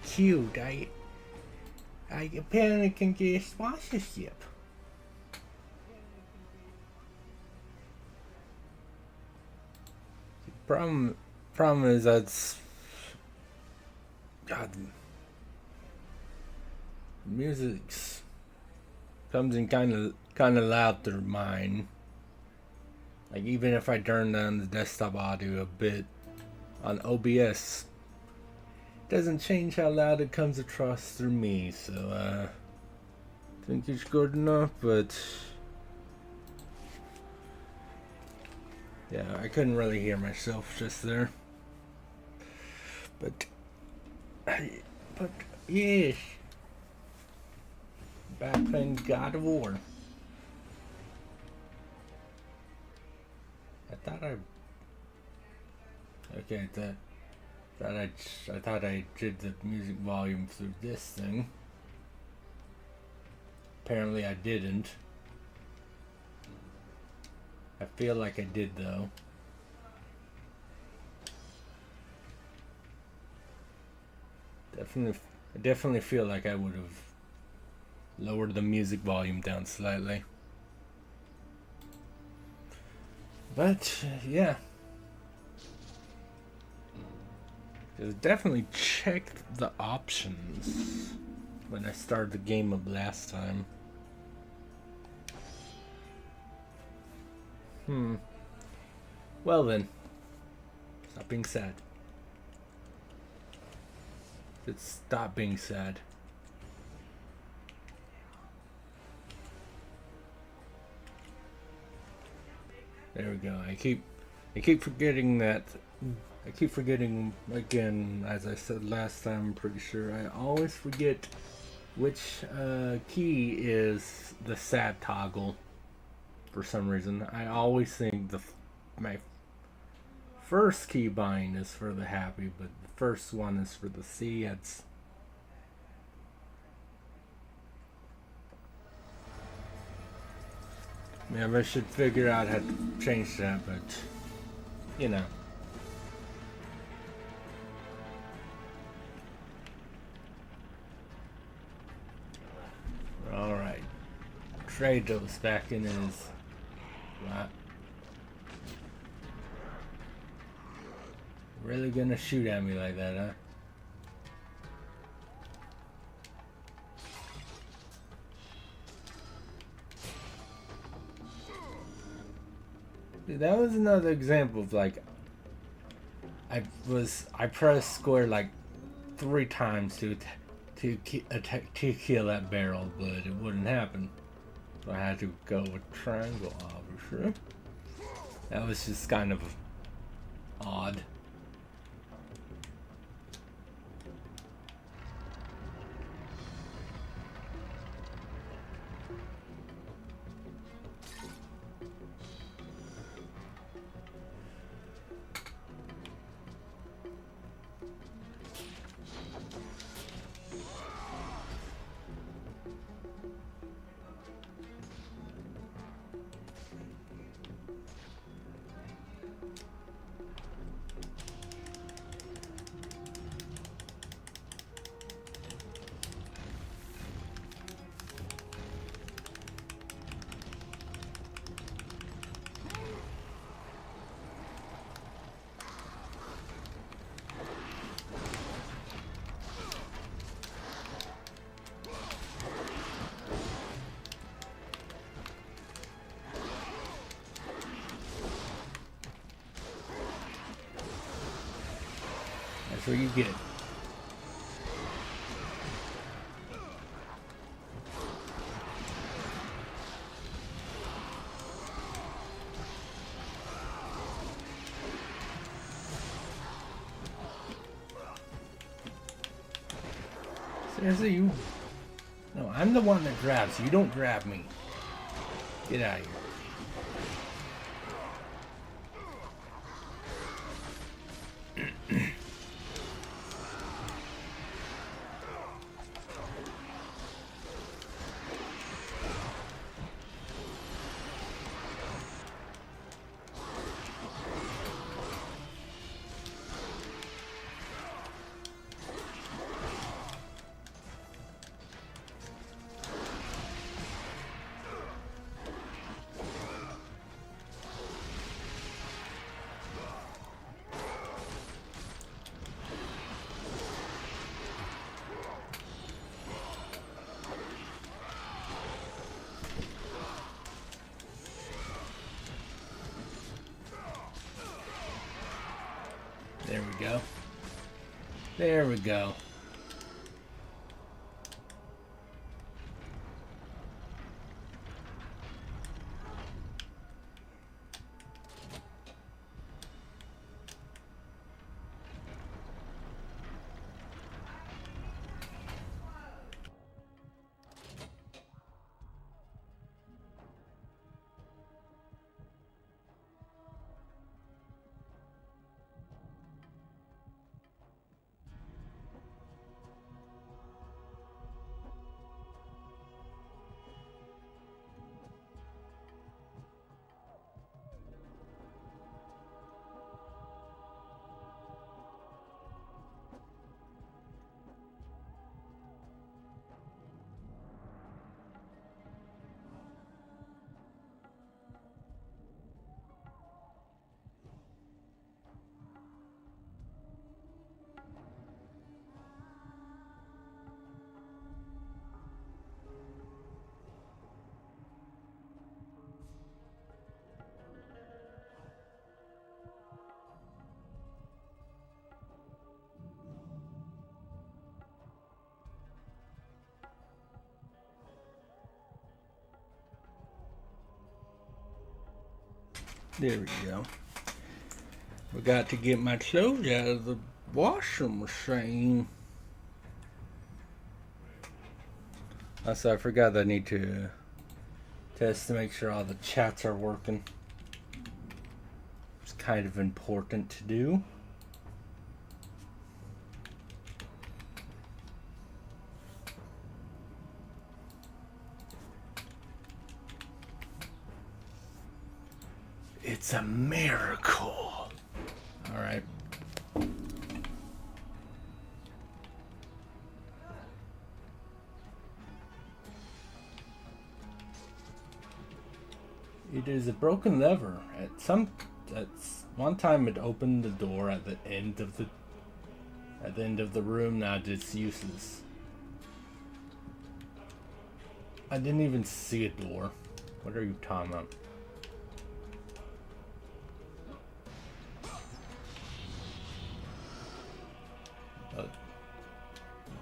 cute. I apparently can get a sponsorship. Problem is that's God. Music comes in kind of loud through mine. Like even if I turn down the desktop audio a bit on OBS, it doesn't change how loud it comes across through me. So I think it's good enough, but yeah, I couldn't really hear myself just there. But yes, back playing God of War. I thought I did the music volume through this thing. Apparently I didn't. I feel like I did though. I definitely feel like I would have lowered the music volume down slightly. But yeah. Just definitely checked the options when I started the game up last time. Well then. Stop being sad. Just stop being sad. There we go. I keep forgetting that. I keep forgetting again, as I said last time, I'm pretty sure. I always forget which key is the sad toggle for some reason. I always think my first key bind is for the happy, but the first one is for the C. It's maybe I should figure out how to change that, but you know. Alright. Kratos back in his lap. Really gonna shoot at me like that, huh? Dude, that was another example of like I pressed square like 3 times to kill that barrel, but it wouldn't happen. So I had to go with triangle, obviously. That was just kind of odd. That's what you get. Seriously, you... No, I'm the one that grabs. You don't grab me. Get out of here. go. There we go. There we go. Forgot to get my clothes out of the washing machine. Also, I forgot that I need to test to make sure all the chats are working. It's kind of important to do. It's a miracle. All right. It is a broken lever. At one time it opened the door at the end of the room. Now it's useless. I didn't even see a door. What are you talking about?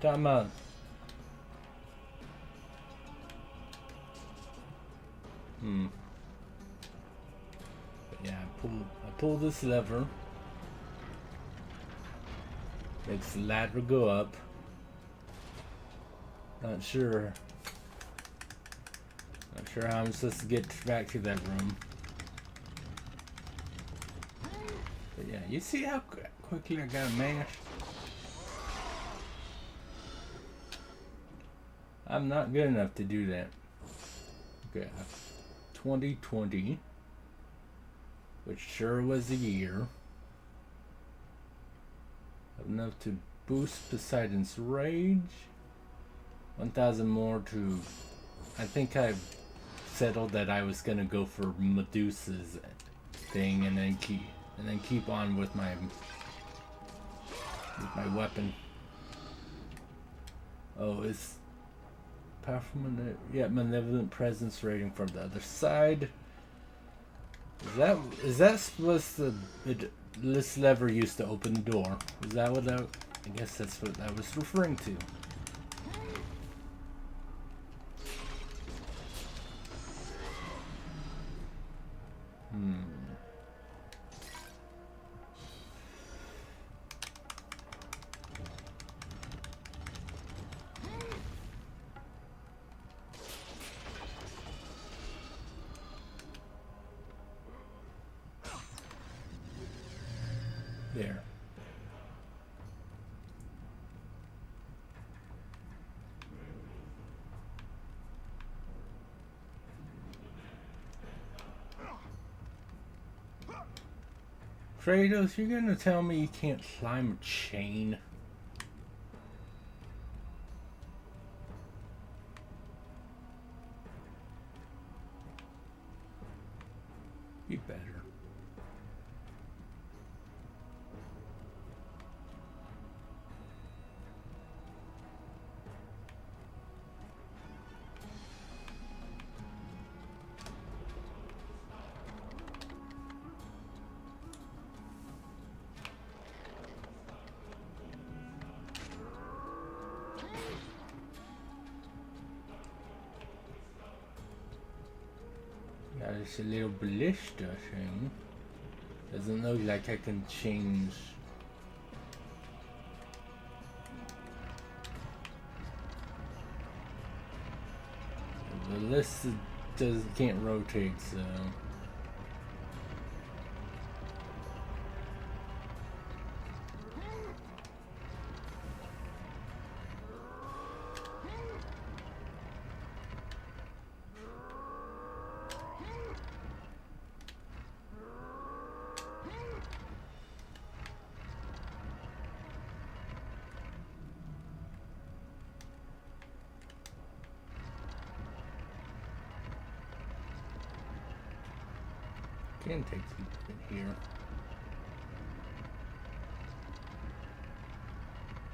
Talking about. But yeah, I pull this lever. Makes the ladder go up. Not sure how I'm supposed to get back to that room. But yeah, you see how quickly I got mashed? I'm not good enough to do that. Okay, 2020, which sure was a year. Enough to boost Poseidon's rage. 1,000 more to. I think I settled that I was gonna go for Medusa's thing, and then keep on with my weapon. Oh, it's powerful. Malevolent presence rating from the other side. Is that supposed to? This lever used to open the door. Is that what I guess that's what I was referring to. There. Kratos, you're gonna tell me you can't climb a chain? You better. That is a little ballista thing. Doesn't look like I can change. The ballista can't rotate, so. Can take it here.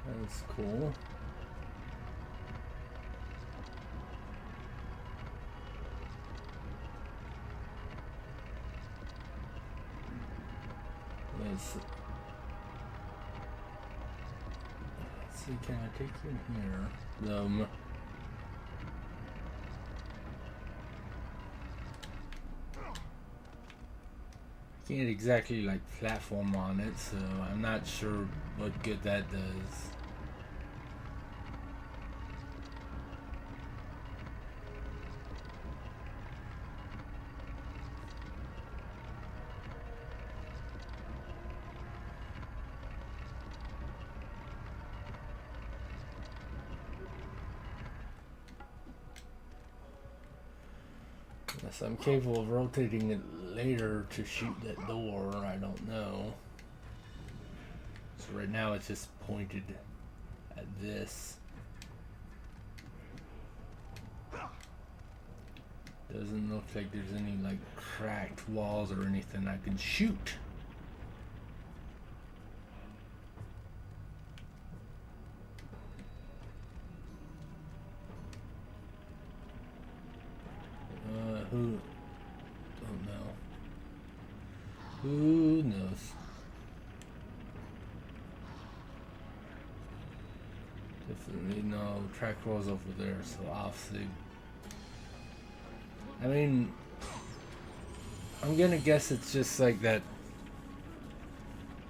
That's cool. Let's see, can I take you in here? Can't exactly like platform on it, so I'm not sure what good that does. Yes, I'm capable of rotating it later to shoot that door, I don't know. So right now it's just pointed at this. Doesn't look like there's any like cracked walls or anything I can shoot. Who? Don't know. Who knows? Definitely no track walls over there, so obviously. I mean, I'm gonna guess it's just like that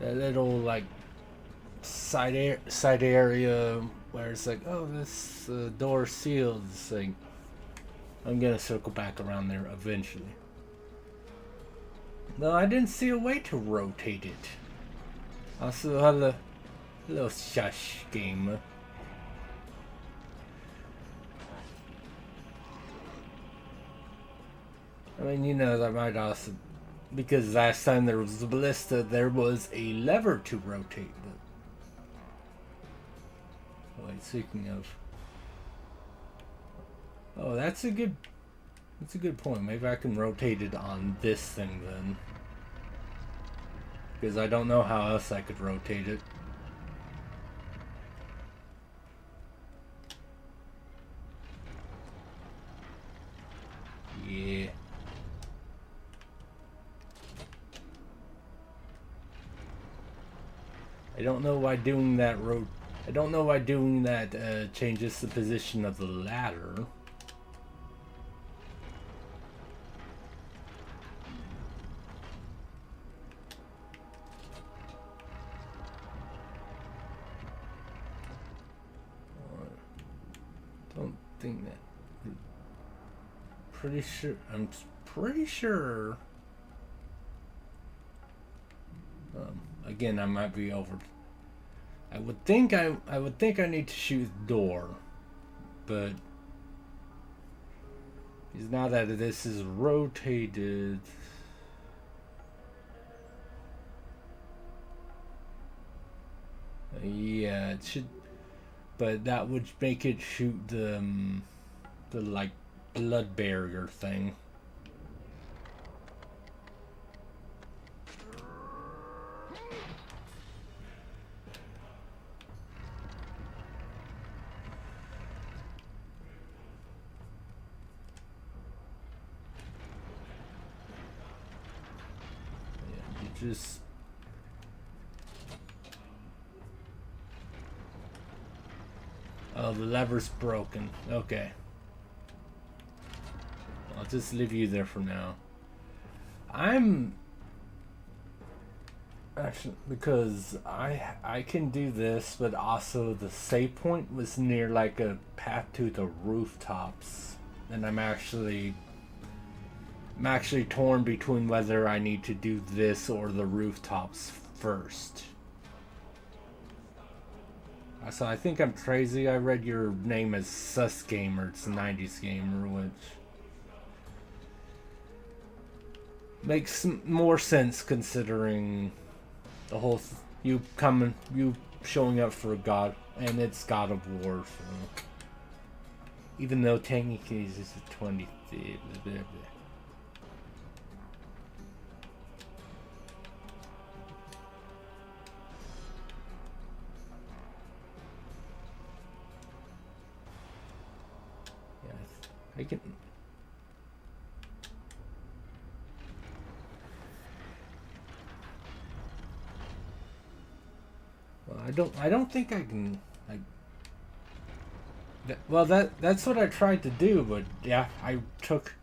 little like side area where it's like, oh, this door sealed. It's like, I'm gonna circle back around there eventually. No, I didn't see a way to rotate it. Also, had a little shush game. I mean, you know, that might also, because last time there was a ballista, there was a lever to rotate. But wait, speaking of, oh, that's a good point. Maybe I can rotate it on this thing then, because I don't know how else I could rotate it. Yeah. I don't know why doing that changes the position of the ladder. Don't think that. I'm pretty sure. Again, I might be over. I would think I need to shoot the door, but now that this is rotated, yeah, it should. But that would make it shoot the like blood barrier thing. Just oh, the lever's broken. Okay, I'll just leave you there for now. I'm actually, because I can do this, but also the save point was near like a path to the rooftops, and I'm actually torn between whether I need to do this or the rooftops first. So I think I'm crazy. I read your name as Sus Gamer. It's a 90s gamer, which makes more sense considering the whole you showing up for God, and it's God of War. So even though technically it's a 20. Yeah, I can. Well, I don't think I can. Well, that's what I tried to do, but yeah, I took.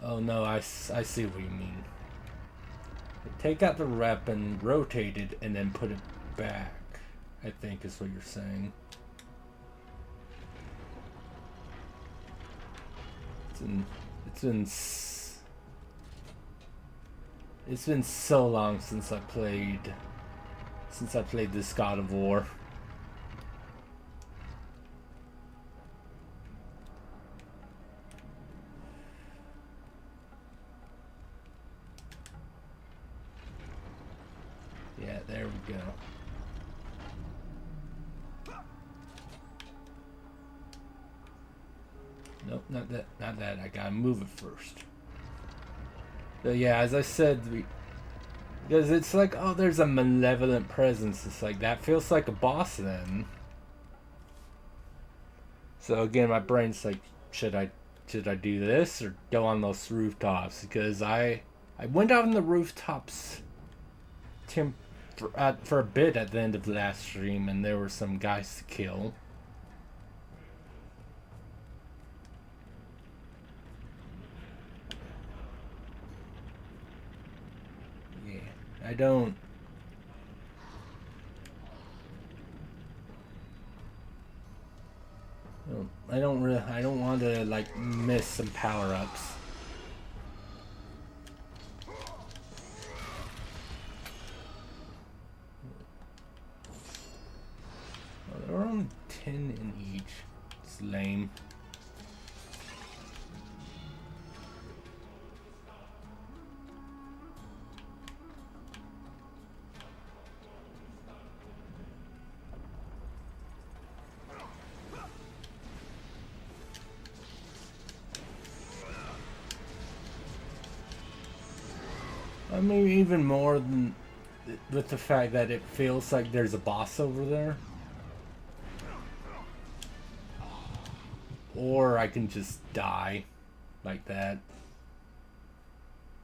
Oh no, I see what you mean. Take out the rep and rotate it, and then put it back. I think is what you're saying. It's been it's been it's been so long since I played this God of War. Yeah, there we go. Nope, not that. Not that. I gotta move it first. But yeah, as I said, because it's like, oh, there's a malevolent presence. It's like that feels like a boss then. So again, my brain's like, should I do this or go on those rooftops? Because I went out on the rooftops for a bit at the end of the last stream, and there were some guys to kill. Yeah, I don't. I don't want to like miss some power ups. Well, there are only 10 in each. It's lame. I mean, even more than with the fact that it feels like there's a boss over there. Or I can just die like that.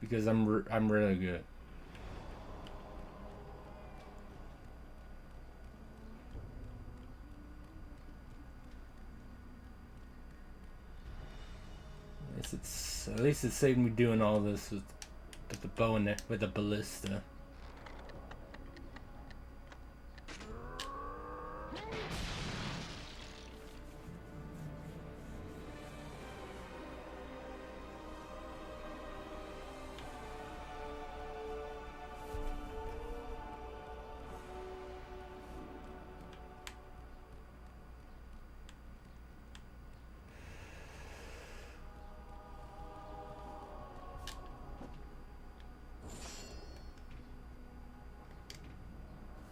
Because I'm really good. At least it's saved me doing all this with the bow and with the ballista.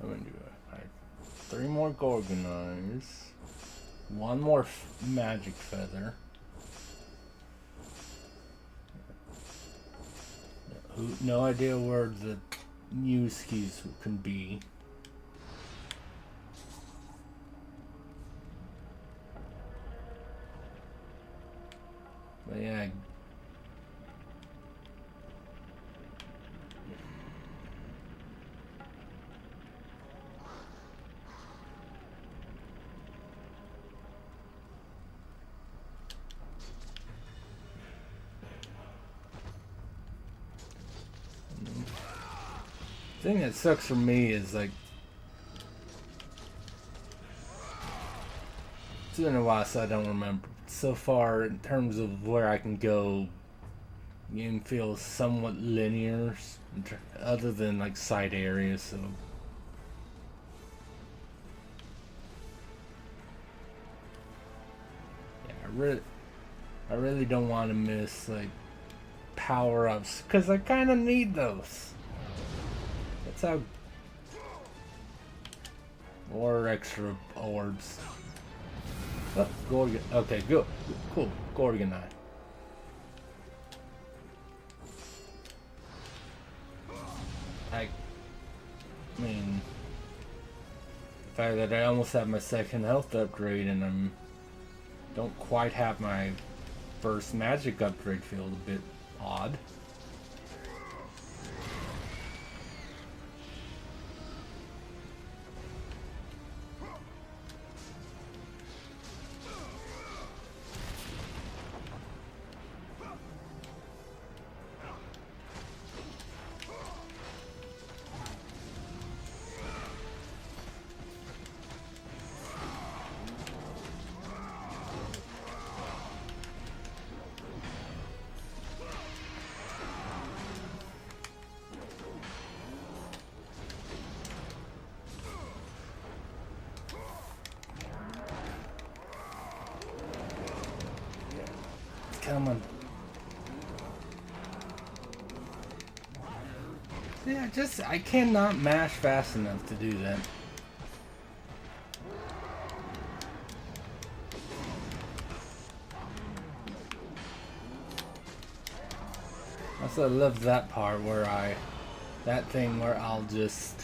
I'm gonna do it. Alright. 3 more Gorgonized. 1 more magic feather. No idea where the new skis can be. But yeah. thing that sucks for me is like it's been a while, so I don't remember. So far, in terms of where I can go, game feels somewhat linear, other than like side areas. So yeah, I really don't want to miss like power ups because I kind of need those. That's how. Or extra orbs. Oh, Gorgon. Okay, good. Cool. Gorgonite. I mean, the fact that I almost have my second health upgrade and don't quite have my first magic upgrade feels a bit odd. Come on. Yeah, I cannot mash fast enough to do that. Also, I love that part where that thing where I'll just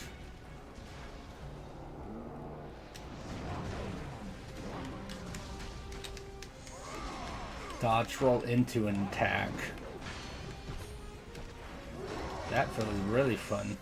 dodge roll into an attack. That feels really fun.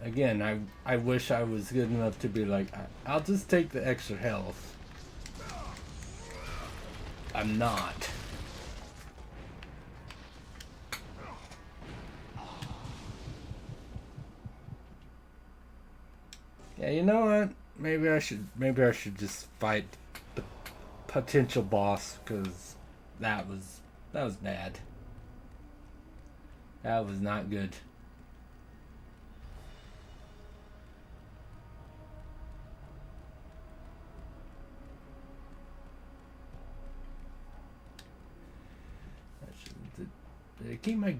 Again, I wish I was good enough to be like, I'll just take the extra health. I'm not. Yeah, you know what? Maybe I should just fight the potential boss, because that was bad. That was not good. Did it keep my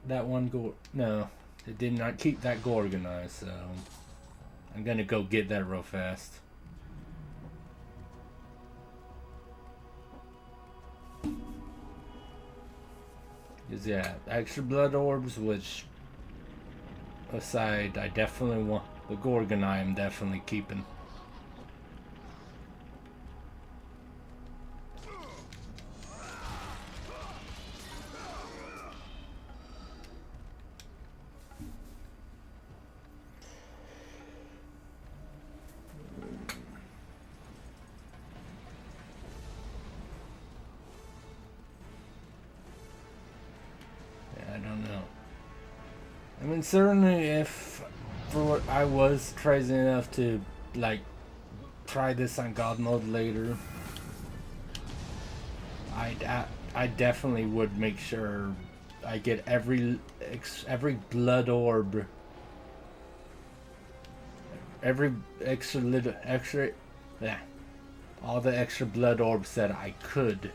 that one gore? No, it did not keep that Gorgonite, so I'm gonna go get that real fast. Cause yeah, extra blood orbs, which aside, I definitely want the Gorgonite. I'm definitely keeping. I mean, certainly if I was crazy enough to like try this on God mode later, I definitely would make sure I get every blood orb, every yeah, all the extra blood orbs that I could.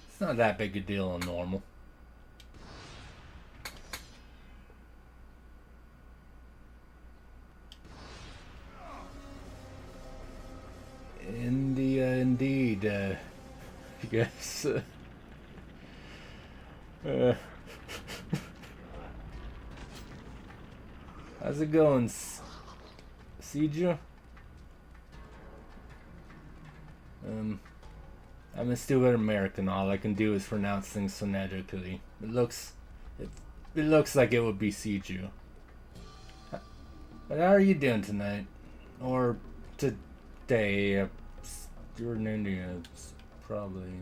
It's not that big a deal on normal. guess. Uh, how's it going, Siege? I'm a stupid American. All I can do is pronounce things phonetically. It looks like it would be Siege. But how are you doing tonight? Or today? You're in India. It's probably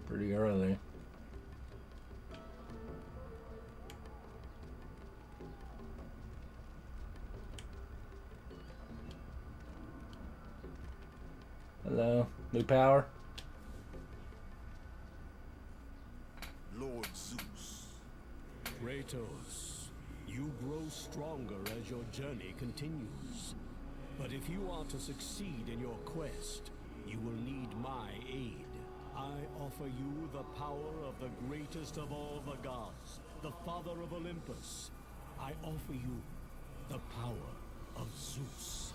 pretty early. Hello, new power. Lord Zeus. Kratos, you grow stronger as your journey continues. But if you are to succeed in your quest, you will need my aid. I offer you the power of the greatest of all the gods, the father of Olympus. I offer you the power of Zeus.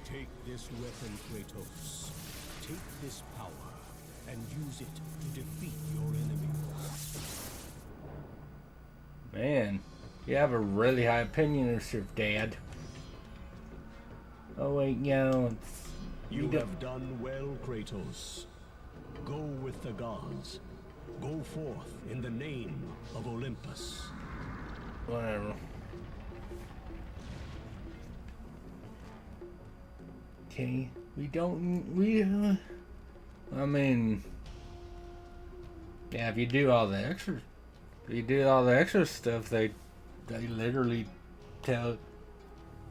Take this weapon, Kratos. Take this power and use it to defeat your enemies. Man, you have a really high opinion of your dad. Oh wait, You have done well, Kratos. Go with the gods. Go forth in the name of Olympus. Whatever. Okay, I mean, yeah, if you do all the extra stuff, they literally can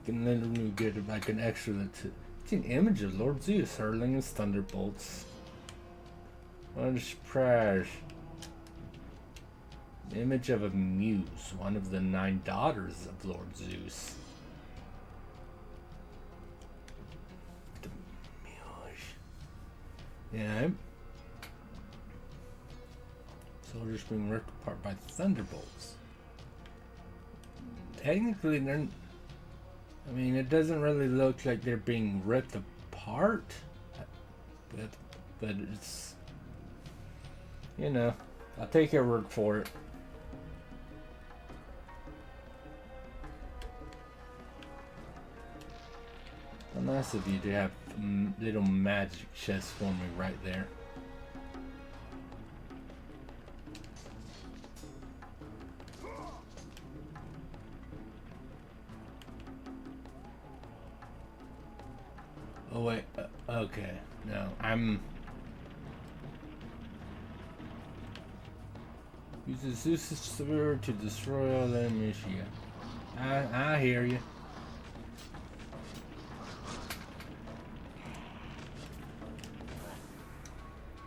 literally get like an extra. It's an image of Lord Zeus hurling his thunderbolts. What a surprise! The image of a muse, one of the 9 daughters of Lord Zeus. The muse. Yeah. Soldiers being ripped apart by thunderbolts. Technically, it doesn't really look like they're being ripped apart, but it's, I'll take your word for it. Nice of you to have a little magic chest for me right there. Oh wait, okay, no, Uses Zeus' sword to destroy all enemies. I hear you.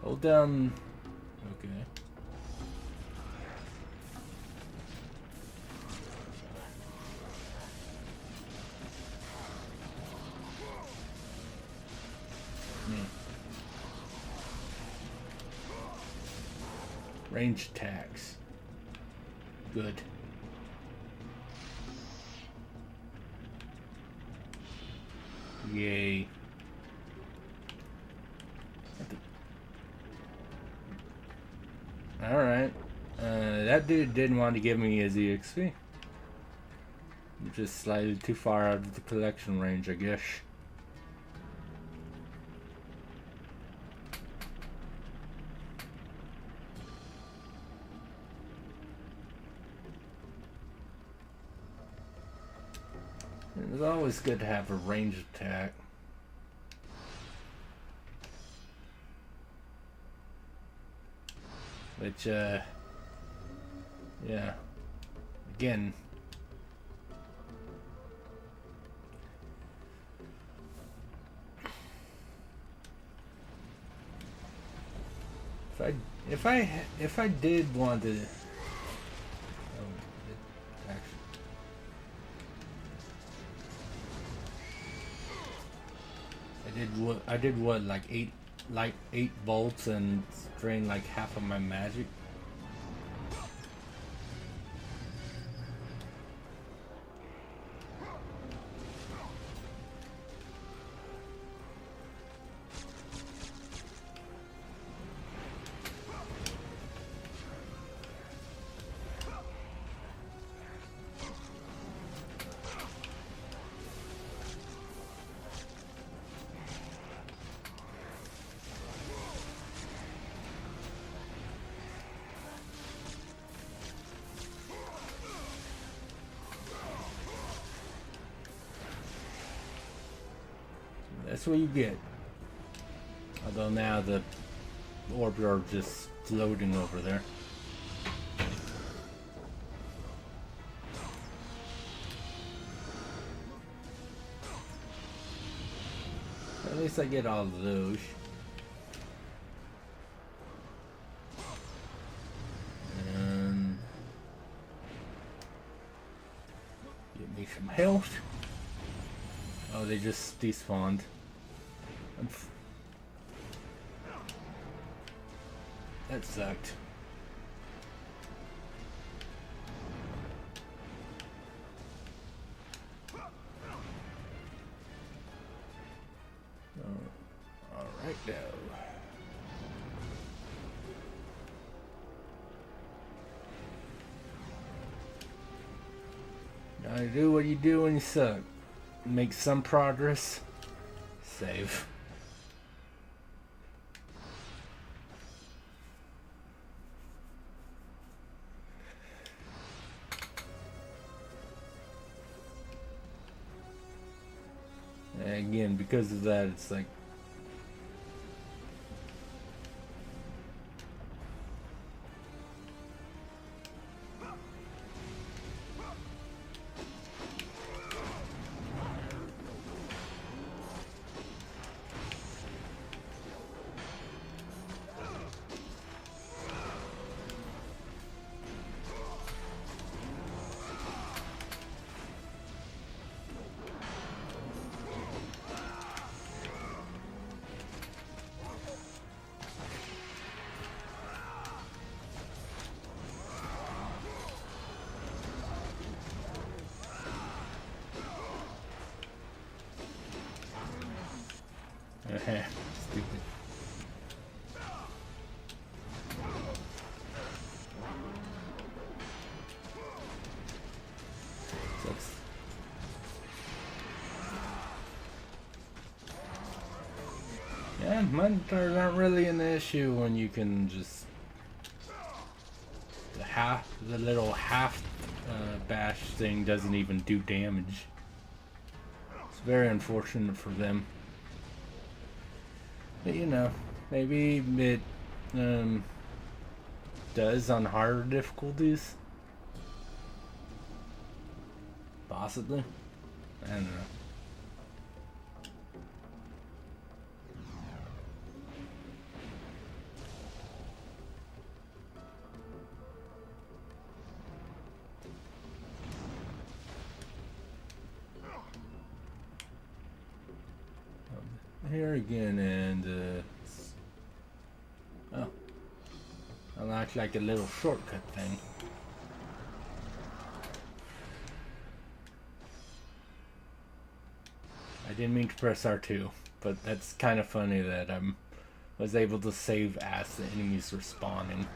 Hold down. Okay. Range attacks. Good. Yay. Alright. That dude didn't want to give me his EXP. Just slightly too far out of the collection range, I guess. It's always good to have a range attack. Which, yeah. Again. If I did want to, I did what, like 8 bolts and drain like half of my magic. That's what you get. Although now the orbs are just floating over there. At least I get all of those. And get me some health. Oh, they just despawned. That sucked. Alright now. Gotta do what you do when you suck. Make some progress. Save. And again, because of that, it's like stupid. Sucks. Yeah, monitors aren't really an issue when you can just the little half bash thing doesn't even do damage. It's very unfortunate for them. But you know, maybe it does on harder difficulties. Possibly. I don't know. Here again, and oh, unlocked like a little shortcut thing. I didn't mean to press R2, but that's kind of funny that I was able to save as the enemies were spawning.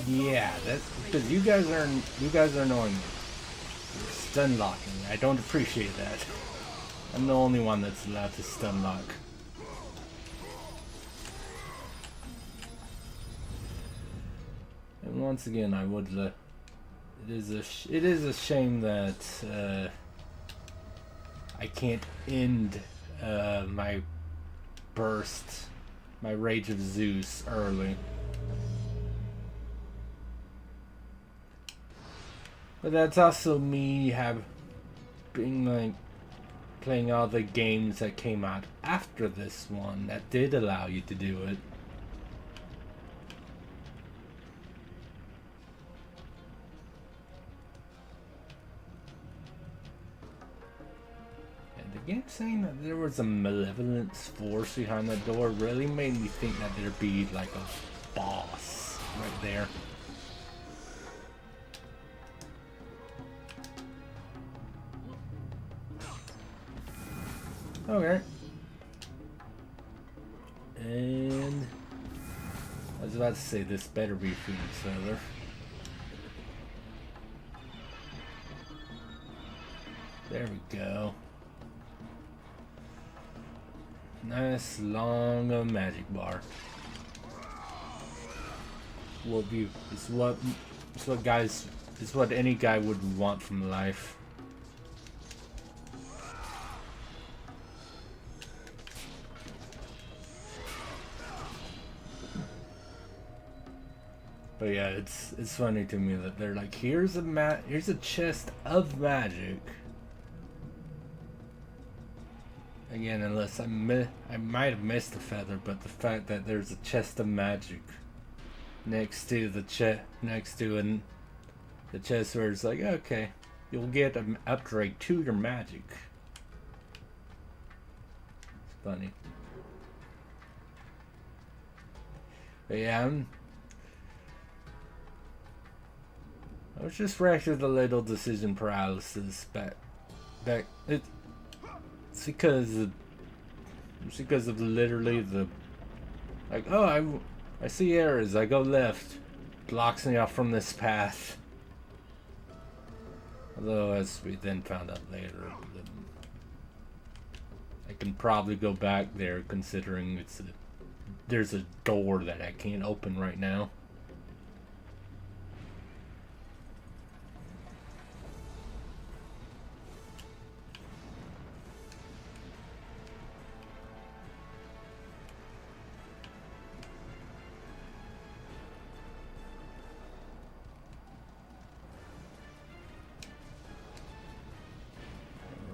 Yeah, that's because you guys are annoying me. You're stun locking. I don't appreciate that. I'm the only one that's allowed to stun lock. And once again, I would. It is a shame that I can't end my burst, my Rage of Zeus early. But that's also me being like playing all the games that came out after this one that did allow you to do it. And the game saying that there was a malevolent force behind the door really made me think that there'd be like a boss right there. Okay. And as about to say, this better be Phoenix Feather. There we go. Nice long magic bar. Well, view. It's what any guy would want from life. But yeah, it's funny to me that they're like, here's a chest of magic. Again, unless I might have missed a feather, but the fact that there's a chest of magic next to the chest where it's like, okay, you'll get an upgrade to your magic. It's funny. But yeah, I was just wrecked with a little decision paralysis back. It's because of literally the, like, oh, I see errors, I go left, blocks me off from this path. Although, as we then found out later, I can probably go back there, considering there's a door that I can't open right now.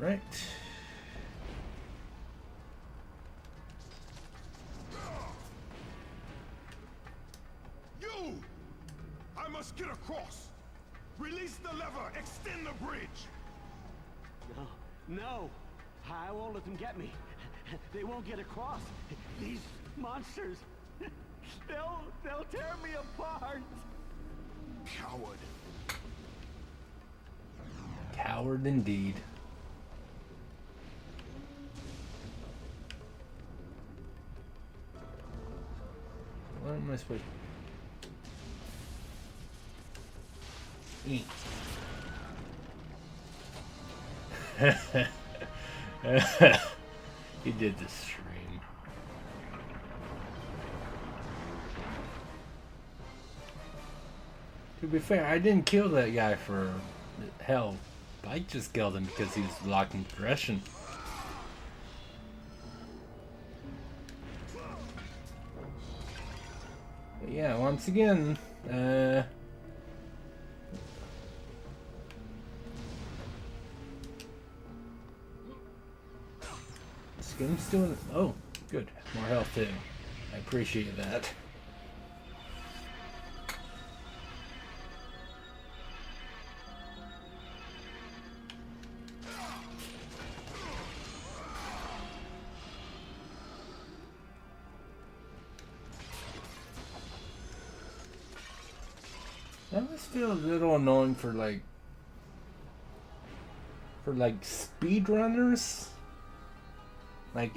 Right. You! I must get across. Release the lever. Extend the bridge. No. I won't let them get me. They won't get across. These monsters. They'll tear me apart. Coward. Coward indeed. What am I supposed to... He did the stream. To be fair, I didn't kill that guy for hell. I just killed him because he was blocking progression. But yeah, once again, Skim's doing... Oh, good. More health too. I appreciate that. I always feel a little annoying for speedrunners. Like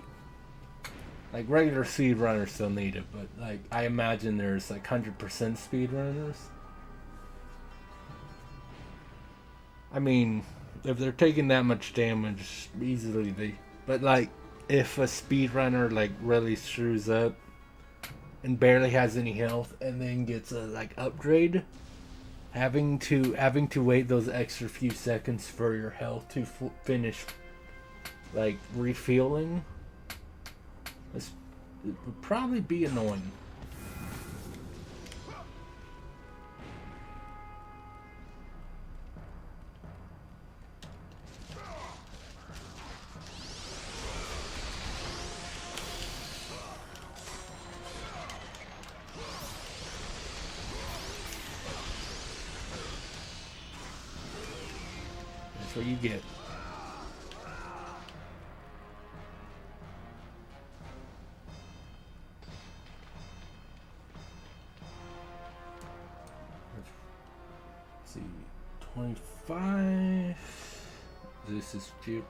regular speedrunners still need it, but like I imagine there's like 100% speedrunners. I mean, if they're taking that much damage easily, but like if a speedrunner like really screws up and barely has any health and then gets a like upgrade, having to wait those extra few seconds for your health to finish like refueling, it would probably be annoying. That's what you get. Let's see, 25. This is cheap.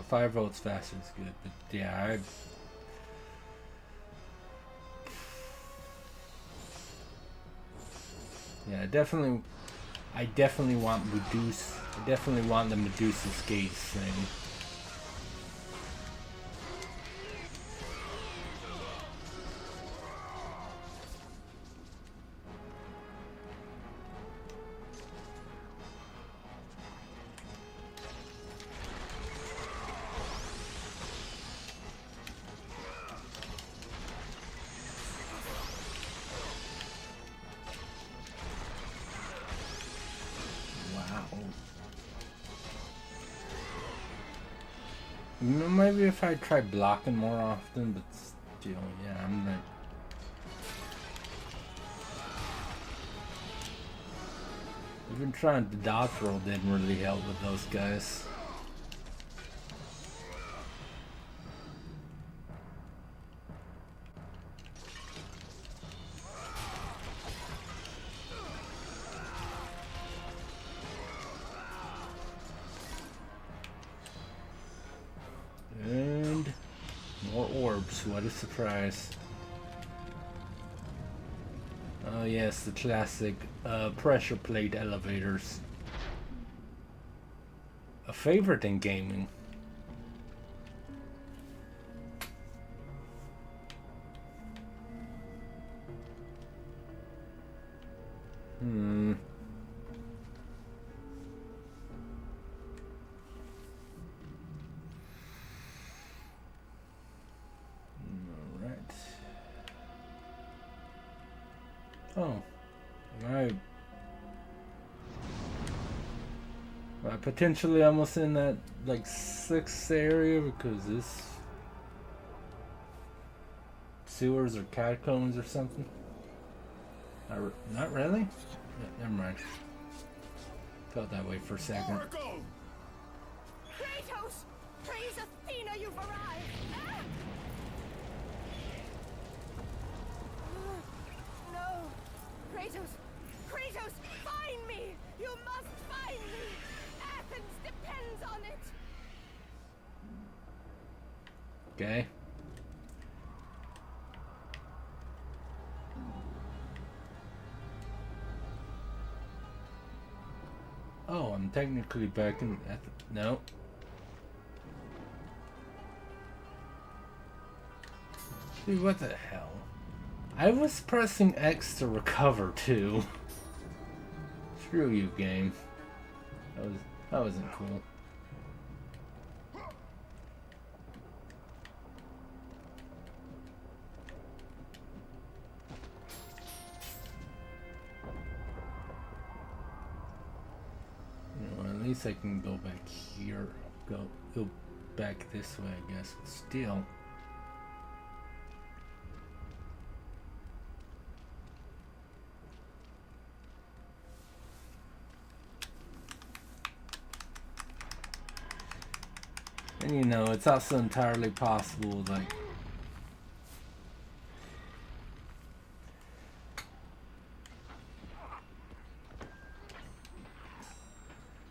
5 volts faster is good, but yeah, Yeah, I definitely want Medusa. I definitely want the Medusa's Gaze thing. Maybe if I try blocking more often, but still, yeah, I'm not. Even trying to dodge roll didn't really help with those guys. And more orbs, what a surprise. Oh yes, the classic pressure plate elevators. A favorite in gaming. Alright. Oh. Am I potentially almost in that like 6th area because this sewers or catacombs or something? Not really? Yeah, never mind. Felt that way for a second. Oracle! Kratos! Praise Athena, you've arrived! Ah! No! Kratos! Kratos! Find me! You must find me! Athens depends on it! Okay. Oh, I'm technically back in. No. Dude, what the hell? I was pressing X to recover too. Screw you, game. That wasn't cool. At least I can go back here. Go back this way, I guess. But still. And you know, it's also entirely possible, like,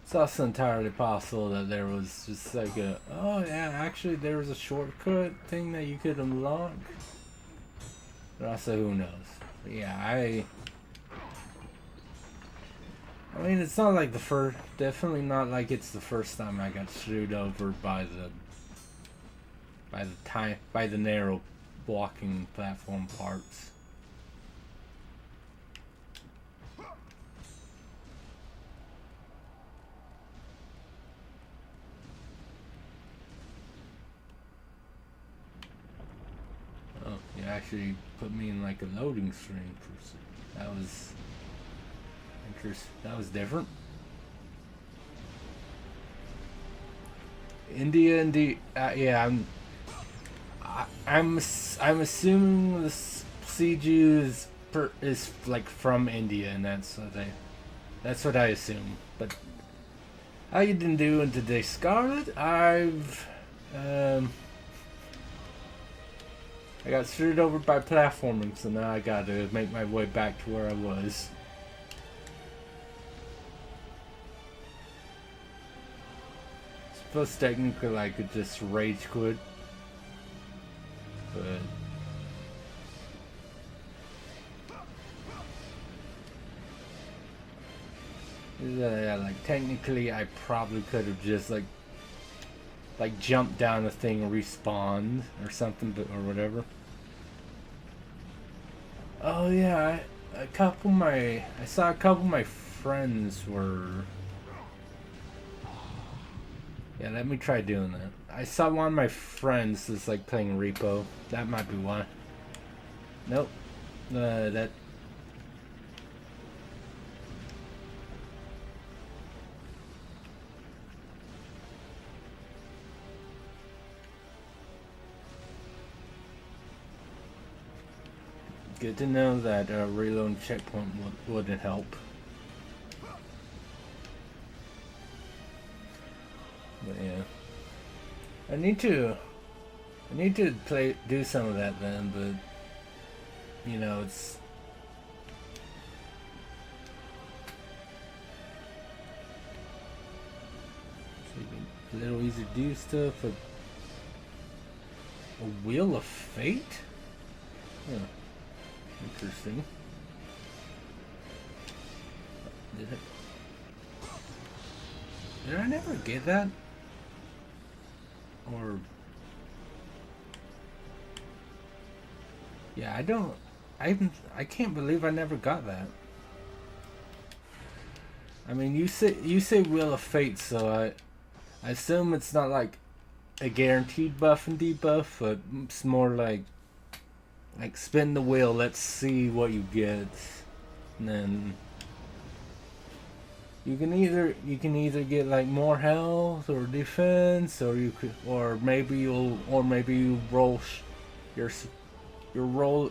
it's also entirely possible that there was just like oh yeah, actually there was a shortcut thing that you could unlock. But also, who knows? But yeah, I mean, it's not like definitely not like it's the first time I got screwed over by the narrow blocking platform parts. Oh, you actually put me in like a loading screen. That was interesting. That was different. India, yeah, I'm assuming the CG is like from India, and that's what I assume. But how you didn't do in today's Scarlet? I got screwed over by platforming, so now I gotta make my way back to where I was. Suppose technically I could just rage quit. But Yeah, like technically I probably could have just like jumped down the thing and respawned or something, but or whatever. Oh yeah, I saw a couple of my friends were. Yeah, let me try doing that. I saw one of my friends is like playing repo. That might be why. Nope. That. Good to know that reload checkpoint wouldn't help. But yeah, I need to do some of that then, but you know it's a little easier to do stuff. A wheel of fate? Huh. Interesting. Did I never get that? Or yeah, I can't believe I never got that. I mean, you say Wheel of Fate, so I assume it's not like a guaranteed buff and debuff, but it's more like spin the wheel, let's see what you get, and then you can either get like more health or defense, or maybe you roll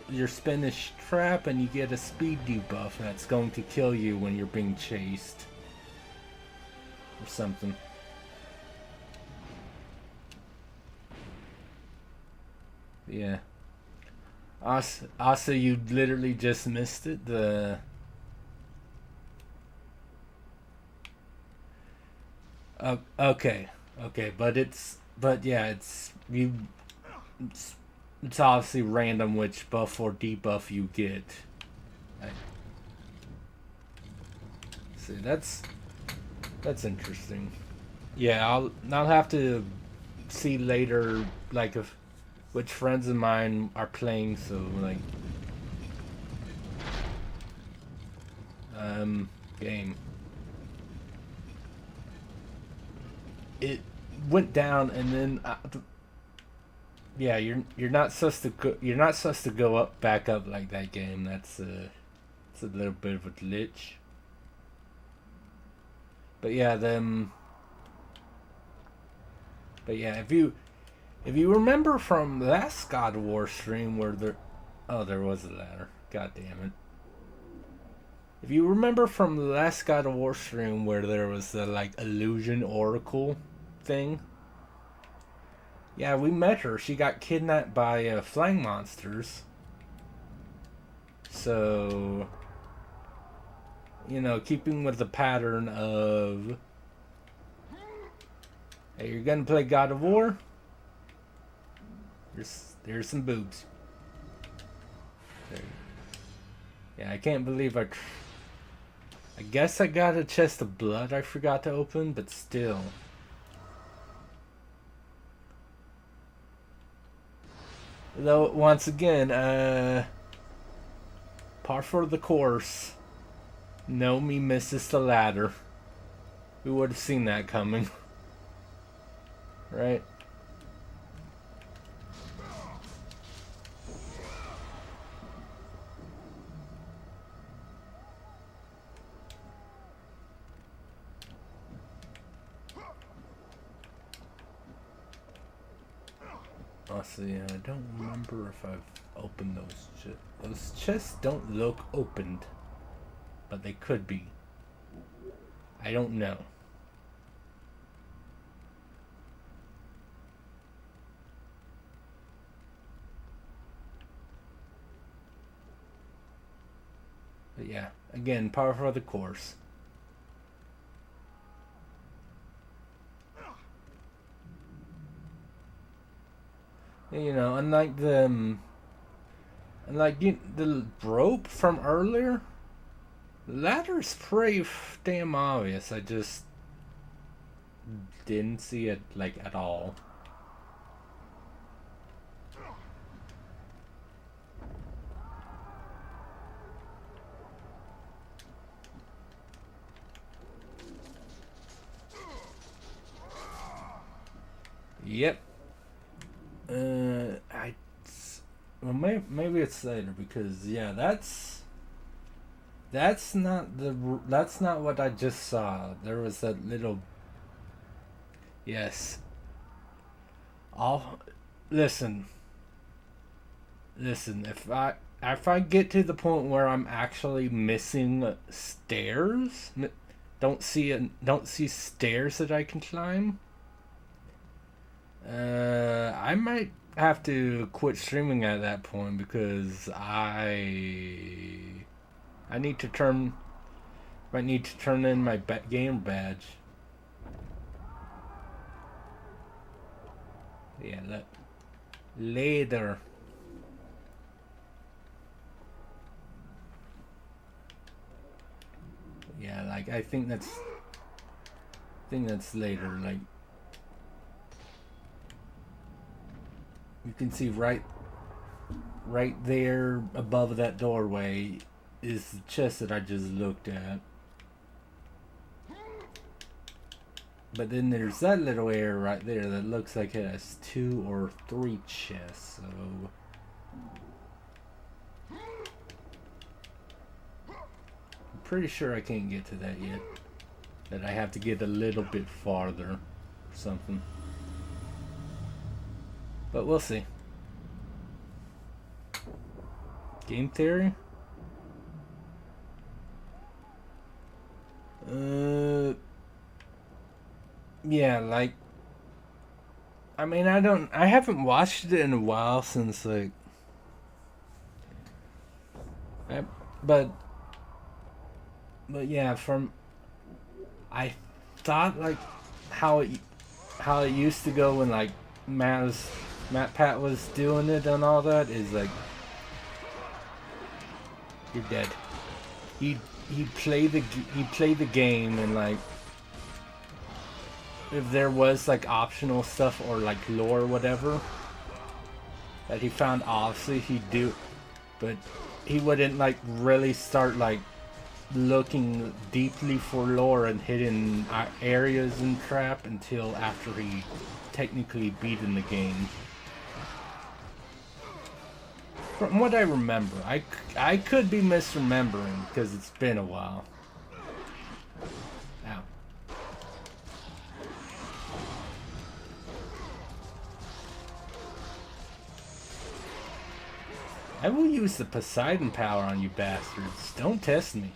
your spinish trap and you get a speed debuff that's going to kill you when you're being chased or something. Yeah. Also, you literally just missed it. Okay, but yeah, it's obviously random which buff or debuff you get. See, that's interesting. Yeah, I'll have to see later, like if which friends of mine are playing, so like game. It went down and then yeah, you're not supposed to go up back up like that game. It's a little bit of a glitch. But yeah, if you remember from last God of War stream where there was a ladder. God damn it. If you remember from the last God of War stream where there was the like illusion oracle thing. Yeah, we met her. She got kidnapped by flying monsters. So, you know, keeping with the pattern of, hey, you're gonna play God of War? There's some boobs. There. Yeah, I can't believe I guess I got a chest of blood I forgot to open, but still. Though, once again, par for the course. Nomi misses the ladder. Who would have seen that coming? Right? Honestly, I don't remember if I've opened those chests. Those chests don't look opened, but they could be. I don't know. But yeah, again, par for the course. You know, unlike the rope from earlier, Ladder's pretty damn obvious. I just didn't see it like at all. Yep. Well, maybe it's later because yeah, that's not what I just saw. There was that little. Yes. I'll listen. Listen. If I get to the point where I'm actually missing stairs, don't see stairs that I can climb. I might have to quit streaming at that point because I need to might need to turn in my game badge. Yeah, later. Yeah, like I think that's later. Like you can see right there above that doorway is the chest that I just looked at. But then there's that little area right there that looks like it has 2 or 3 chests, so I'm pretty sure I can't get to that yet. That I have to get a little bit farther or something. But we'll see. Game theory? Yeah, like I mean, I haven't watched it in a while since like I, but yeah, I thought like how it used to go when like Matt Pat was doing it and all that is like you're dead. He'd play the game and like if there was like optional stuff or like lore or whatever that he found, obviously he'd do, but he wouldn't like really start like looking deeply for lore and hidden areas and crap until after he technically beaten the game. From what I remember, I could be misremembering because it's been a while. Ow. I will use the Poseidon power on you bastards. Don't test me.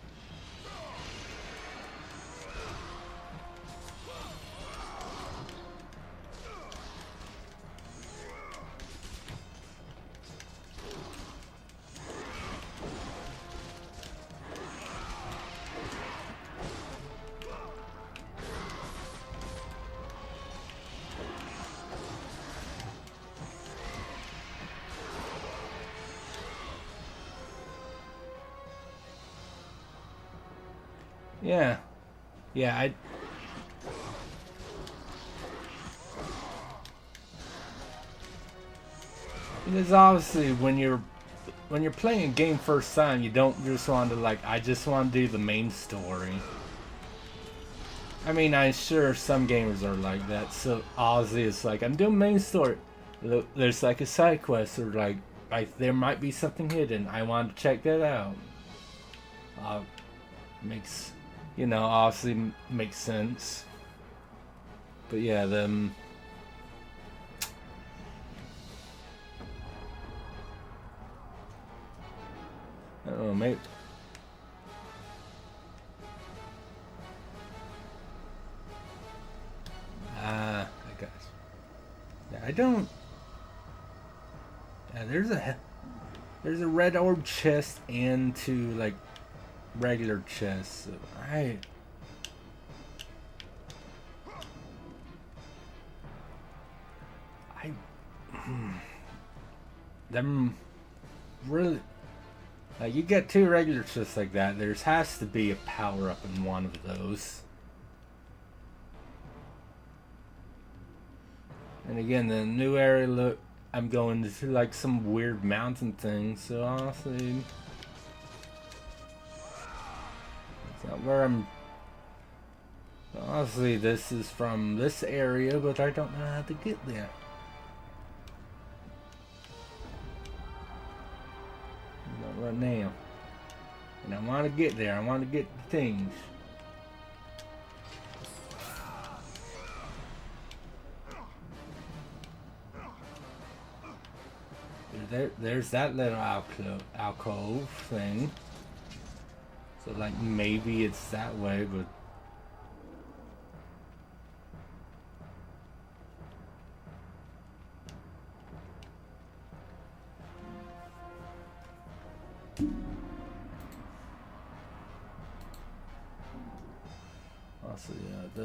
Yeah. Yeah, because obviously when you're playing a game first time, you don't just want to like I just want to do the main story. I mean, I'm sure some gamers are like that. So obviously it's like I'm doing main story. There's like a side quest or like there might be something hidden. I want to check that out. Makes obviously makes sense. But yeah, I don't know, maybe. I got. Yeah, I don't. Yeah, there's a red orb chest and 2 like regular chests. So them really You get 2 regular chests like that. There has to be a power up in one of those. And again, the new area look. I'm going to like some weird mountain thing. So honestly, it's not where I'm. Honestly, this is from this area, but I don't know how to get there. Not right now. And I want to get there. I want to get the things. There's that little alcove thing. So like maybe it's that way, but. Also, yeah,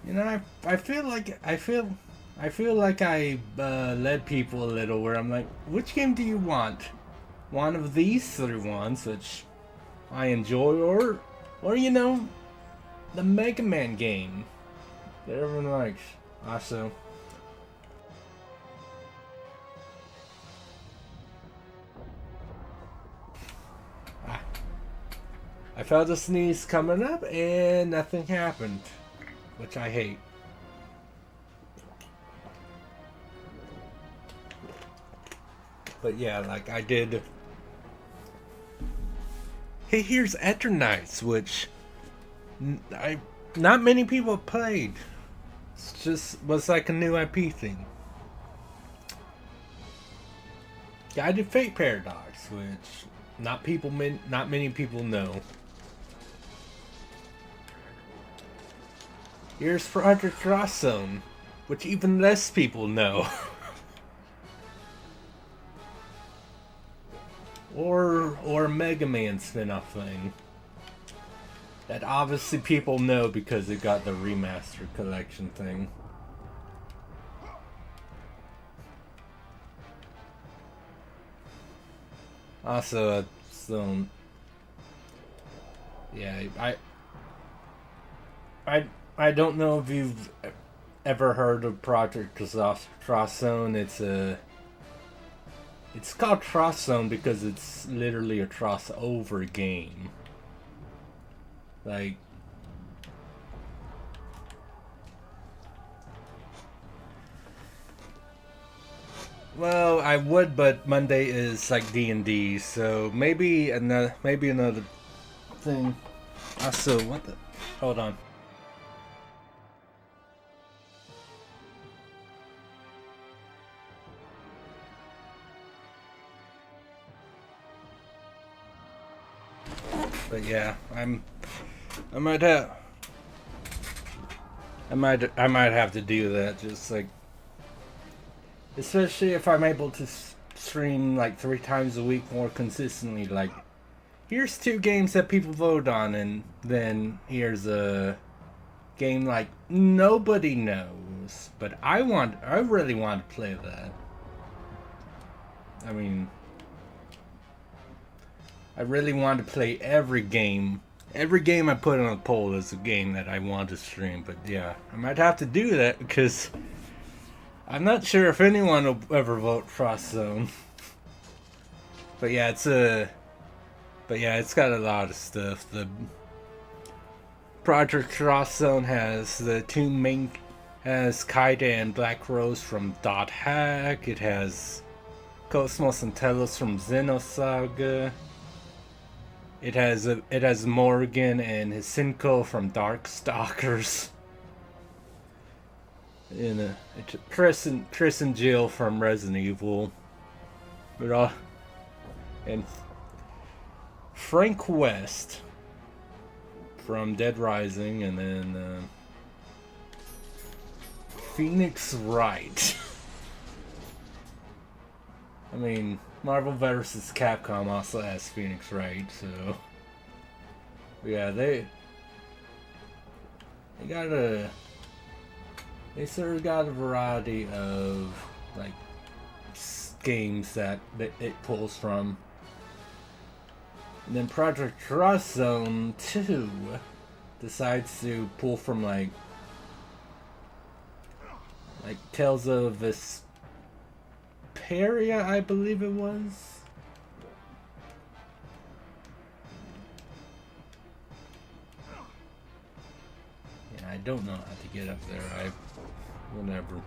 you know, I feel like I led people a little where I'm like, which game do you want? One of these 3 ones, which I enjoy, or you know, the Mega Man game that everyone likes. Also. I felt a sneeze coming up and nothing happened, which I hate. But yeah, like I did. Hey, here's Eternights, which not many people played. It's just was like a new IP thing. Yeah, I did Fate Paradox, which not many people know. Here's Project Cross Zone, which even less people know. or Mega Man spin-off thing. That obviously people know because it got the remastered collection thing. Also, yeah, I don't know if you've ever heard of Project Cross Zone. It's called Cross Zone because it's literally a crossover game. Like, well, I would, but Monday is like D&D, so maybe another thing. Also, what the? Hold on. But yeah, I might have to do that, just like, especially if I'm able to stream like 3 times a week more consistently. Like, here's 2 games that people vote on, and then here's a game like nobody knows, but I really want to play that. I mean, I really want to play every game. Every game I put on a poll is a game that I want to stream. But yeah, I might have to do that because I'm not sure if anyone will ever vote Cross Zone. But yeah, it's got a lot of stuff. The Project Cross Zone has the 2 main, has Kaida and Black Rose from Dot Hack. It has Cosmos and Telos from Xenosaga. It has Morgan and Hisinko from Darkstalkers. And Chris and Jill from Resident Evil. And Frank West from Dead Rising, and then Phoenix Wright. I mean, Marvel vs. Capcom also has Phoenix Wright, so yeah, they got They sort of got a variety of like games that it pulls from. And then Project Trust Zone 2 decides to pull from like Tales of Vesperia, I believe it was. Yeah, I don't know how to get up there. Whatever.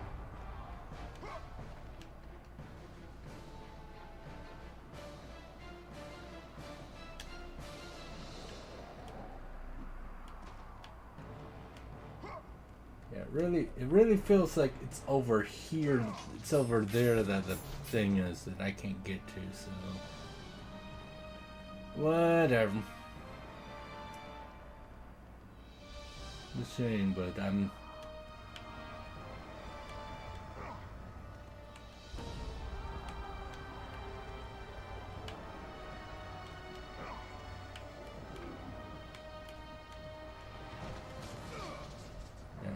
Yeah, it really feels like it's over here. It's over there that the thing is that I can't get to. So whatever. It's a shame, but I'm.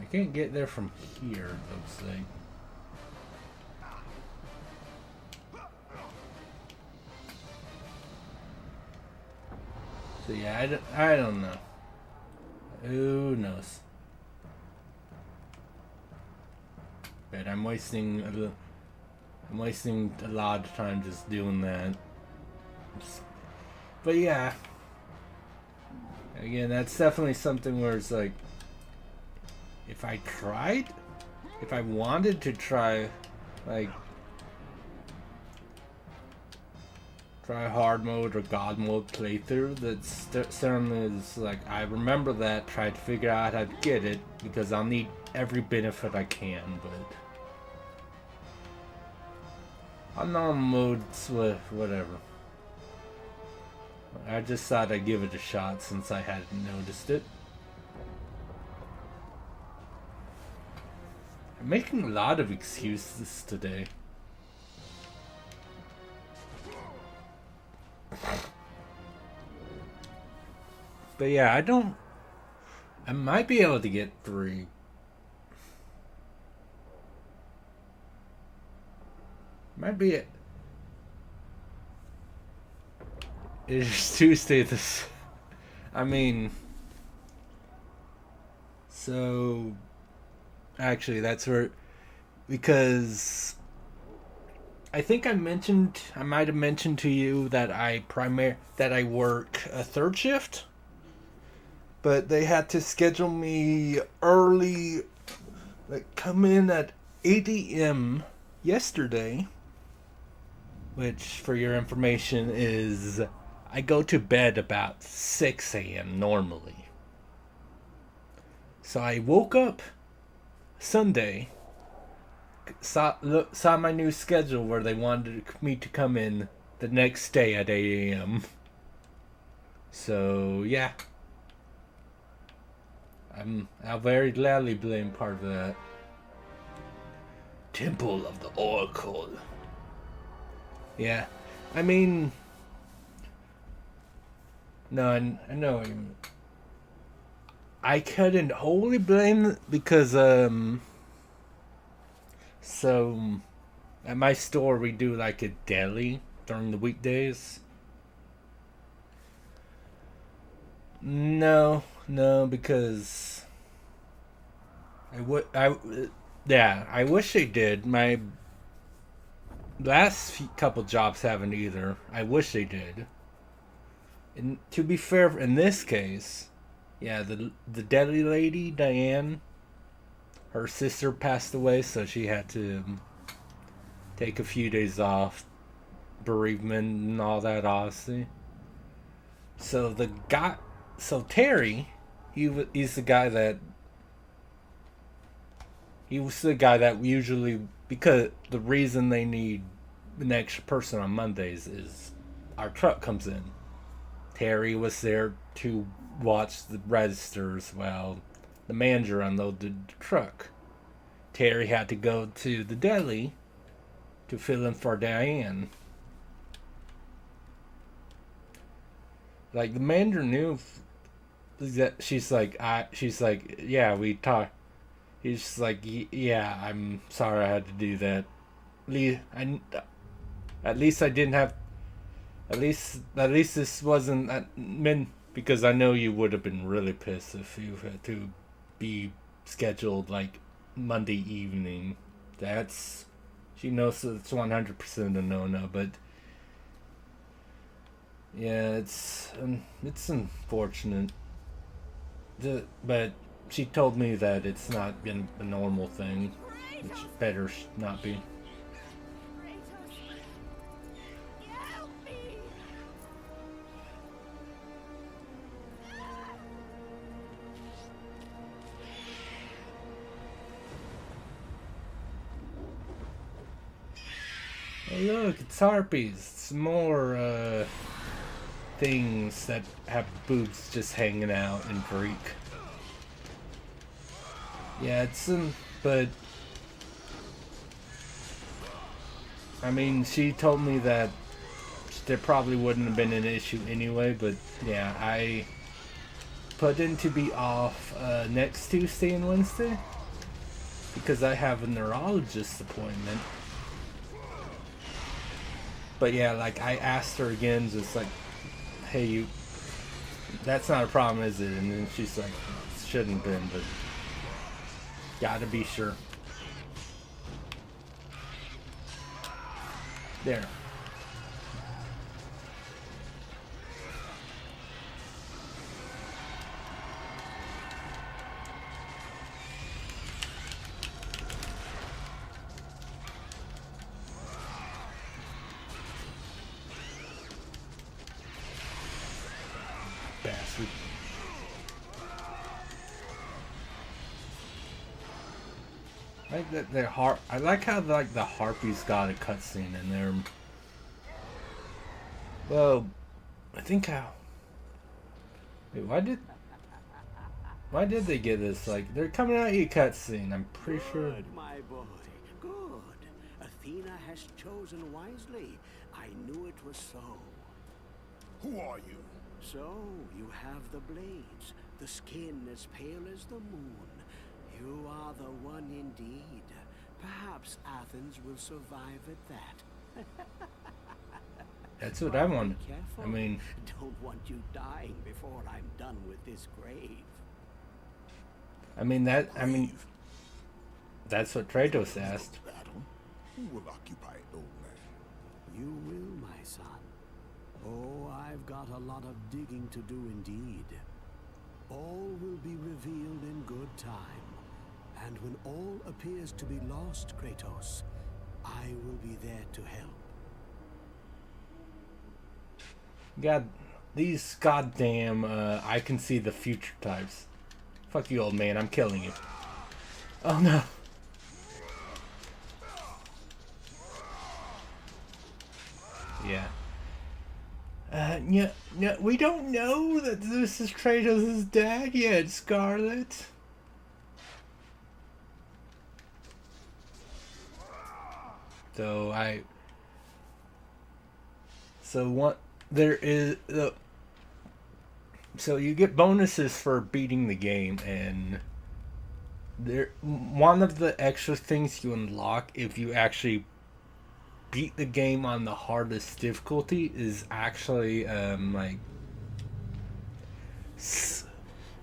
I can't get there from here, it looks like. So yeah, I don't know. Who knows? But I'm wasting a lot of time just doing that. But yeah. Again, that's definitely something where it's like, if I wanted to try, like, try hard mode or god mode playthrough, that's certainly is like, I remember that, try to figure out how to get it, because I'll need every benefit I can, but on normal modes, whatever. I just thought I'd give it a shot since I hadn't noticed it. I'm making a lot of excuses today. But yeah, I might be able to get 3. Might be it. It's Tuesday I mean, so actually that's where, because I think I might have mentioned to you that I work a third shift, but they had to schedule me early, like come in at 8 a.m. yesterday, which for your information is I go to bed about 6 a.m. normally. So I woke up Sunday, saw my new schedule where they wanted me to come in the next day at 8 a.m. So yeah, I'll very gladly blame part of that. Temple of the Oracle. Yeah, I mean, no, I know what you mean. I couldn't wholly blame because so at my store we do like a deli during the weekdays. No, because I wish they did. My last couple jobs haven't either. I wish they did. And to be fair, in this case, yeah, the deli lady, Diane, her sister passed away, so she had to take a few days off, bereavement and all that, obviously. So Terry, he's the guy that, he was the guy that usually, because the reason they need an extra person on Mondays is our truck comes in. Terry was there to watch the registers while the manager unloaded the truck. Terry had to go to the deli to fill in for Diane. Like, the manager knew that she's like, yeah, we talked. He's just like, yeah, I'm sorry I had to do that. At least I didn't have. At least this wasn't meant, because I know you would have been really pissed if you had to be scheduled like Monday evening. That's, she knows it's 100% a no, but yeah, it's unfortunate. But she told me that it's not been a normal thing, which better not be. Help me! Oh look, it's harpies. It's more things that have boobs just hanging out in Greek. Yeah, but I mean, she told me that there probably wouldn't have been an issue anyway, but yeah, I put in to be off next Tuesday and Wednesday because I have a neurologist appointment. But yeah, like I asked her again, just like, hey, that's not a problem, is it? And then she's like, it shouldn't have been, but gotta be sure. There. Bastard. Like that, I like how like the harpies got a cutscene in there. Well, I think how. Wait, why did they get this? Like they're coming at you cutscene. I'm pretty sure. Good, my boy. Good. Athena has chosen wisely. I knew it was so. Who are you? So, you have the blades, the skin as pale as the moon. You are the one indeed. Perhaps Athens will survive at that. That's what I want. Be careful. I mean, Don't want you dying before I'm done with this grave. that's what Kratos asked. Battle. Who will occupy it, old man? You will, my son. Oh, I've got a lot of digging to do indeed. All will be revealed in good time. And when all appears to be lost, Kratos, I will be there to help. God, these goddamn, I can see the future types. Fuck you, old man, I'm killing you. Oh no. Yeah. Yeah, we don't know that this is Kratos' dad yet, Scarlet. So you get bonuses for beating the game, and one of the extra things you unlock if you actually beat the game on the hardest difficulty is actually is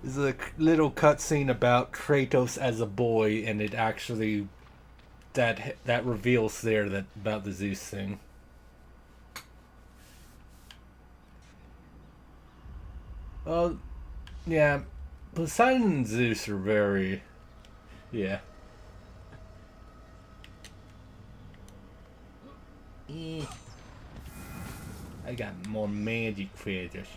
a little cutscene about Kratos as a boy, and it actually that reveals there that about the Zeus thing. Well, yeah, Poseidon and Zeus are very, yeah. I got more magic creators.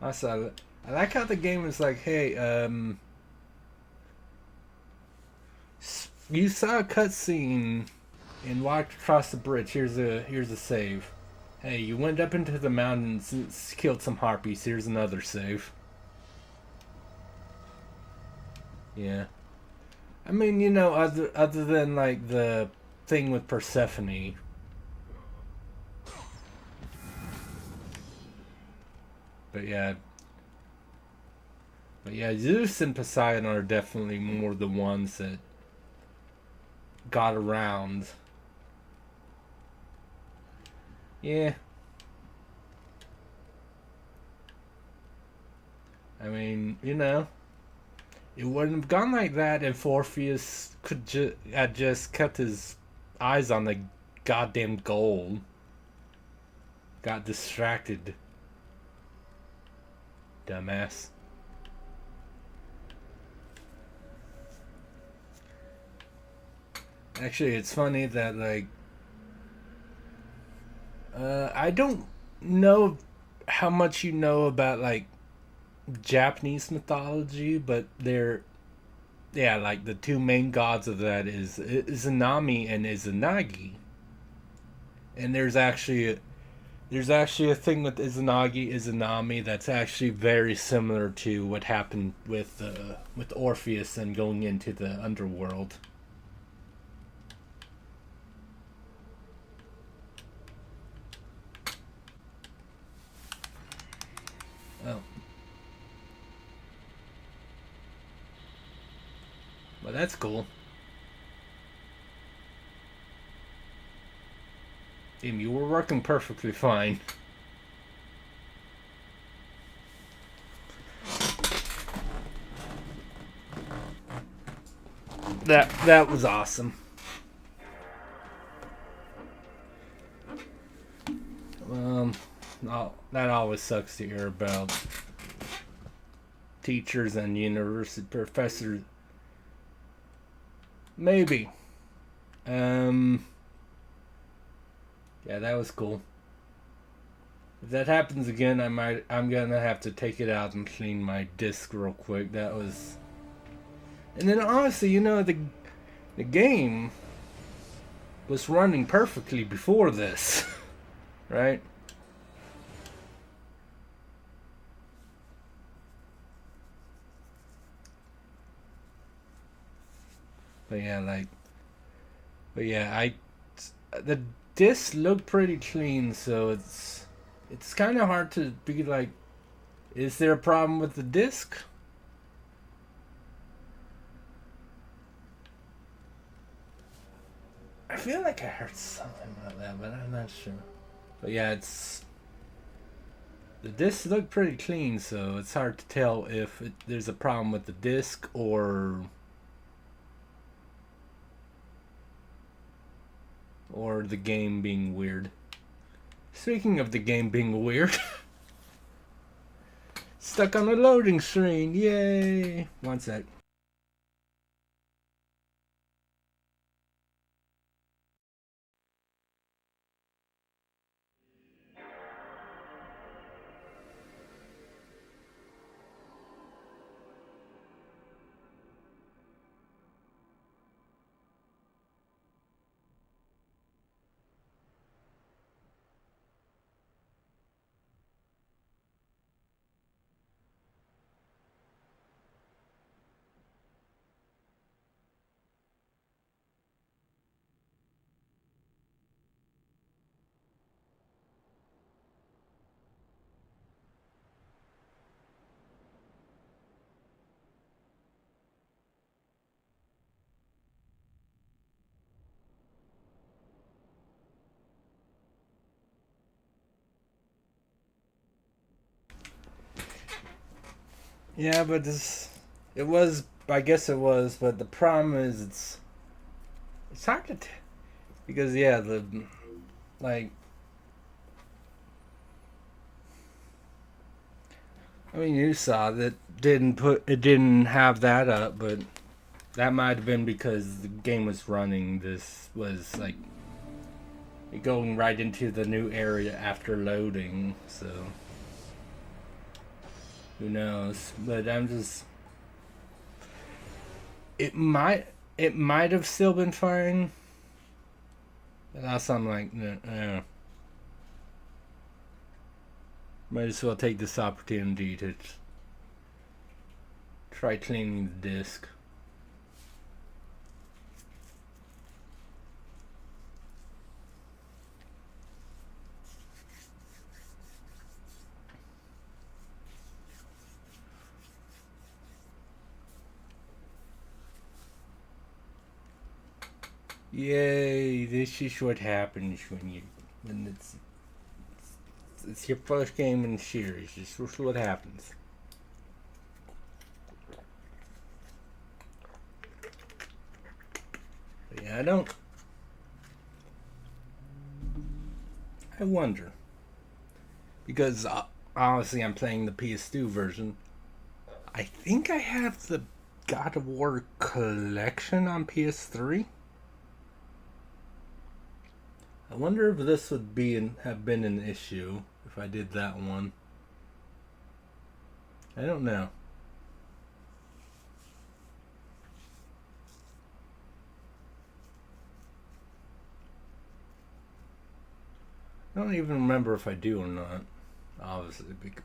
Also, I like how the game is like, hey, you saw a cutscene and walked across the bridge. Here's a save. Hey, you went up into the mountains and killed some harpies. Here's another save. Yeah. I mean, you know, other than like the thing with Persephone. But yeah. But yeah, Zeus and Poseidon are definitely more the ones that got around. Yeah. I mean, it wouldn't have gone like that if Orpheus had just kept his eyes on the goddamn goal. Got distracted. Dumbass. Actually, it's funny that, like, I don't know how much you know about, like, Japanese mythology, but yeah, like, the two main gods of that is Izanami and Izanagi. And there's actually a thing with Izanami that's actually very similar to what happened with Orpheus and going into the underworld. Oh, well, that's cool. Damn, you were working perfectly fine. That was awesome. No, that always sucks to hear about teachers and university professors. Maybe. Um. Yeah, that was cool. If that happens again, I'm gonna have to take it out and clean my disc real quick. That was. And then honestly, the game was running perfectly before this, right? But yeah, like, but yeah, the disc looked pretty clean, so it's kind of hard to be like, is there a problem with the disc? I feel like I heard something about that, but I'm not sure. But yeah, the disc looked pretty clean, so it's hard to tell if there's a problem with the disc or the game being weird. Speaking of the game being weird, stuck on a loading screen. Yay! One sec. Yeah, but it was. I guess it was, but the problem is it's hard to because yeah, like I mean you saw that didn't have that up, but that might have been because the game was running. This was like going right into the new area after loading, so who knows? But I'm just it might have still been fine. But also I'm like, might as well take this opportunity to try cleaning the disc. Yay! This is what happens when it's your first game in the series. This is what happens. But yeah, I wonder, because honestly, I'm playing the PS2 version. I think I have the God of War collection on PS3. I wonder if this would have been an issue if I did that one. I don't know. I don't even remember if I do or not. Obviously, because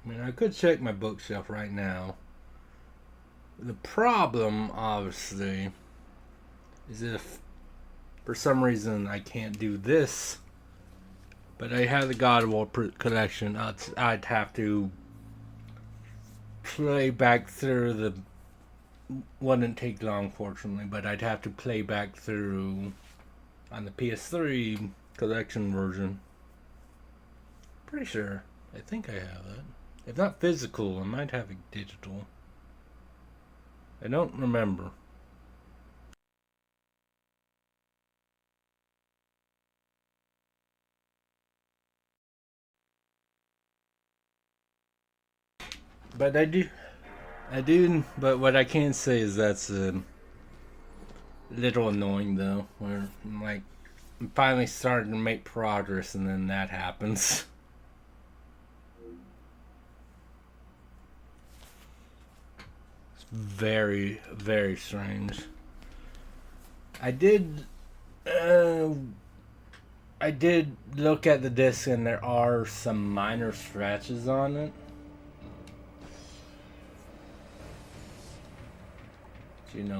I mean, I could check my bookshelf right now. The problem, obviously, is if for some reason I can't do this, but I have the God of War collection, I'd have to play back through the. Wouldn't take long, fortunately, but I'd have to play back through on the PS3 collection version. Pretty sure. I think I have it. If not physical, I might have it digital. I don't remember. But I do, but what I can say is that's a little annoying though, where I'm finally starting to make progress and then that happens. It's very, very strange. I did look at the disc and there are some minor scratches on it.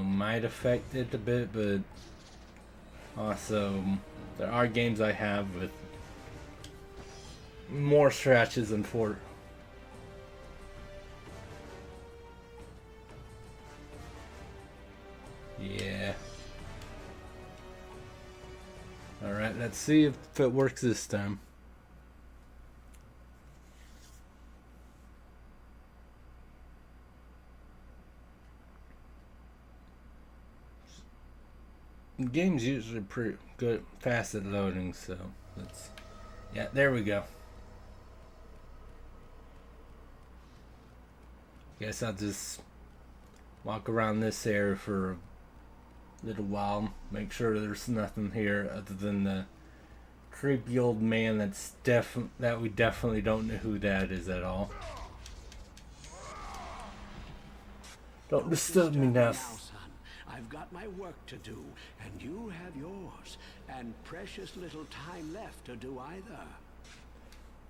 Might affect it a bit, but also there are games I have with more scratches than four. Yeah. Alright, let's see if it works this time. The game's usually pretty good, fast at loading, so yeah, there we go. Guess I'll just walk around this area for a little while, make sure there's nothing here other than the creepy old man that we definitely don't know who that is at all. Don't disturb me now. I've got my work to do, and you have yours, and precious little time left to do either.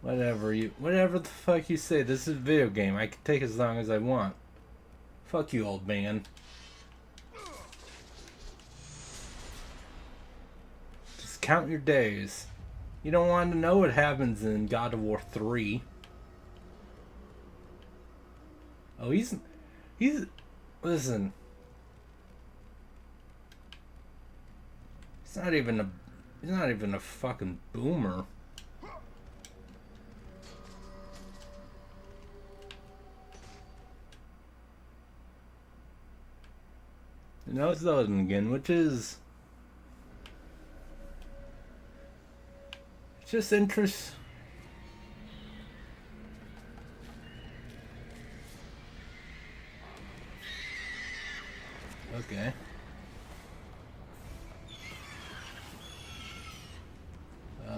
Whatever the fuck you say, this is a video game. I can take as long as I want. Fuck you, old man. Just count your days. You don't want to know what happens in God of War 3. Oh, he's listen. He's not even a fucking boomer. Now it's loading again, which is just interest. Okay.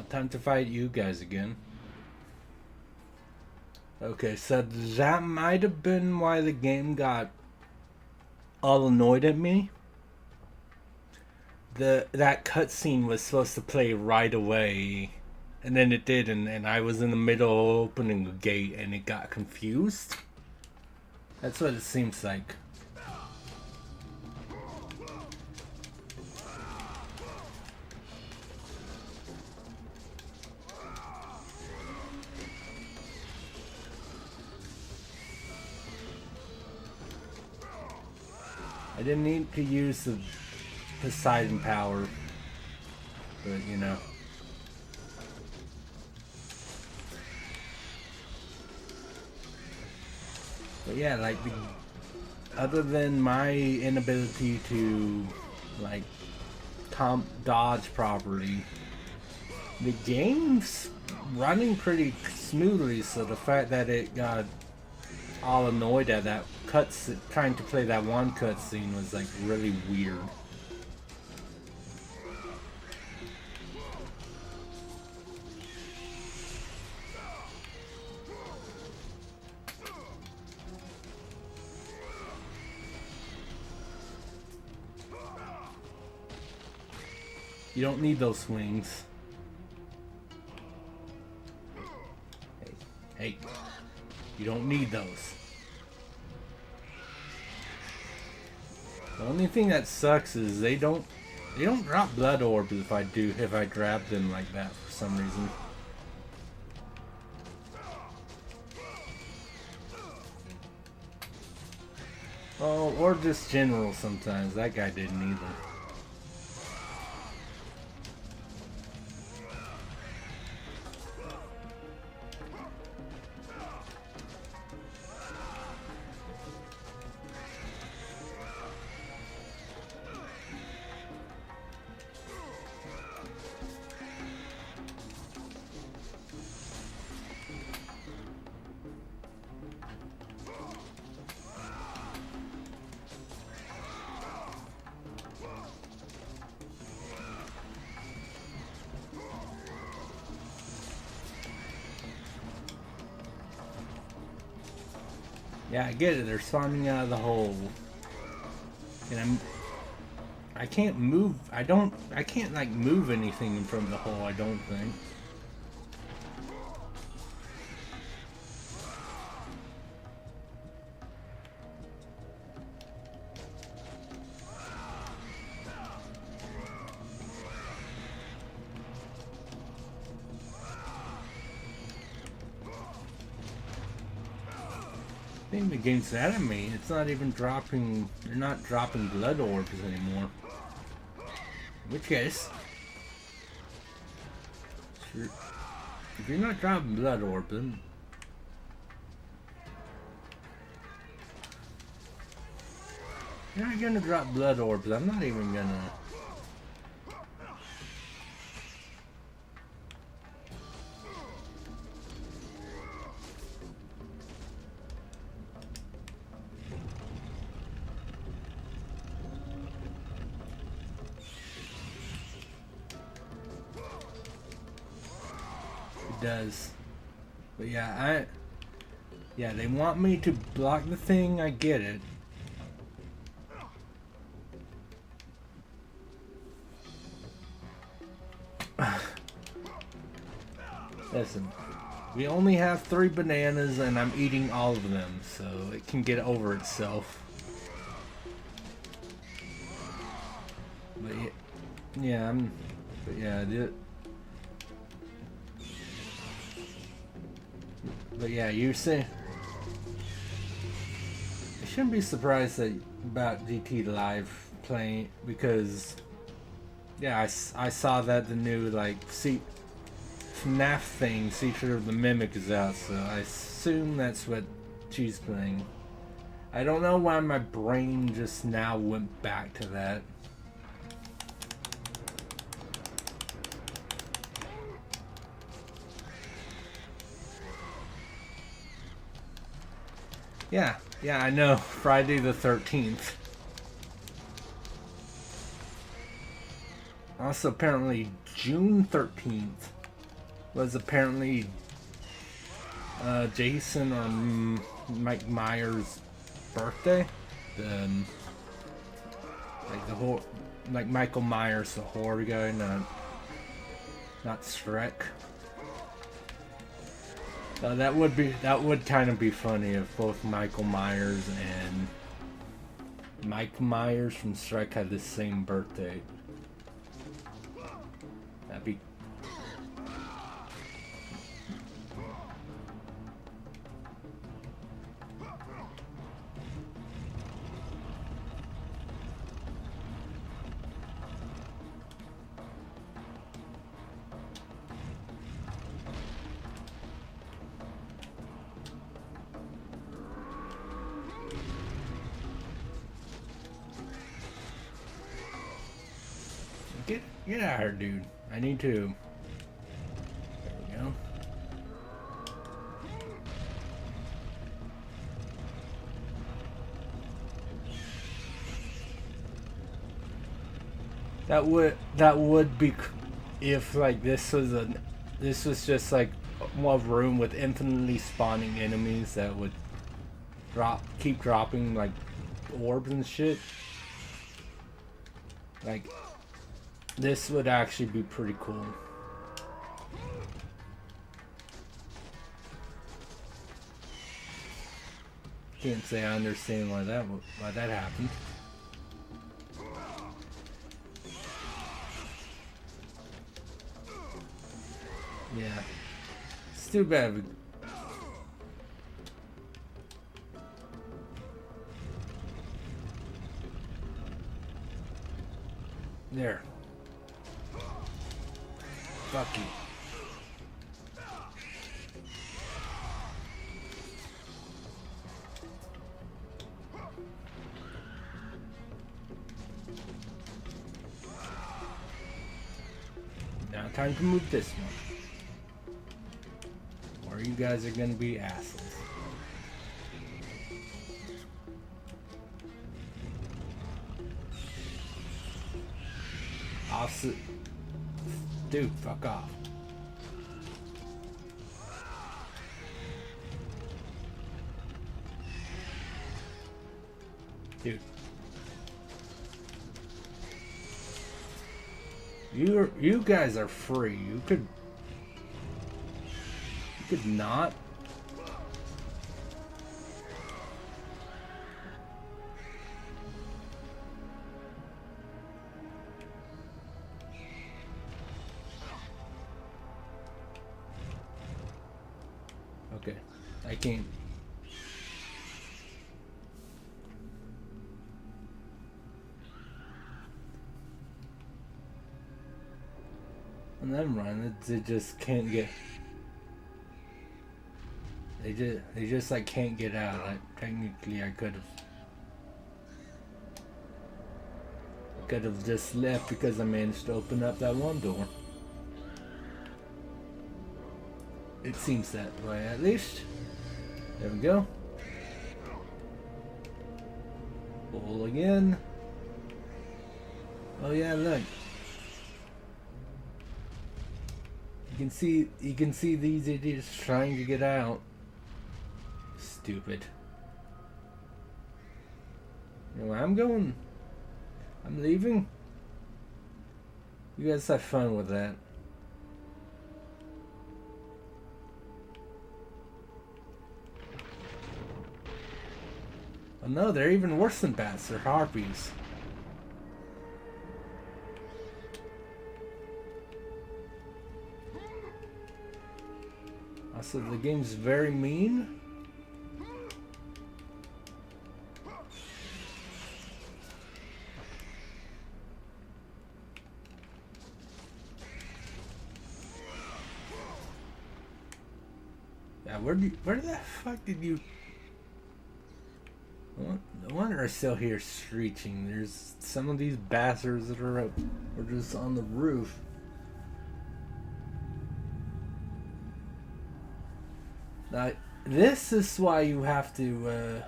Time to fight you guys again. Okay, so that might have been why the game got all annoyed at me. That cutscene was supposed to play right away, and then it didn't, and I was in the middle of opening a gate and it got confused. That's what it seems like. didn't need to use the Poseidon power, but you know. But yeah, like other than my inability to like dodge properly, the game's running pretty smoothly. So the fact that it got all annoyed at that trying to play that one cutscene was like really weird. You don't need those swings. Hey, you don't need those. The only thing that sucks is they don't drop blood orbs if I grab them like that for some reason. Oh, or just general sometimes. That guy didn't either. Yeah, I get it. They're spawning out of the hole. And I can't move. I can't like move anything from the hole, I don't think. I think the game's mad at me. It's not even dropping. They're not dropping blood orbs anymore. In which case, sure, if you're not dropping blood orbs, then you're not gonna drop blood orbs. I'm not even gonna. Does, but yeah, they want me to block the thing. I get it. Listen, we only have 3 bananas and I'm eating all of them, so it can get over itself. But yeah, But yeah, you see, I shouldn't be surprised about GT Live playing, because yeah, I saw that the new like FNAF thing, Secret of the Mimic, is out, so I assume that's what she's playing. I don't know why my brain just now went back to that. Yeah, I know. Friday the 13th. Also, apparently, June 13th was apparently Jason or Mike Myers' birthday. Like Michael Myers, the horror guy, not Shrek. That would kind of be funny if both Michael Myers and Mike Myers from Shrek had the same birthday. That'd be. Get out of here, dude. I need to. There we go. That would be if like this was just like a room with infinitely spawning enemies that would keep dropping like orbs and shit. Like this would actually be pretty cool. Can't say I understand why that happened. Yeah. It's too bad. There. Fuck you. Now time to move this one. Or you guys are gonna be assholes. Dude, fuck off. Dude. You guys are free. You could not. Okay, I can't. And then run. They just can't get. They just like can't get out. Technically, I could have just left because I managed to open up that one door. It seems that way, at least. There we go. Pull again. Oh yeah, look. You can see these idiots trying to get out. Stupid. You know where I'm going? I'm leaving. You guys have fun with that. Oh no, they're even worse than bats. They're harpies. Also, the game's very mean. Yeah, where the fuck did you? No wonder I still hear screeching. There's some of these bastards that are just on the roof. Now, this is why you have to.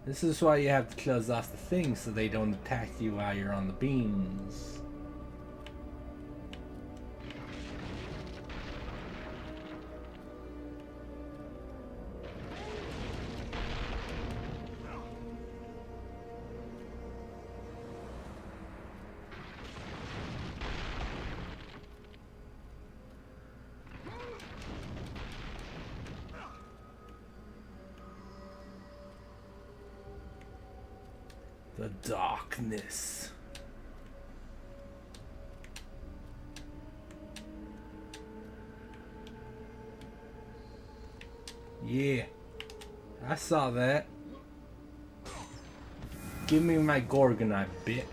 This is why you have to close off the thing so they don't attack you while you're on the beams. The darkness. Yeah, I saw that. Give me my Gorgonite, bitch.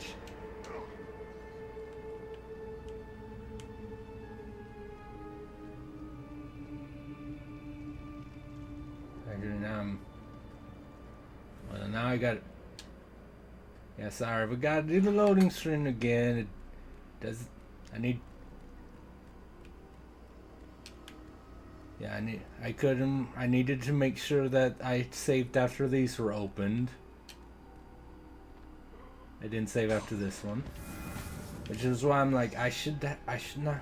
Well, now I got it. Yeah, sorry, we gotta do the loading screen again. Does I need? Yeah, I couldn't. I needed to make sure that I saved after these were opened. I didn't save after this one, which is why I'm like I should not.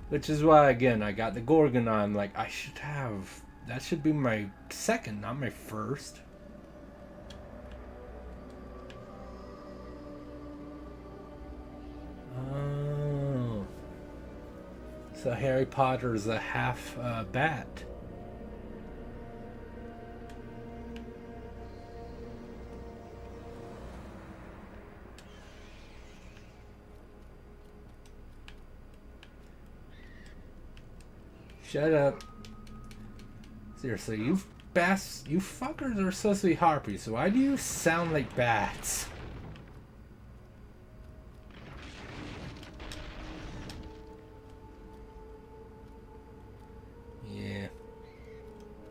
Which is why again I got the Gorgon on. Like I should have. That should be my second, not my first. Oh. So Harry Potter's a half bat. Shut up. Seriously, you fuckers are supposed to be harpies, so why do you sound like bats? Yeah.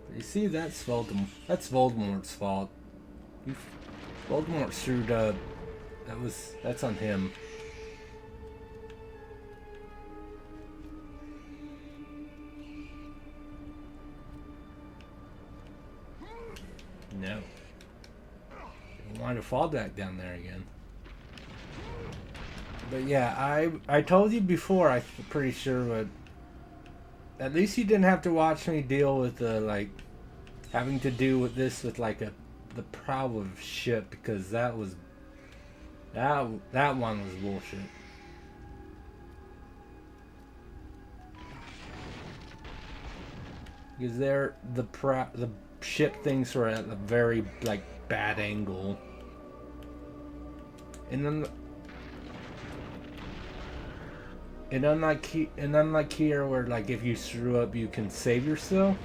But you see, that's Voldemort's fault. Voldemort screwed up. That's on him. No. I want to fall back down there again. But yeah, I told you before, I'm pretty sure, but at least you didn't have to watch me deal with like having to do with this with like the prow of shit, because that one was bullshit. Because the ship things were at a very like bad angle, and then unlike here where like if you screw up you can save yourself.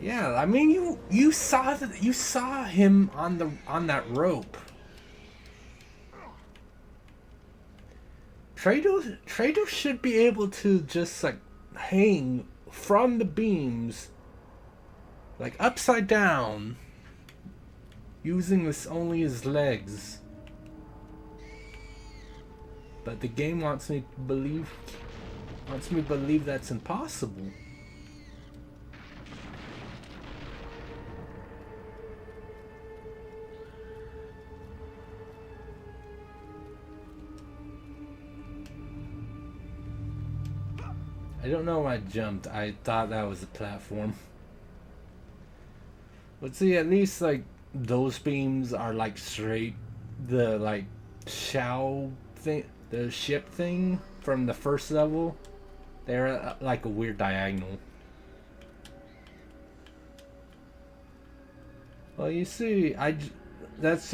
Yeah, I mean you saw him on that rope. Kratos should be able to just like hang from the beams like upside down using only his legs. But the game wants me to believe that's impossible. I don't know why I jumped. I thought that was a platform. But see, at least like those beams are like straight. The like Shao thing, the ship thing from the first level, they're like a weird diagonal. Well, you see, this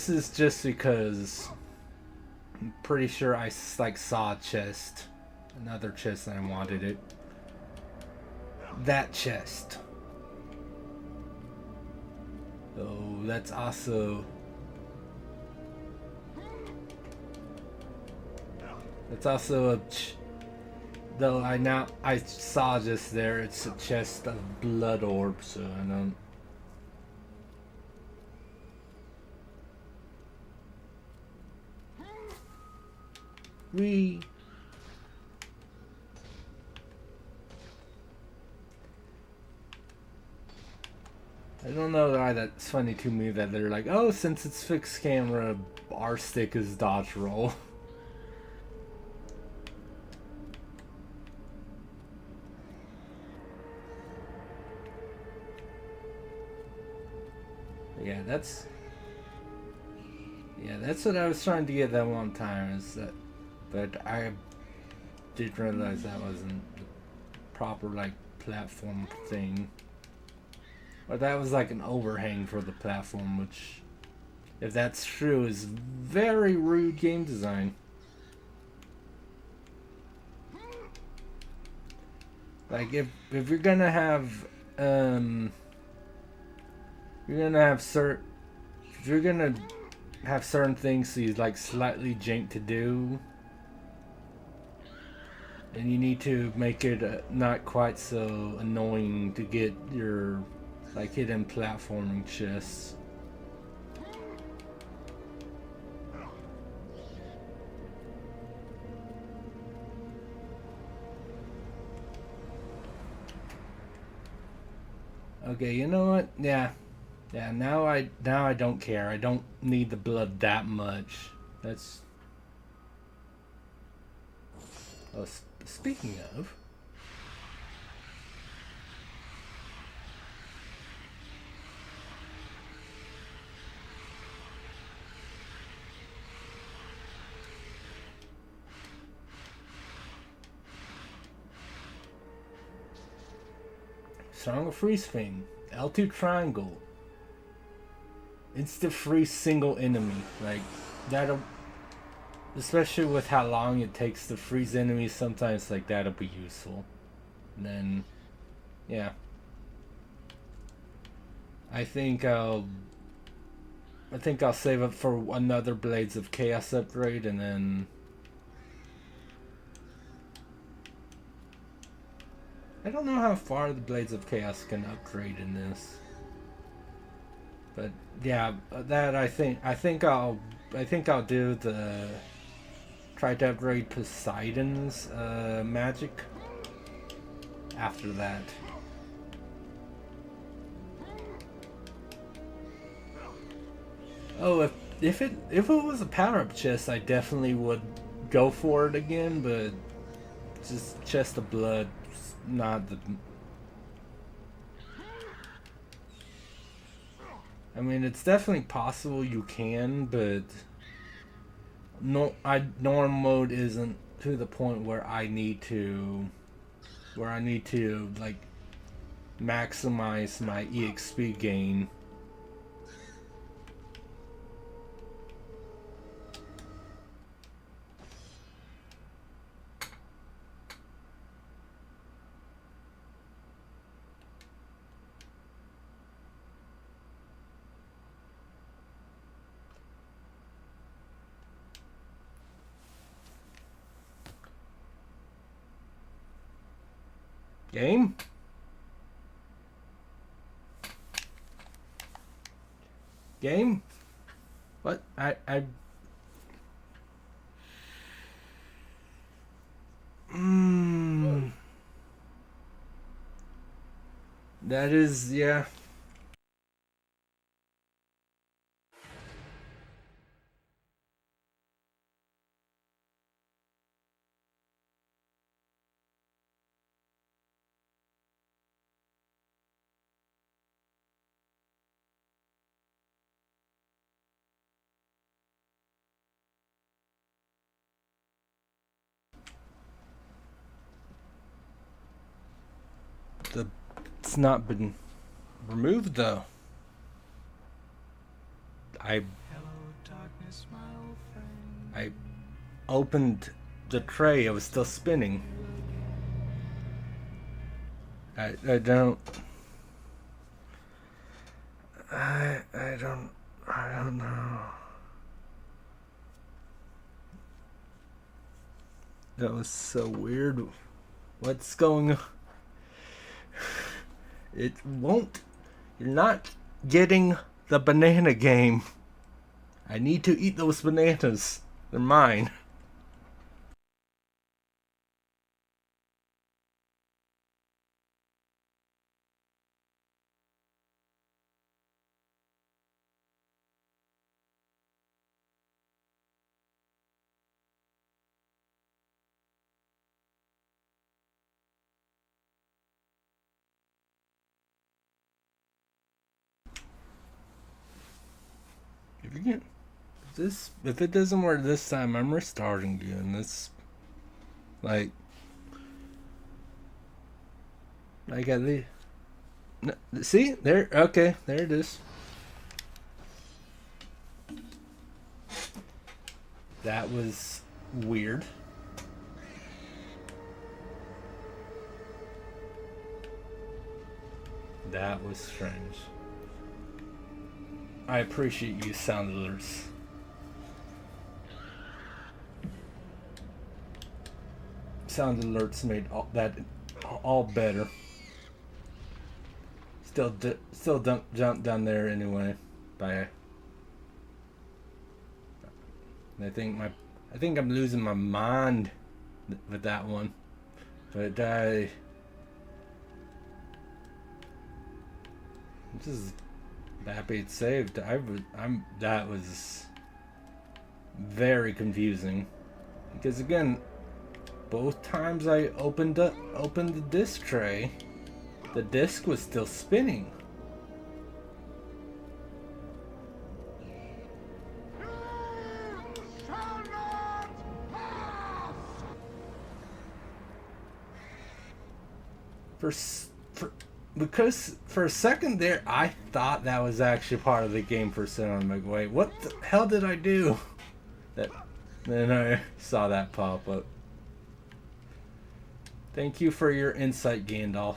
is just because I'm pretty sure I like saw a chest. Another chest and I wanted it. That chest. Oh, that's also... That's also though I saw just there, it's a chest of blood orbs, so I don't... I don't know why that's funny to me that they're like, oh, since it's fixed camera, our stick is dodge roll. Yeah, that's what I was trying to get that one time, is that, but I didn't realize that wasn't the proper like platform thing. Or that was like an overhang for the platform, which, if that's true, is very rude game design. Like if you're gonna have certain things he's like slightly jank to do, and you need to make it not quite so annoying to get your like hidden platforming chests. Okay, you know what? Yeah. Yeah, now I don't care. I don't need the blood that much. That's oh, speaking of, stronger freeze thing. L2 triangle. Instant freeze single enemy. Like that'll especially with how long it takes to freeze enemies, sometimes like that'll be useful. And then yeah. I think I'll save up for another Blades of Chaos upgrade and then I don't know how far the Blades of Chaos can upgrade in this. But yeah, that I think I'll do the try to upgrade Poseidon's magic after that. Oh, if it was a power up chest, I definitely would go for it again. But just chest of blood, not the. I mean, it's definitely possible you can, but no, normal mode isn't to the point where I need to like maximize my EXP gain. Game? Game? What? That is, yeah. It's not been removed though. I opened the tray. It was still spinning. I don't know. That was so weird. What's going on? It won't. You're not getting the banana game. I need to eat those bananas. They're mine. If it doesn't work this time, I'm restarting you, and this, like at least, no, see there. Okay, there it is. That was weird. That was strange. I appreciate you, sound alerts. Sound alerts made all better. Still don't jump down there anyway. Bye. I think I'm losing my mind with that one, but I'm just happy it's saved. That was very confusing because again, both times I opened the disc tray, the disc was still spinning. Because for a second there, I thought that was actually part of the game for a second. I'm like, wait, what the hell did I do? Then I saw that pop up. Thank you for your insight, Gandalf.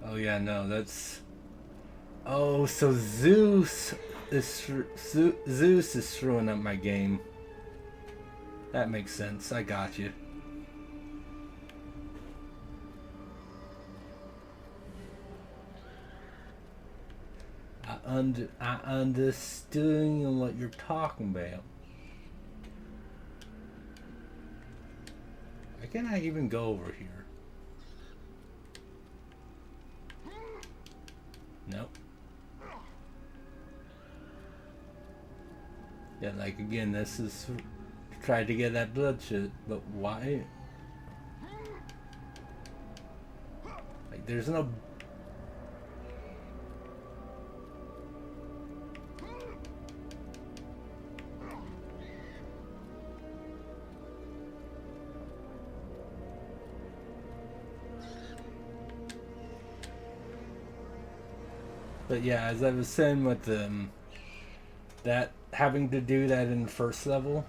Oh yeah, no, that's... Oh, so Zeus is screwing up my game. That makes sense. I got you. I understood what you're talking about. Why can't I even go over here? Nope. Yeah, like again, this is try to get that bloodshed, but why? Like, there's no. But yeah, as I was saying with that having to do that in the first level,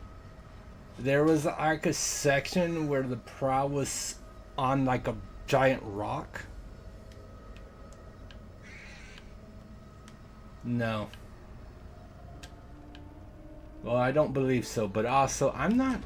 there was like a section where the prow was on like a giant rock. No. Well, I don't believe so, but also I'm not.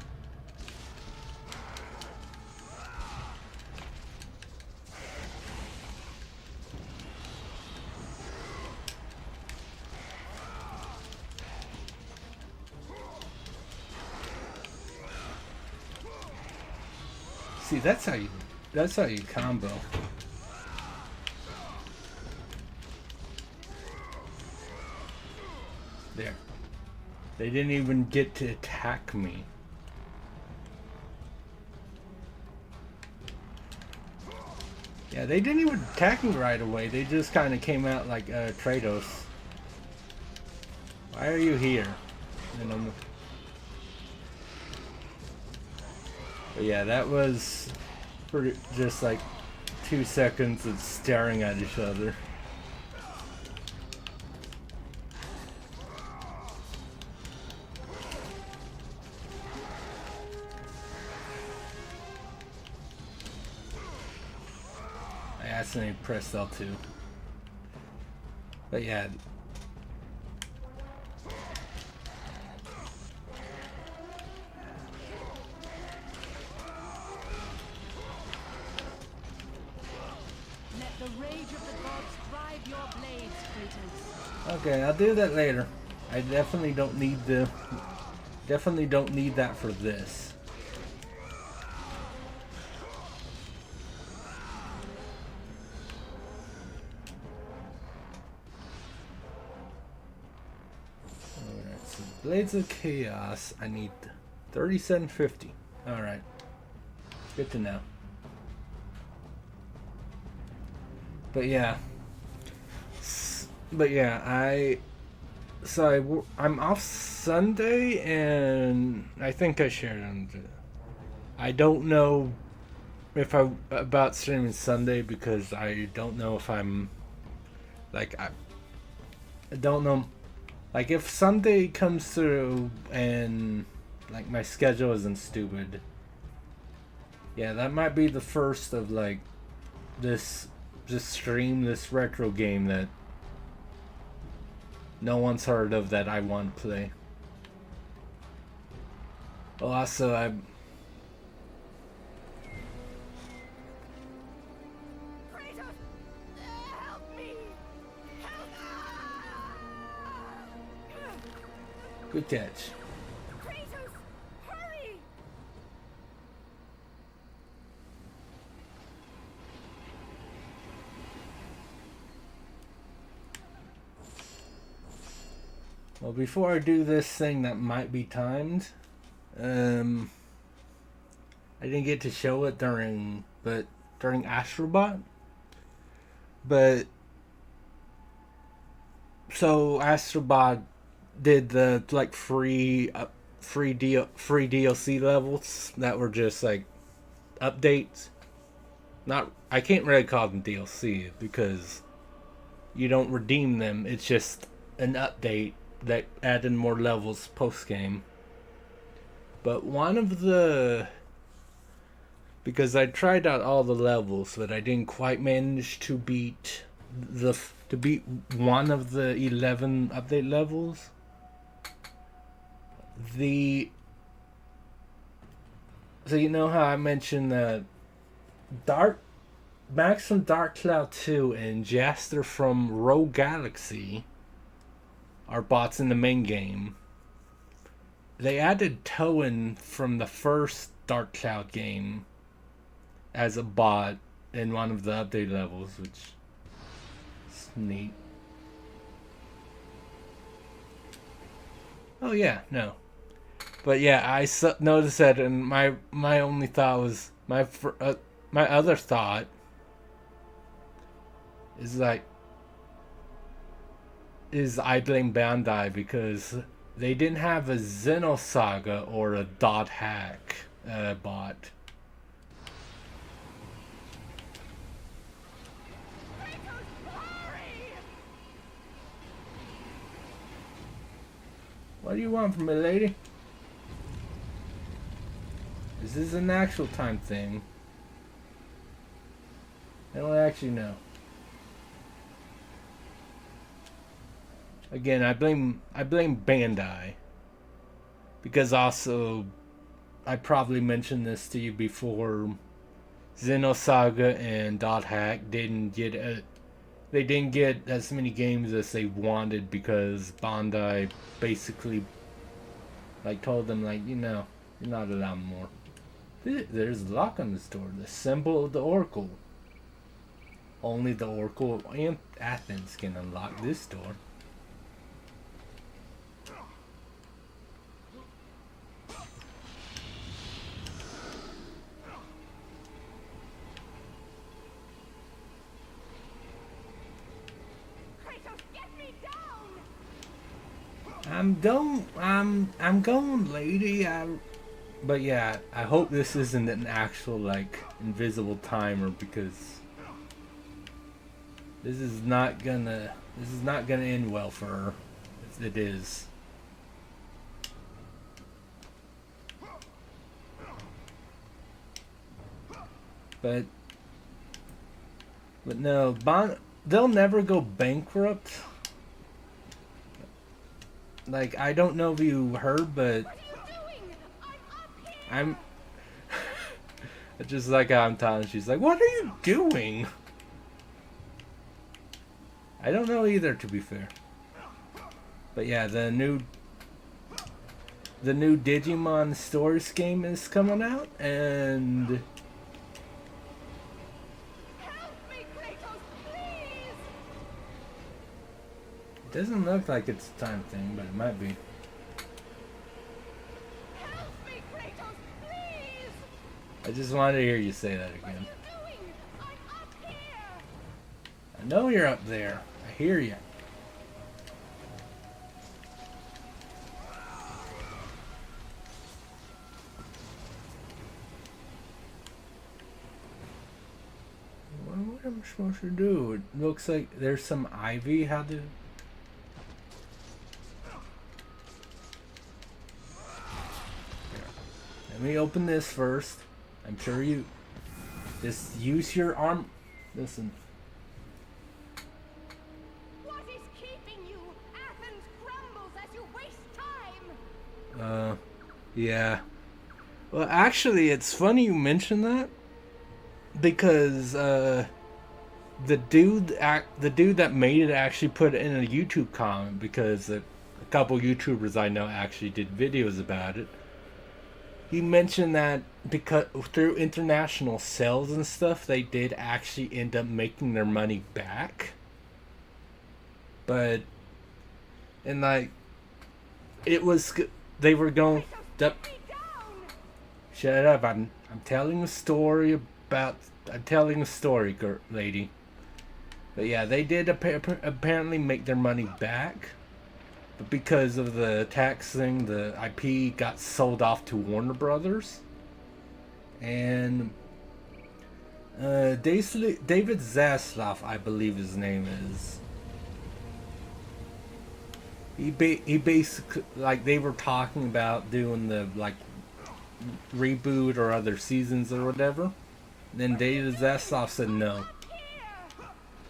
See, that's how you combo. There. They didn't even get to attack me. Yeah, they didn't even attack me right away. They just kind of came out like Kratos. Why are you here? And but yeah, that was pretty, just like 2 seconds of staring at each other. I accidentally pressed L2. But yeah. Okay, I'll do that later. I definitely don't need that for this. Alright, so Blades of Chaos, I need 3750. Alright. Good to know. But yeah, I'm off Sunday, and I think I shared on I don't know if about streaming Sunday because I don't know if I'm like I don't know, like if Sunday comes through and like my schedule isn't stupid. Yeah, that might be the first of like this. Just stream this retro game that no one's heard of that I want to play. Well, also, Kratos, help me! Help! Good catch. Kratos, hurry! Well, before I do this thing that might be timed, I didn't get to show it during Astrobot, but so Astrobot did the like free DLC levels that were just like updates. Not I can't really call them DLC because you don't redeem them. It's just an update that added more levels post game. But one of the because I tried out all the levels, but I didn't quite manage to beat one of the 11 update levels. So you know how I mentioned that Max from Dark Cloud 2 and Jaster from Rogue Galaxy are bots in the main game. They added Toan from the first Dark Cloud game as a bot in one of the update levels, which is neat. Oh yeah, no. But yeah, I noticed that, and my only thought was my other thought is I blame Bandai because they didn't have a Xenosaga or a Dot Hack bot. What do you want from me, lady? Is this an actual time thing? I don't actually know. Again, I blame Bandai. Because also, I probably mentioned this to you before, Xenosaga and Dot Hack didn't get as many games as they wanted because Bandai basically told them you're not allowed more. There's a lock on this door. The symbol of the Oracle. Only the Oracle and Athens can unlock this door. I'm going, lady. But yeah, I hope this isn't an actual invisible timer because this is not gonna end well for her if it is. But no, they'll never go bankrupt. I don't know if you heard, but I'm just like how I'm telling. She's like, "What are you doing?" I don't know either, to be fair. But yeah, the new Digimon Stores game is coming out, and it doesn't look like it's a time thing, but it might be. Help me, Kratos, please! I just wanted to hear you say that again. What are you doing? I'm up here! I know you're up there. I hear you. What am I supposed to do? It looks like there's some ivy. How to... Let me open this first. I'm sure you... Just use your arm... Listen. What is keeping you? Athens crumbles as you waste time! Yeah. Well, actually, it's funny you mention that. Because, the dude that made it actually put it in a YouTube comment because a couple YouTubers I know actually did videos about it. He mentioned that because through international sales and stuff, they did actually end up making their money back. But, and it was. They were going. Get me down! Shut up! I'm telling a story about. I'm telling a story, lady. But yeah, they did apparently make their money back, but because of the tax thing, the IP got sold off to Warner Brothers, and David Zaslav, I believe his name is. He basically, like, they were talking about doing the like reboot or other seasons or whatever. Then David Zaslav said no.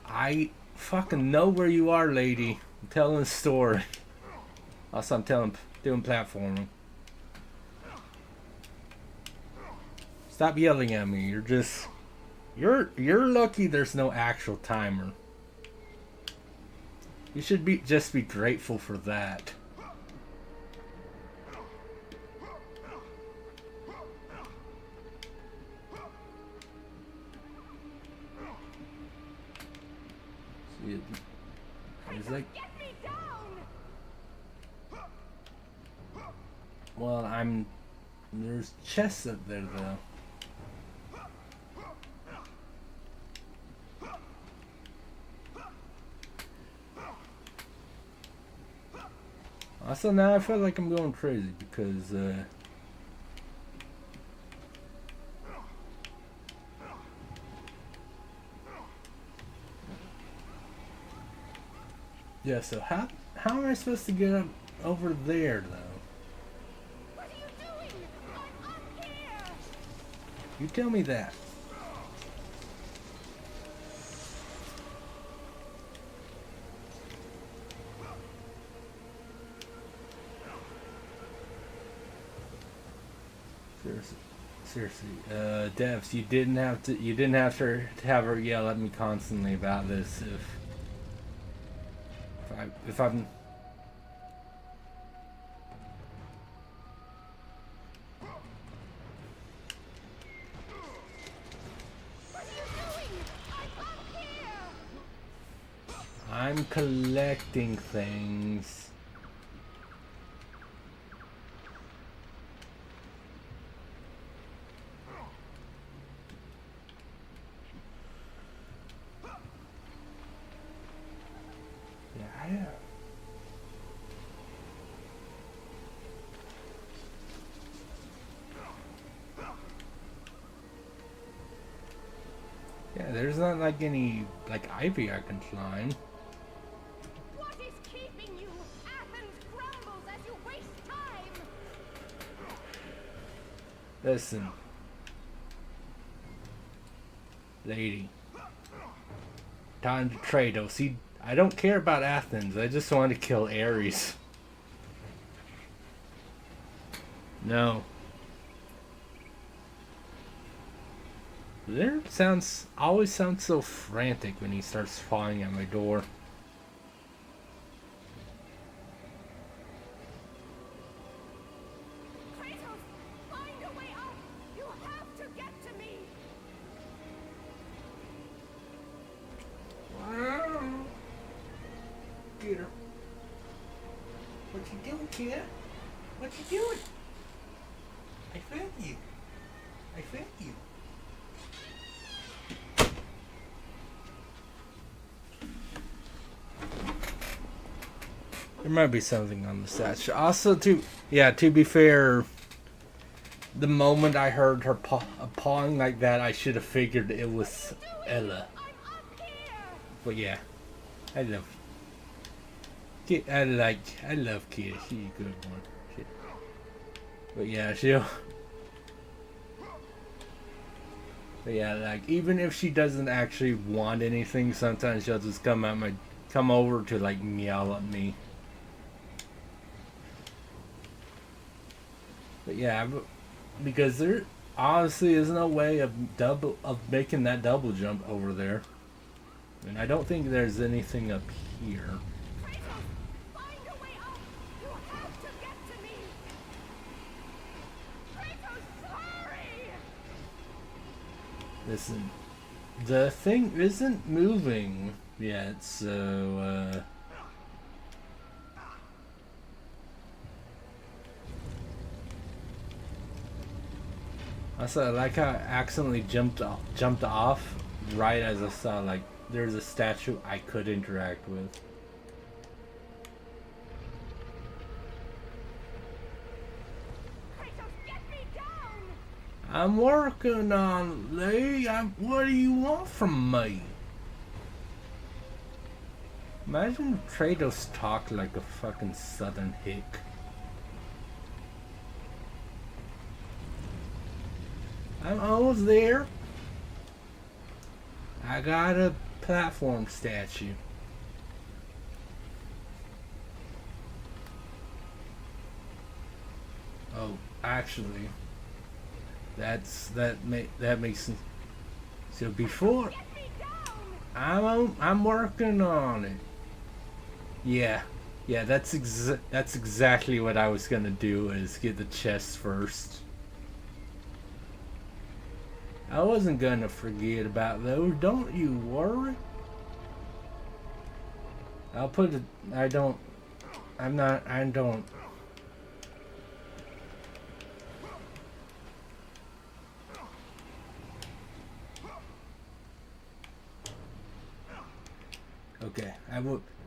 I fucking know where you are, lady. I'm telling a story. Also, I'm doing platforming. Stop yelling at me. You're lucky there's no actual timer. You should just be grateful for that. See, it's like, Get me down! well, there's chests up there though. Also, now I feel like I'm going crazy because yeah, so how am I supposed to get up over there though? What are you doing? I'm up here! You tell me that. Seriously, devs, you didn't have to have her yell at me constantly about this. If I'm What are you doing? I'm up here! I'm collecting things. Yeah. Yeah, there's not like any like ivy I can climb. What is keeping you? Athens crumbles as you waste time! Listen, lady. Time to trade. Oh, see, I don't care about Athens. I just want to kill Ares. No. There always sounds so frantic when he starts falling at my door. Kratos, find a way out! You have to get to me! Get her. What you doing, kid? What you doing? I fed you. I fed you. There might be something on the statue. Also, to be fair, the moment I heard her pawing like that, I should have figured it was Ella. I'm up here! But yeah, I love Kid. She's a good one. Shit. But yeah, But yeah, like, even if she doesn't actually want anything, sometimes she'll just come over to like meow at me. But yeah, because there honestly is no way of making that double jump over there, and I don't think there's anything up here. Kratos, find a way out! You have to get to me! Kratos, hurry! Listen, the thing isn't moving yet, so Also, I like how I accidentally jumped off right as I saw like there's a statue I could interact with. Kratos, get me down! I'm working on Lee. What do you want from me? Imagine if Kratos talked like a fucking southern hick. I'm almost there. I got a platform statue. Oh, actually, that makes sense. So before, Get me down! I'm working on it. Yeah, yeah, that's exactly what I was gonna do, is get the chest first. I wasn't gonna forget about those, don't you worry. I'll put it, I don't. Okay,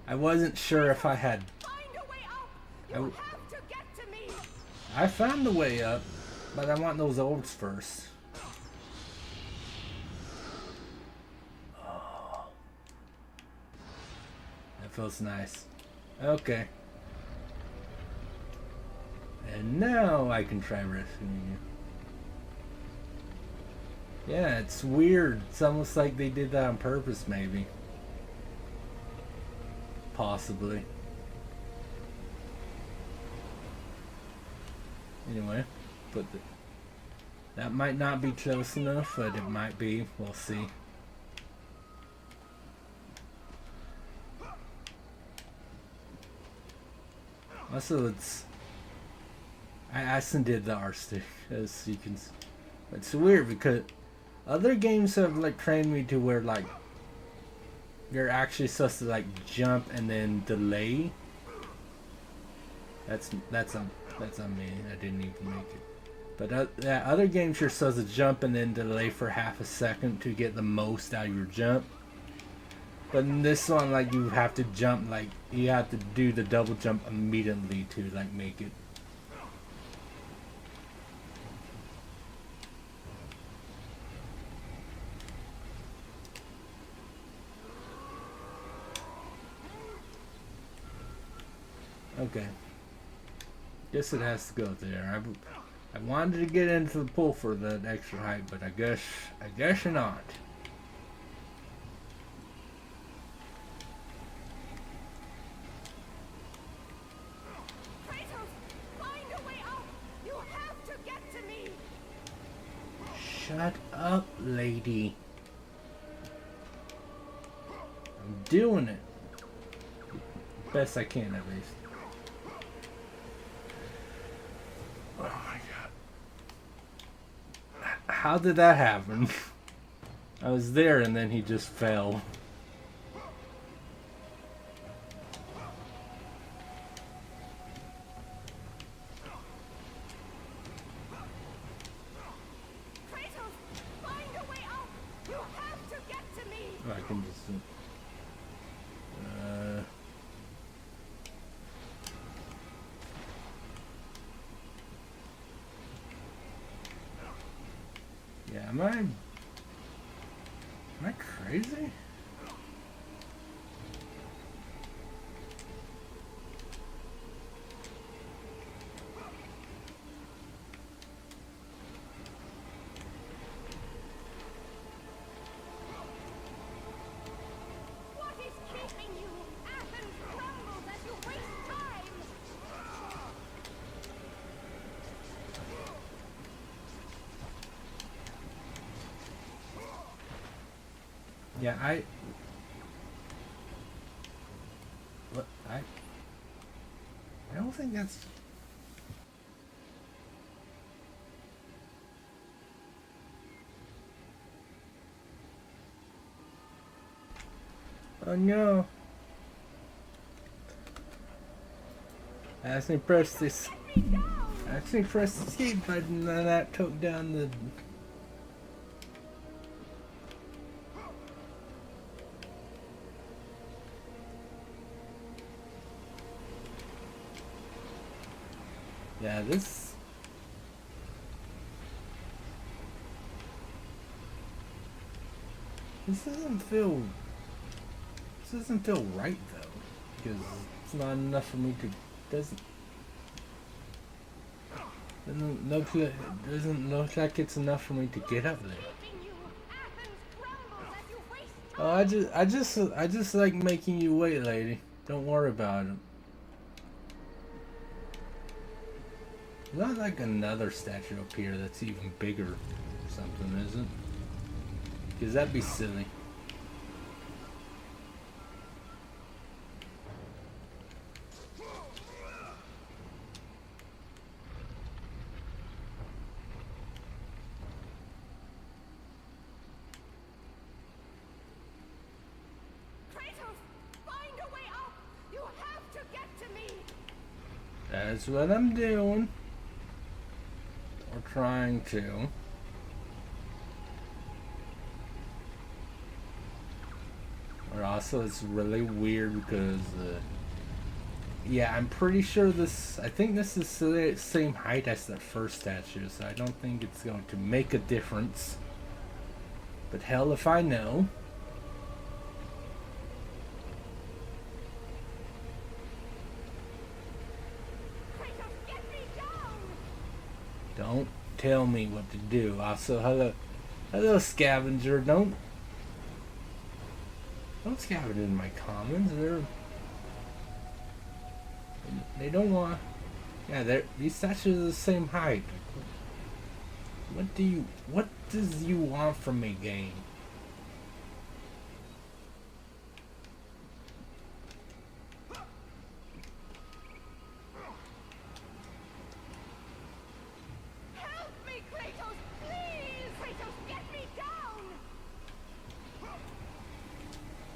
I wasn't sure if I had. Find a way up! I, You have to get to me! I found a way up, but I want those orbs first. Oh, that feels nice. Okay. And now I can try rescuing you. Yeah, it's weird. It's almost like they did that on purpose, maybe. Possibly. Anyway, but that might not be close enough, but it might be. We'll see. Also, I accidentally did the R stick, as you can see. It's weird because other games have like trained me to where like you're actually supposed to like jump and then delay. That's on me. I didn't even make it. But yeah, other games you're supposed to jump and then delay for half a second to get the most out of your jump. But in this one, like you have to jump, like you have to do the double jump immediately to like make it. Okay. Guess it has to go there. I wanted to get into the pool for that extra height, but I guess not. Kratos, find a way up! You have to get to me! Shut up, lady. I'm doing it. Best I can, at least. Oh my god. How did that happen? I was there and then he just fell. Kratos, find a way up! You have to get to me! I can just... Yeah, am I crazy? What is keeping you? Athens crumbles as you waste time! Yeah, What? I don't think that's... Oh no. I accidentally pressed this. Get me down! Actually pressed escape button and that took down the... Yeah, this doesn't feel right though, because it's not enough for me to doesn't look like it's enough for me to get up there. Oh, I just like making you wait, lady. Don't worry about it. There's not like another statue up here that's even bigger or something, is it? Because that'd be silly. That's what I'm doing. Or trying to. Or also it's really weird because yeah, I'm pretty sure this, I think this is the same height as the first statue, so I don't think it's going to make a difference. But hell if I know. Don't tell me what to do. Also, hello, scavenger. Don't scavenge in my comments. They don't want. Yeah, these statues are the same height. What does you want from me, game?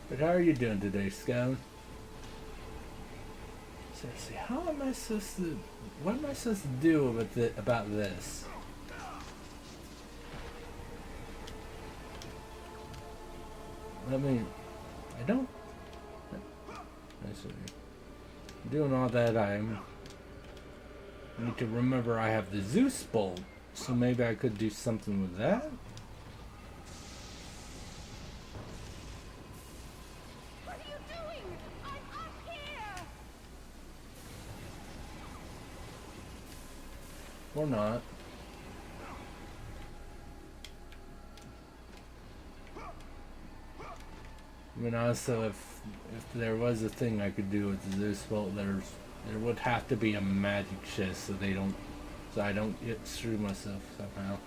But how are you doing today, Scout? Seriously, how am I supposed to... What am I supposed to do about this? I mean, I don't... I see. Doing all that, I need to remember I have the Zeus Bolt. So maybe I could do something with that? Or not. I mean, also, if there was a thing I could do with this bolt, there would have to be a magic chest so I don't get screw myself somehow.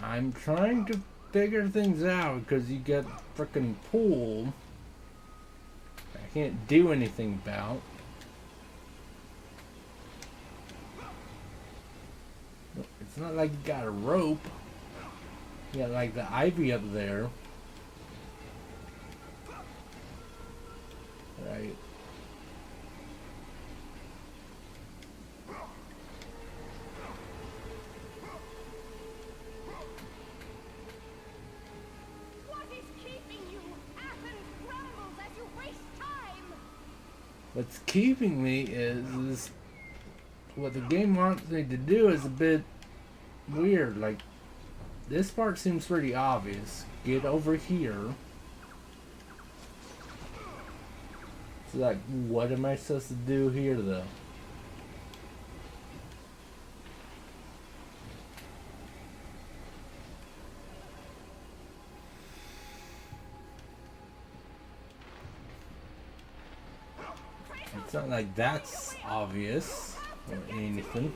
I'm trying to figure things out because you got frickin' pool. I can't do anything about. It's not like you got a rope. You got like the ivy up there. Right. What's keeping me is what the game wants me to do is a bit weird. Like, this part seems pretty obvious. Get over here. So like, what am I supposed to do here though? It's not like that's obvious or anything.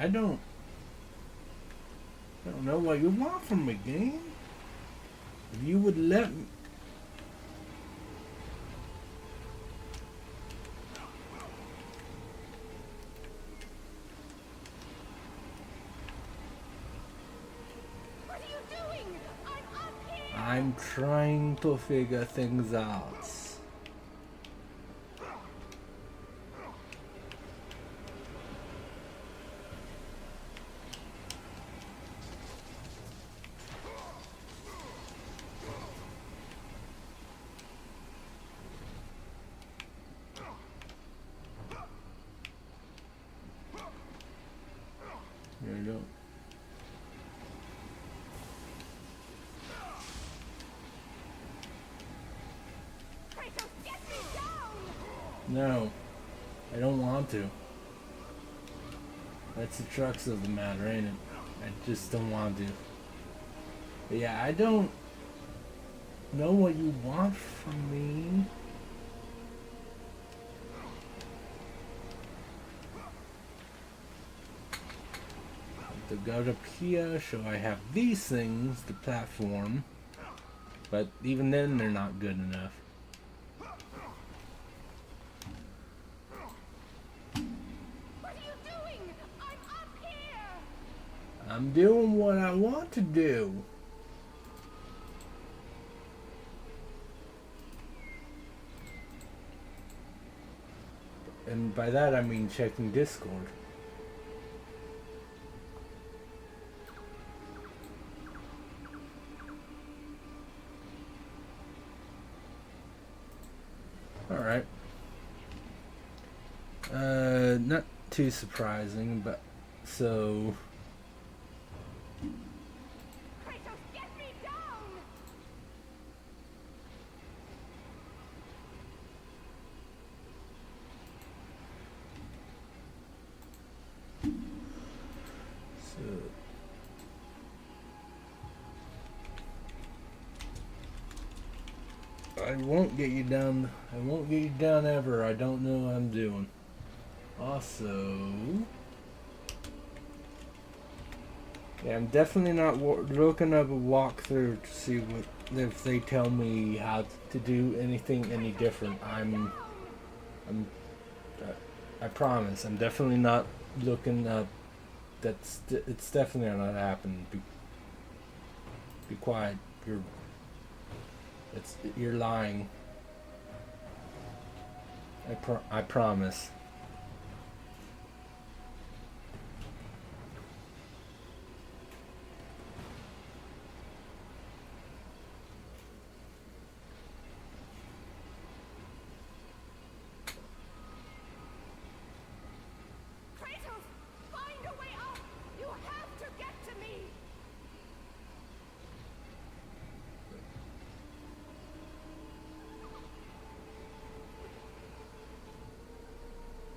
I don't know what you want from me, game. If you would let me. What are you doing? I'm up here! I'm trying to figure things out. There you go. Kratos, get me down! No, I don't want to. That's the crux of the matter, ain't it? I just don't want to. But yeah, I don't know what you want from me. To go to Pia, so I have these things, the platform. But even then, they're not good enough. What are you doing? I'm up here! I'm doing what I want to do. And by that I mean checking Discord. Alright. Not too surprising, but so Kratos, get me down! I won't get you down. I won't get you down ever. I don't know what I'm doing. Also, yeah, I'm definitely not looking up a walkthrough to see what if they tell me how to do anything any different. I promise. I'm definitely not looking up. It's definitely not happening. Be quiet. You're lying. I promise. Kratos, find a way up! You have to get to me!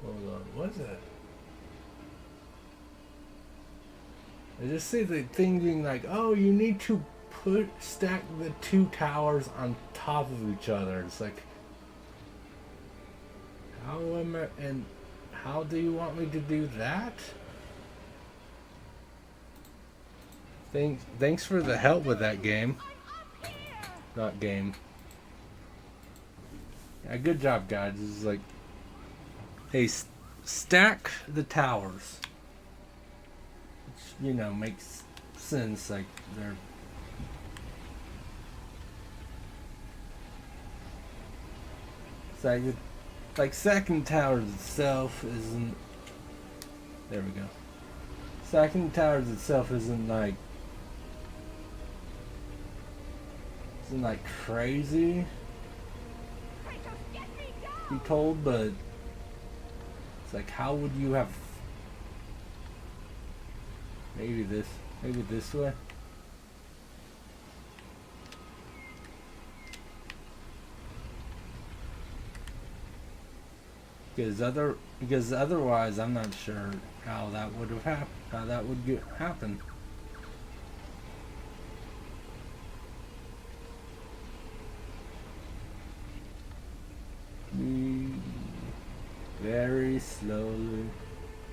Hold on, what's that? I just see the thing being like, oh, you need to stack the two towers on top of each other. It's like, how do you want me to do that? Thanks for the help with that game. I'm up here! Not game. Yeah, good job, guys. This is like, hey, stack the towers. Which, makes sense. Like, they're. It's like second towers itself isn't. There we go. Second towers itself isn't like crazy. Kratos, get me Be down! told, but it's like, how would you have? Maybe this way. Because otherwise, I'm not sure how that would have happened. How that would happen. Very slowly.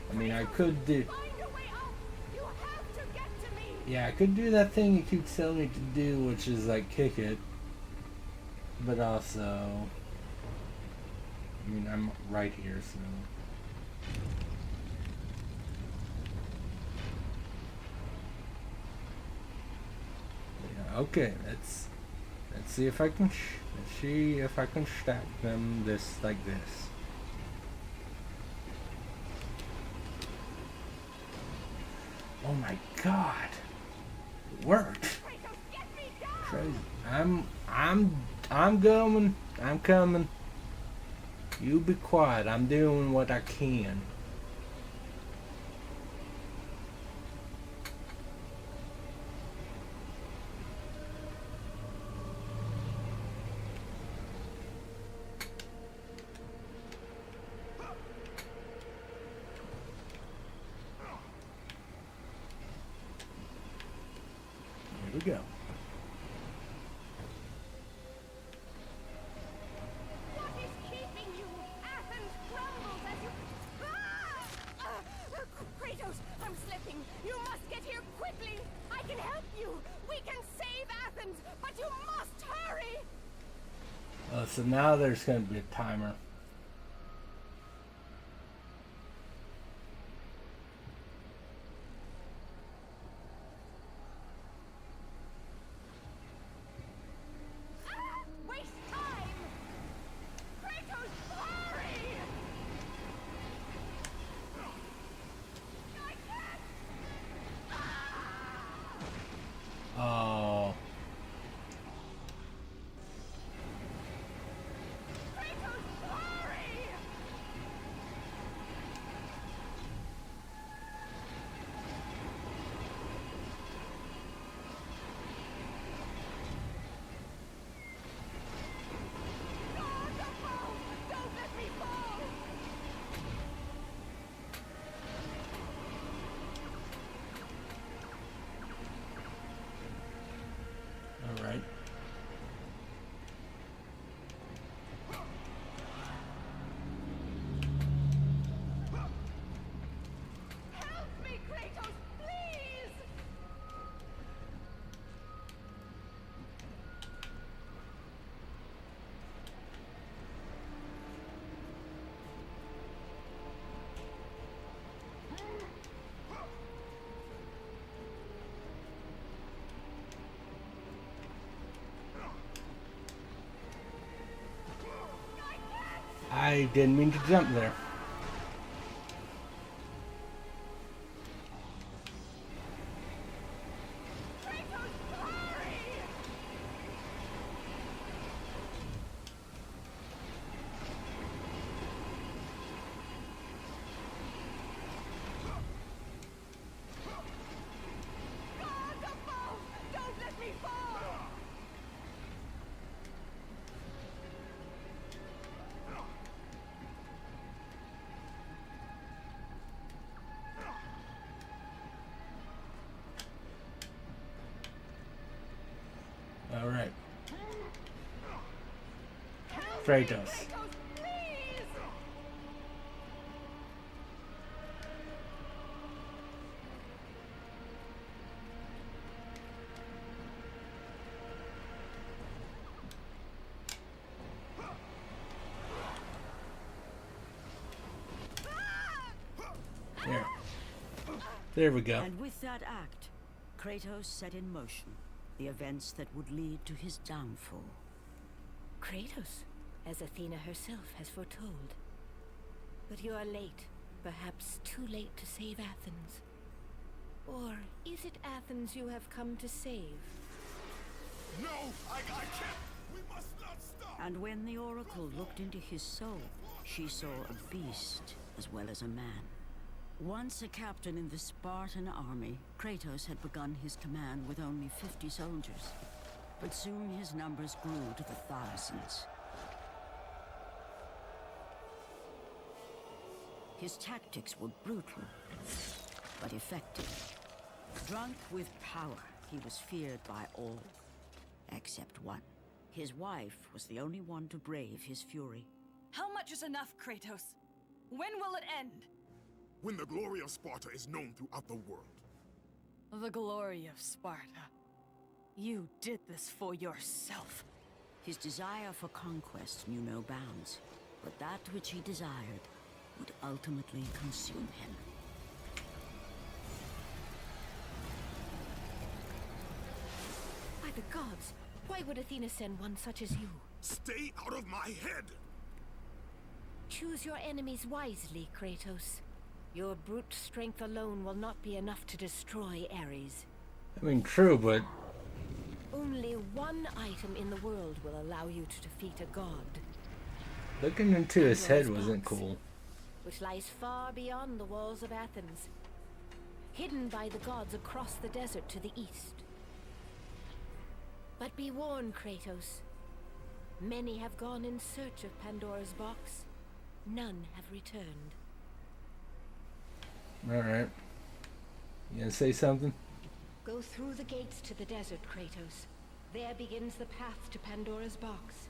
I mean, I could do. Find a way Yeah, I could do that thing you keep telling me to do, which is like kick it. But also, I mean, I'm right here, so. Yeah, okay, let's see if I can stack them this like this. Oh my god, it worked. Kratos, get me down! Crazy. I'm coming. I'm coming. You be quiet. I'm doing what I can. Here we go. What is keeping you? Athens crumbles as you... Kratos, I'm slipping. You must get here quickly. I can help you. We can save Athens, but you must hurry. So now there's going to be a timer. Waste time. Kratos, hurry! I can't. Oh. Kratos, hurry! God above, don't let me fall! All right. Help me, Kratos, please! I didn't mean to jump there. Kratos, hurry! God above, don't let me fall! All right. Help Kratos. me, Kratos, please! There. There we go. And with that act, Kratos set in motion the events that would lead to his downfall. Kratos, as Athena herself has foretold. But you are late, perhaps too late to save Athens. Or is it Athens you have come to save? No, I can't. We must not stop. And when the Oracle looked into his soul, she saw a beast as well as a man. Once a captain in the Spartan army, Kratos had begun his command with only 50 soldiers. But soon his numbers grew to the thousands. His tactics were brutal, but effective. Drunk with power, he was feared by all, except one. His wife was the only one to brave his fury. How much is enough, Kratos? When will it end? When the glory of Sparta is known throughout the world. The glory of Sparta. You did this for yourself. His desire for conquest knew no bounds, but that which he desired would ultimately consume him. By the gods, why would Athena send one such as you? Stay out of my head! Choose your enemies wisely, Kratos. Your brute strength alone will not be enough to destroy Ares. I mean, true, but Only one item in the world will allow you to defeat a god, looking into his head wasn't cool. which lies far beyond the walls of Athens, hidden by the gods across the desert to the east. But be warned, Kratos. Many have gone in search of Pandora's box. None have returned. Alright. You gonna say something? Go through the gates to the desert, Kratos. There begins the path to Pandora's box.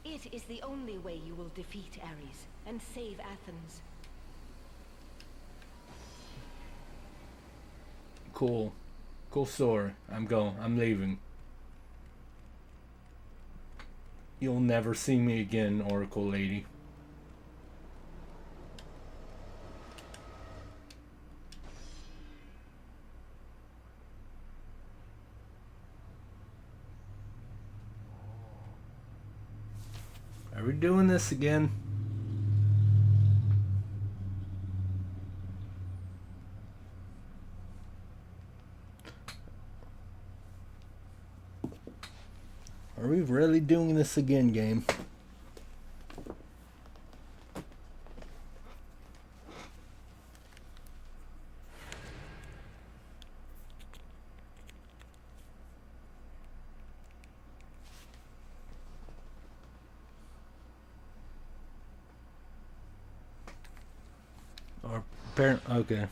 It is the only way you will defeat Ares and save Athens. Cool. Cool story. I'm going. I'm leaving. You'll never see me again, Oracle Lady. Are we doing this again? Are we really doing this again, game? Or parent? Okay.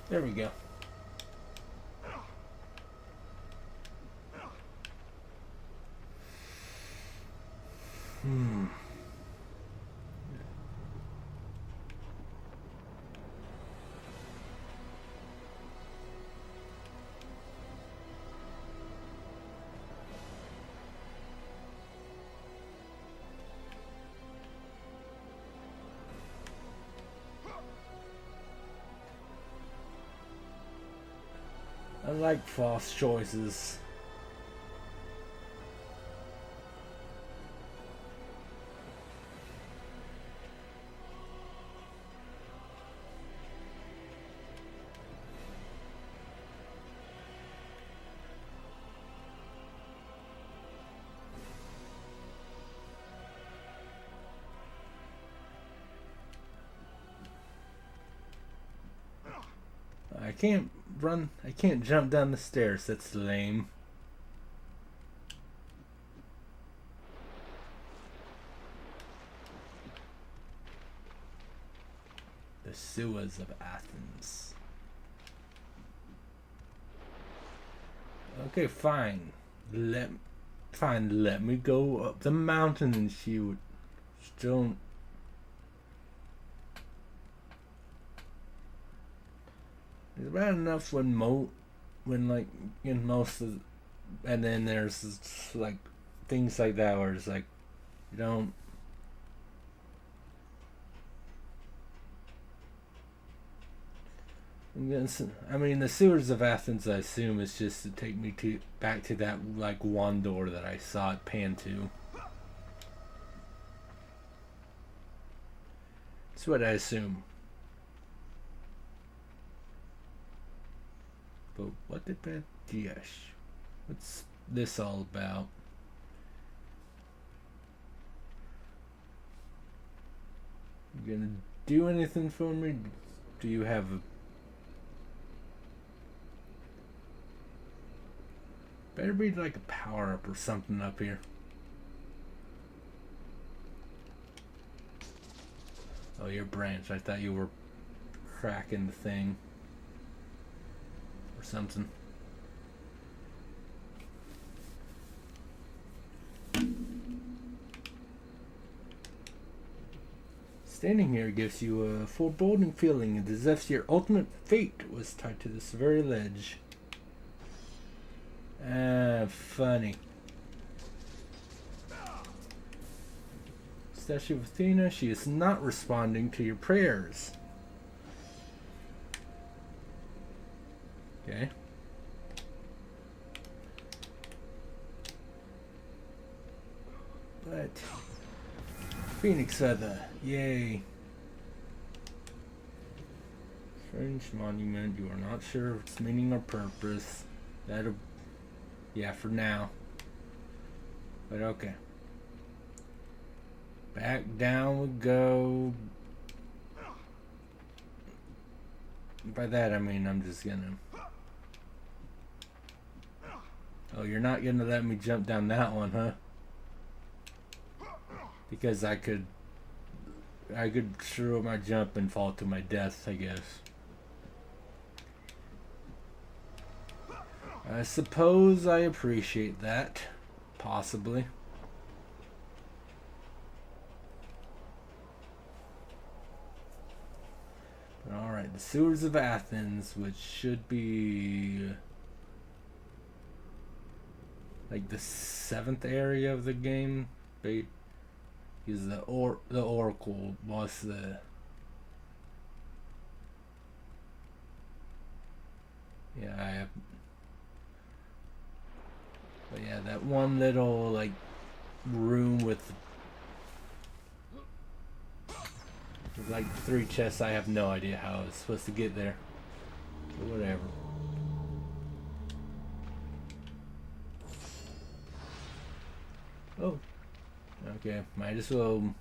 There we go. I like false choices. I can't run. I can't jump down the stairs. That's lame. The sewers of Athens. Okay, fine. Let me go up the mountain and she would still. It's bad enough when like in most of, and then there's like things like that where it's like you don't. I mean, the sewers of Athens, I assume, is just to take me back to that like one door that I saw it pan to. That's what I assume. But what did that dish? What's this all about? You gonna do anything for me? Do you have a... Better be like a power up or something up here. Oh, your branch. I thought you were cracking the thing. Or something. Standing here gives you a foreboding feeling as if your ultimate fate was tied to this very ledge. Ah, funny. Statue of Athena, she is not responding to your prayers. Okay. But Phoenix feather, yay. Strange monument, you are not sure of its meaning or purpose. That'll, yeah, for now. But okay. Back down we go. By that I mean I'm just gonna... Oh, you're not gonna let me jump down that one, huh? Because I could screw up my jump and fall to my death, I guess. I suppose I appreciate that. Possibly. But alright, the sewers of Athens, which should be like the 7th area of the game. Is the Oracle was the... Yeah, I have... But yeah, that one little, like, room with like 3 chests, I have no idea how I was supposed to get there. But whatever. Oh. Okay, might as well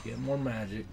get more magic.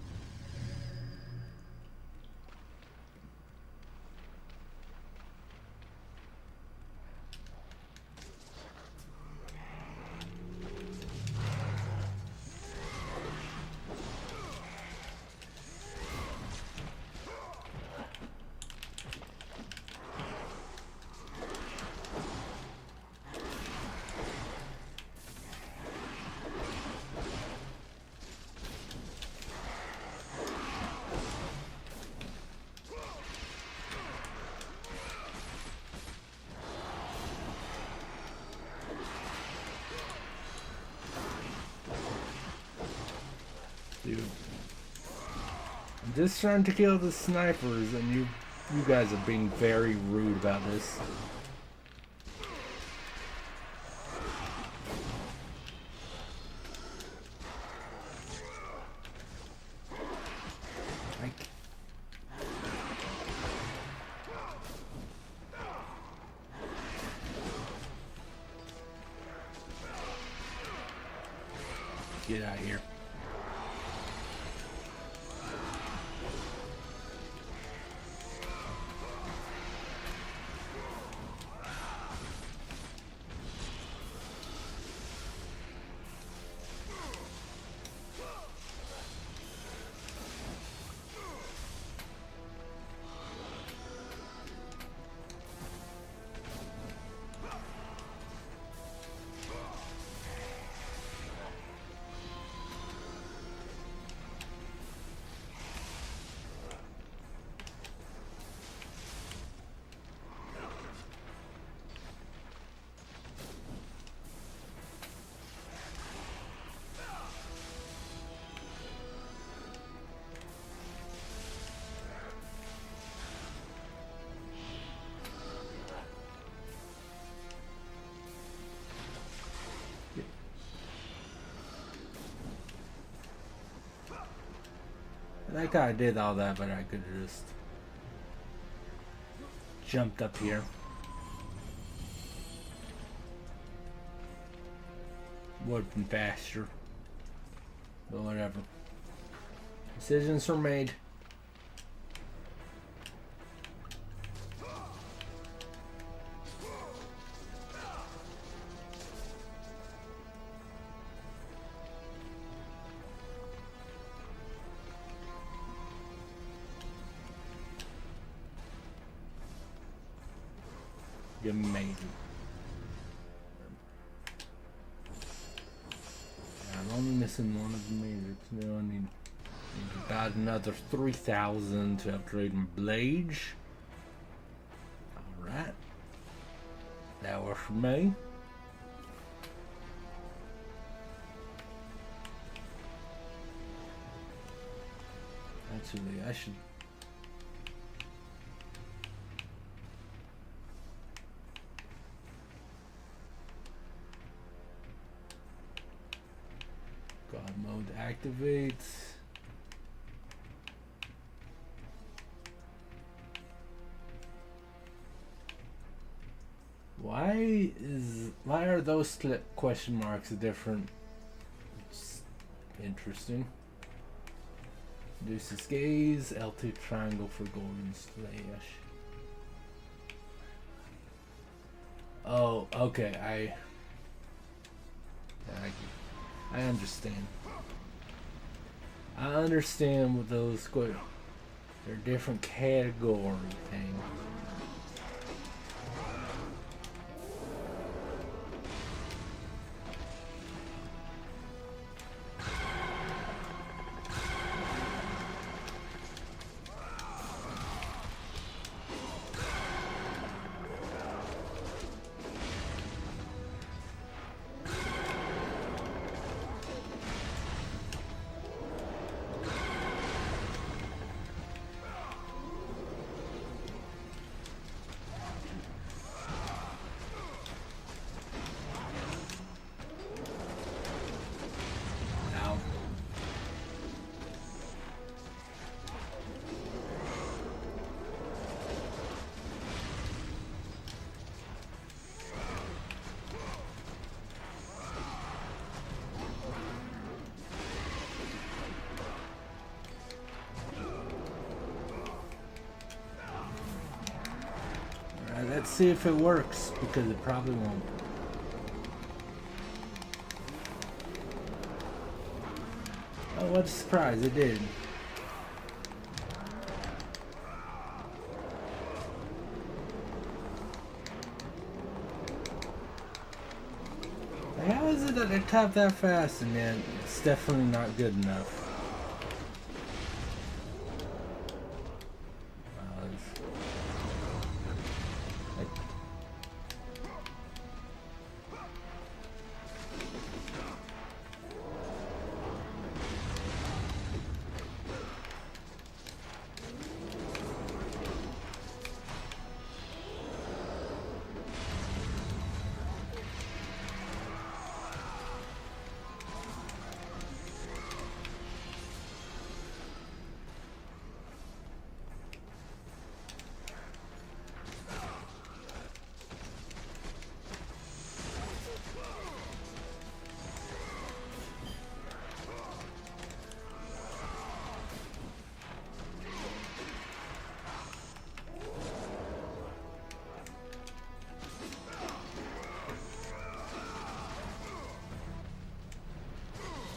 Dude, I'm just trying to kill the snipers, and you guys are being very rude about this. Get out of here. I like how I did all that, but I could have just jumped up here. Would have been faster. But whatever. Decisions were made. You made it. I'm only missing one of the majors. Now I need about another 3,000 to upgrade my blades. Alright. That works for me. Actually, I should... God mode activates. Why are those question marks different? It's interesting. Reduces gaze, L2 triangle for golden slash. Oh, okay, I understand. I understand what those they're different category things. Let's see if it works, because it probably won't. Oh, what a surprise, it did. How is it that I tap that fast and then it's definitely not good enough?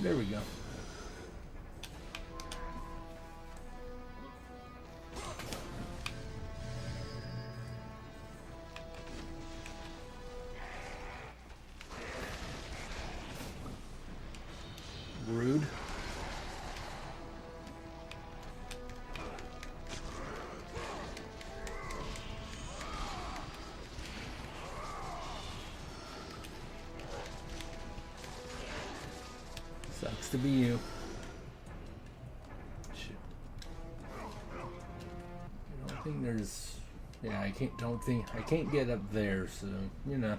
There we go. Rude. Sucks to be you. Shit. I don't think there's... Yeah, I can't get up there, so, you know,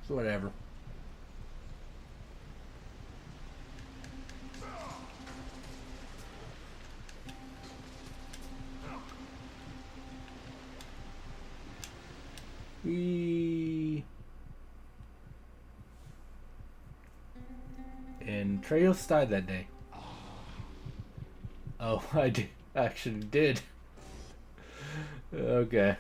it's whatever. And Trails died that day. Oh, I actually did. Okay.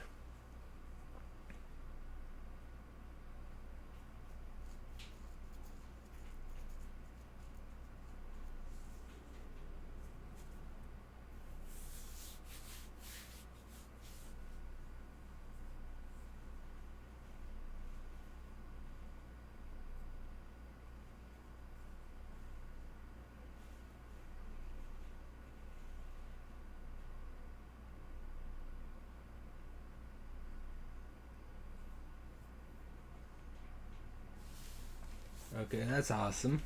Okay, that's awesome.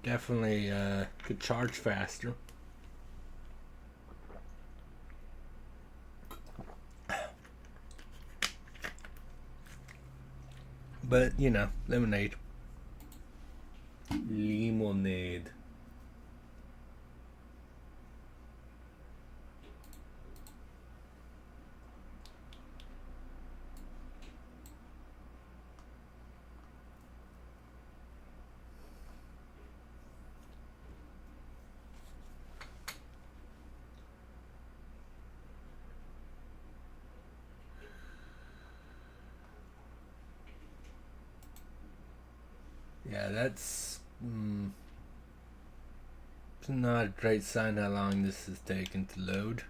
Definitely could charge faster. But, you know, lemonade. Lemonade. Yeah, that's it's not a great sign how long this is taking to load.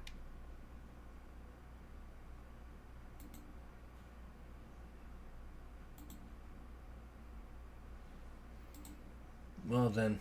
Well then.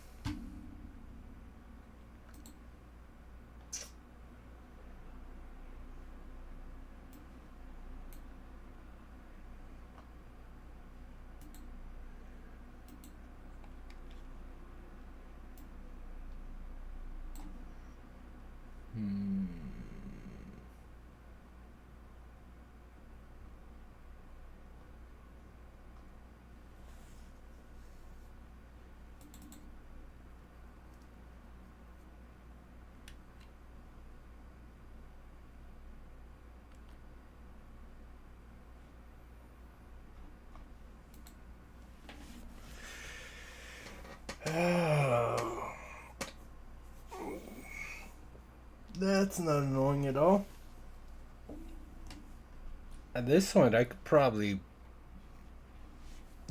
Oh, that's not annoying at all. At this point, I could probably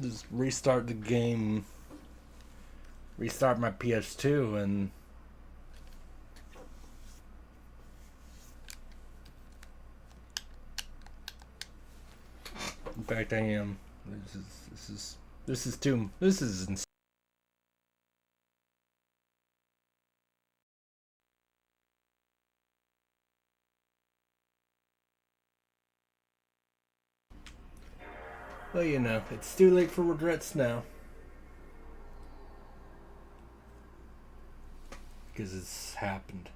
just restart the game, restart my PS2, and in fact, I am. This is insane. Well, you know, it's too late for regrets now. Because it's happened.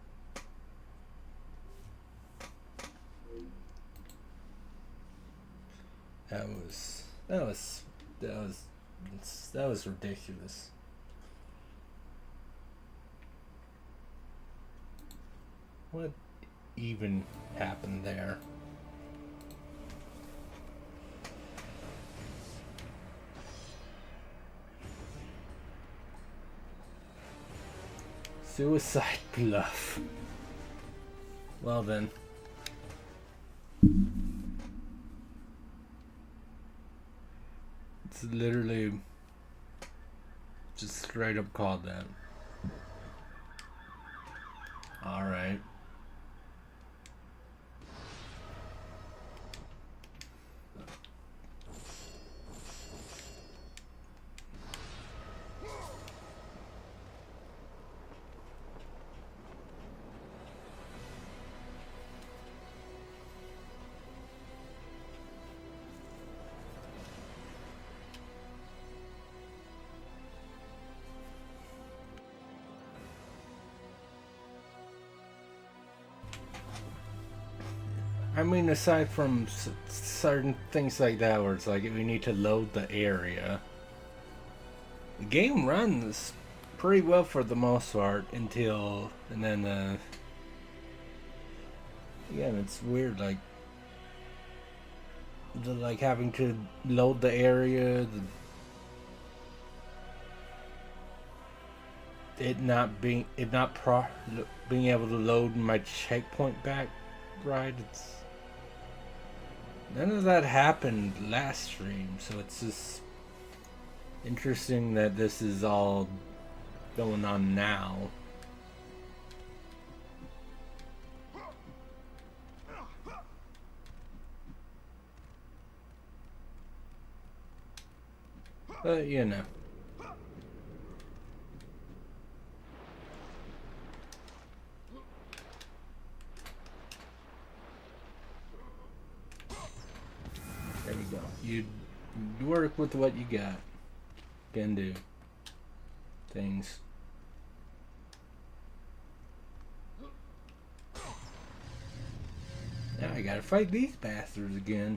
That was ridiculous. What even happened there? Suicide bluff. Well then. It's literally just straight up called that. Alright. I mean, aside from certain things like that, where it's like we need to load the area, the game runs pretty well for the most part until, and then, again, it's weird, like having to load the area, being able to load my checkpoint back right. It's none of that happened last stream, so it's just interesting that this is all going on now. But, you know. There you go. You work with what you got. can do things. Now I gotta fight these bastards again.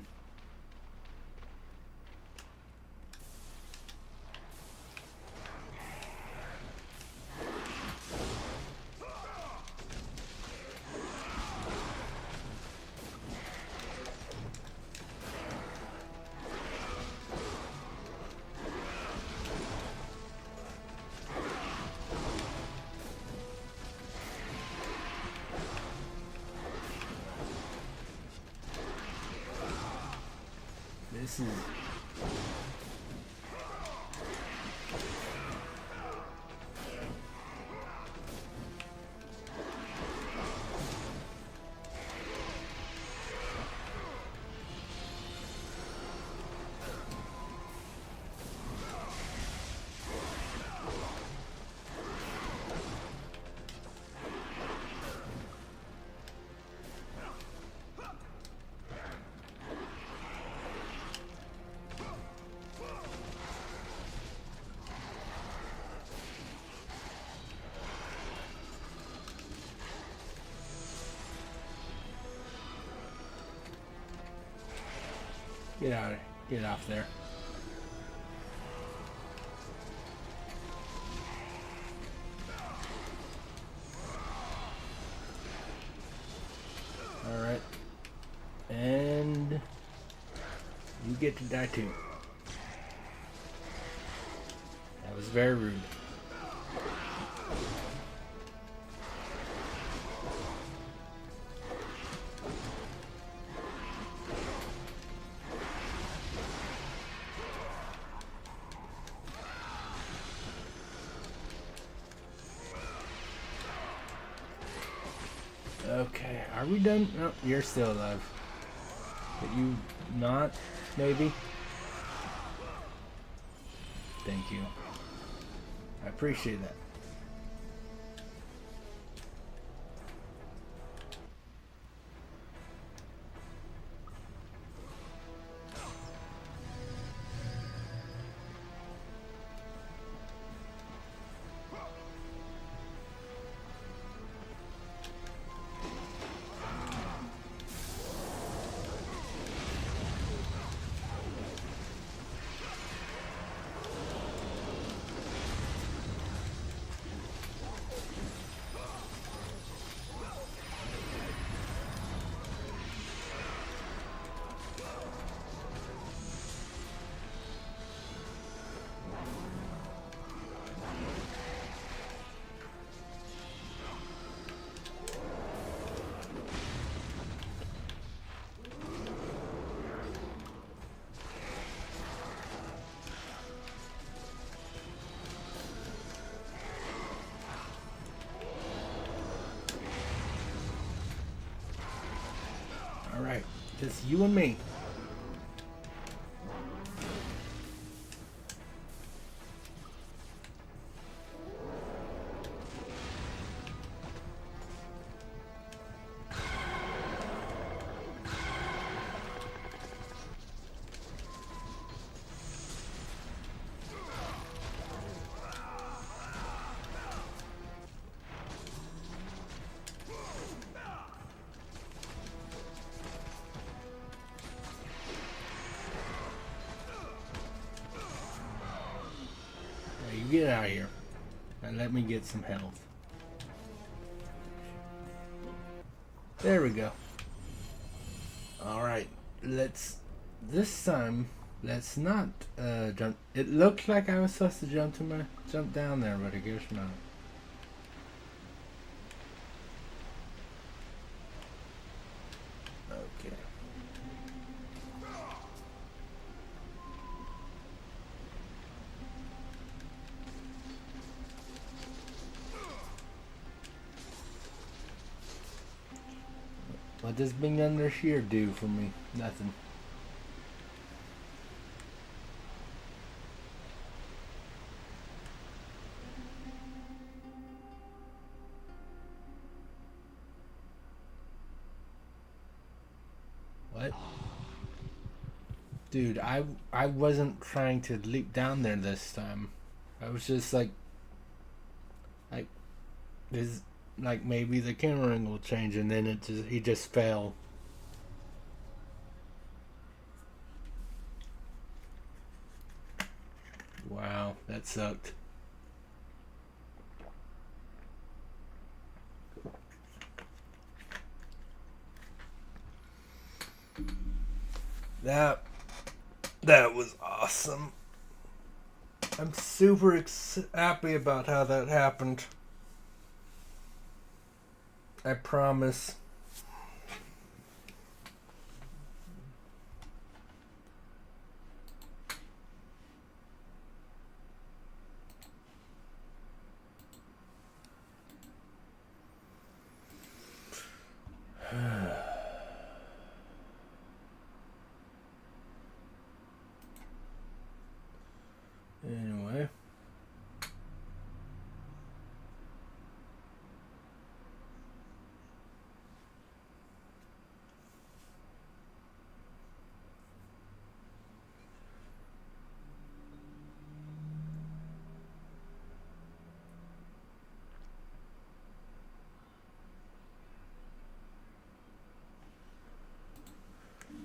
This is... Get out of here. Get off there. Alright. And you get to die too. That was very rude. Okay, are we done? No, you're still alive. But you not, maybe? Thank you. I appreciate that. Alright, just you and me. Get out of here and let me get some health. There we go. Alright, this time let's not jump. It looked like I was supposed to jump down there, but I guess not. Okay. What does being under shear do for me? Nothing. What? Dude, I wasn't trying to leap down there this time. I was just like this, like maybe the camera angle will change, and then he just fell. Wow, that sucked. That was awesome. I'm super happy about how that happened. I promise. Anyway.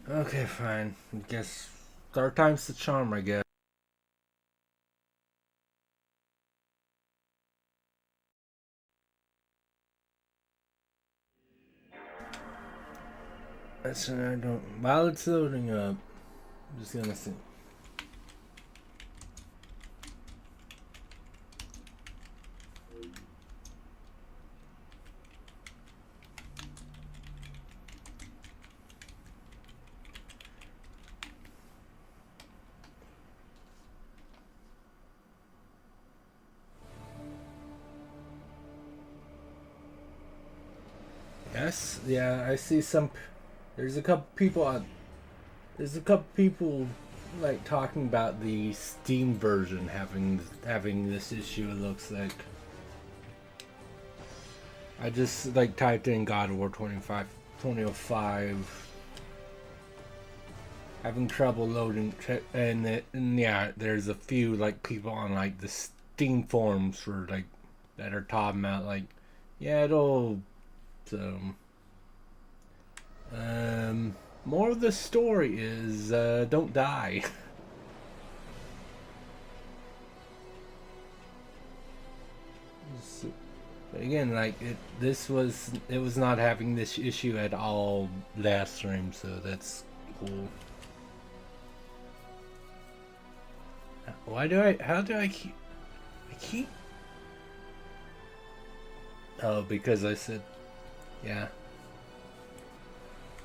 Okay, fine. I guess third time's the charm, I guess. That's I don't. While it's loading up, I'm just gonna see. Yes, yeah, I see some. There's a couple people on. There's a couple people like talking about the Steam version having this issue. It looks like. I just like typed in God of War 2005. Having trouble loading, and yeah, there's a few like people on like the Steam forums for like that are talking about like, yeah, it'll. So, more of the story is don't die. But again, like it was not having this issue at all last stream, so that's cool. How do I keep oh, because I said, yeah,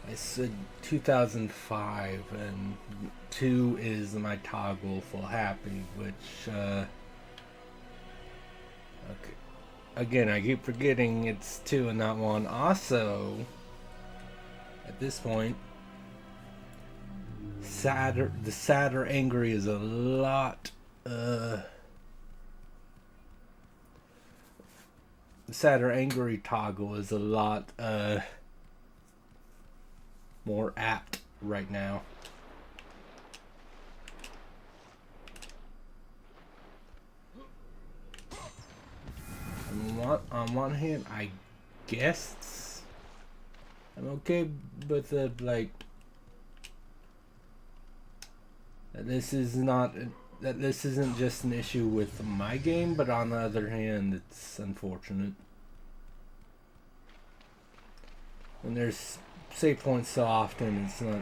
I said 2005, and 2 is my toggle for happy, which okay. Again, I keep forgetting it's 2 and not 1. Also, at this point, the sadder angry is a lot. The sadder angry toggle is a lot more apt right now. On one hand, I guess I'm okay with the like that this isn't just an issue with my game, but on the other hand, it's unfortunate. When there's save points so often, it's not.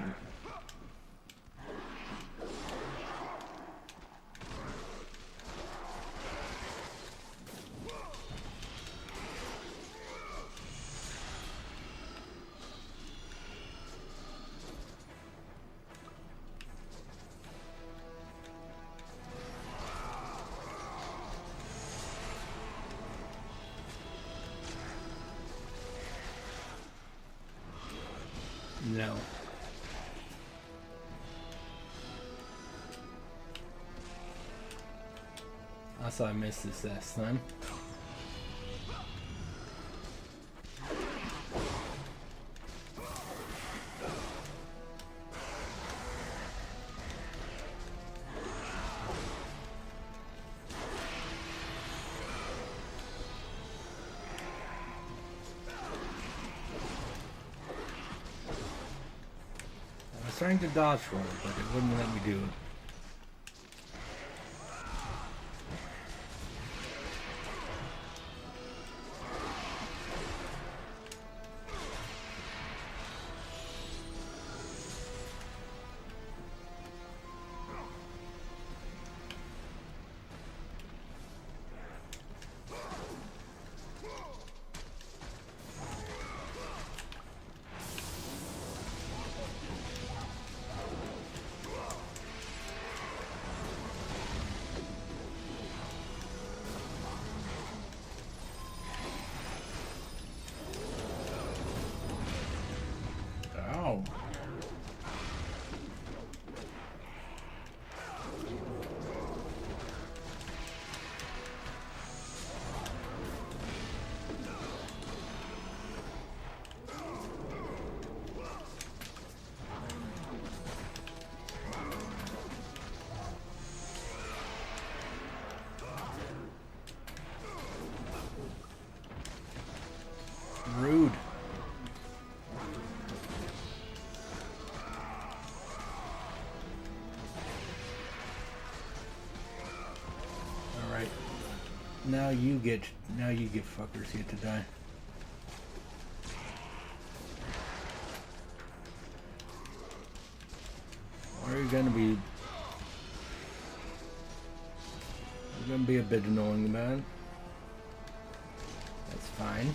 No. Also, I missed this last time. was trying to dodge roll, but it wouldn't let me do it. Ow. Rude. Alright. Now you get fuckers here to die. Or you're gonna be a bit annoying, man. That's fine.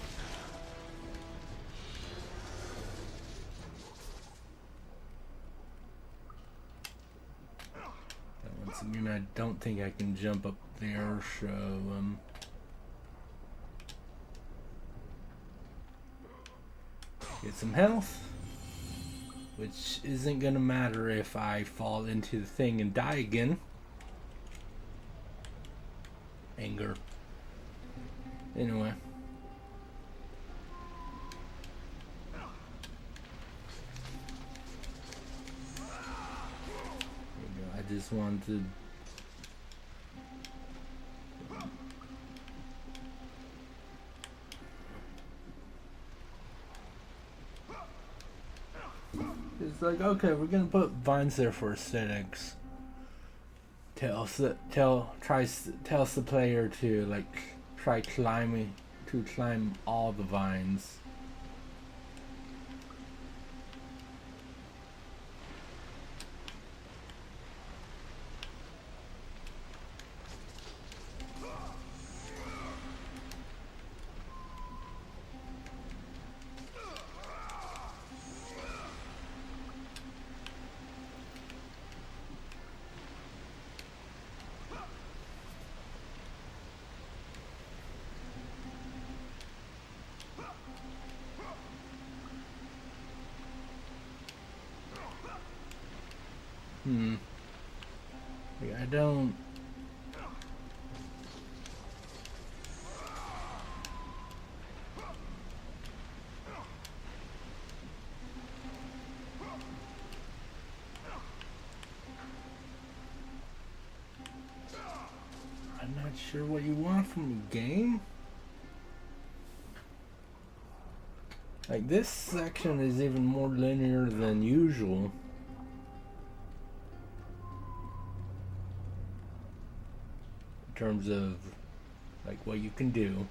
Once again, I don't think I can jump up there, so get some health, which isn't gonna matter if I fall into the thing and die again. Anger. Anyway. I just want to it's like, okay, we're gonna put vines there for aesthetics. Tells the player to like try climb all the vines. I don't. I'm not sure what you want from the game. Like, this section is even more linear than usual. In terms of like what you can do.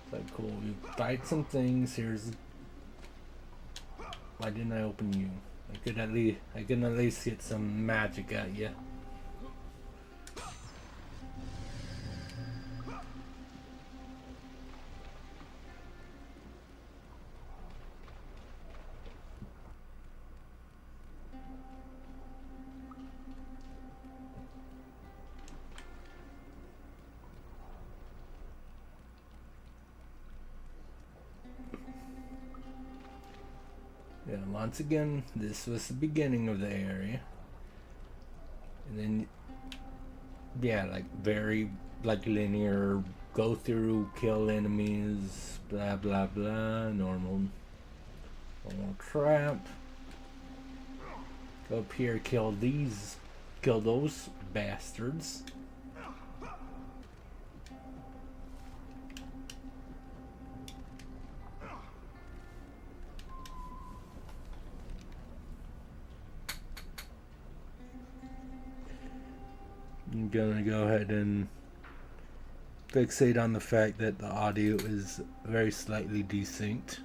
It's like, cool, you fight some things, here's. Why didn't I open you? I can at least get some magic at you. Yeah, once again, this was the beginning of the area. And then, yeah, like very, like linear, go through, kill enemies, blah blah blah, normal trap. Go up here, kill those bastards. I'm gonna go ahead and fixate on the fact that the audio is very slightly desynced.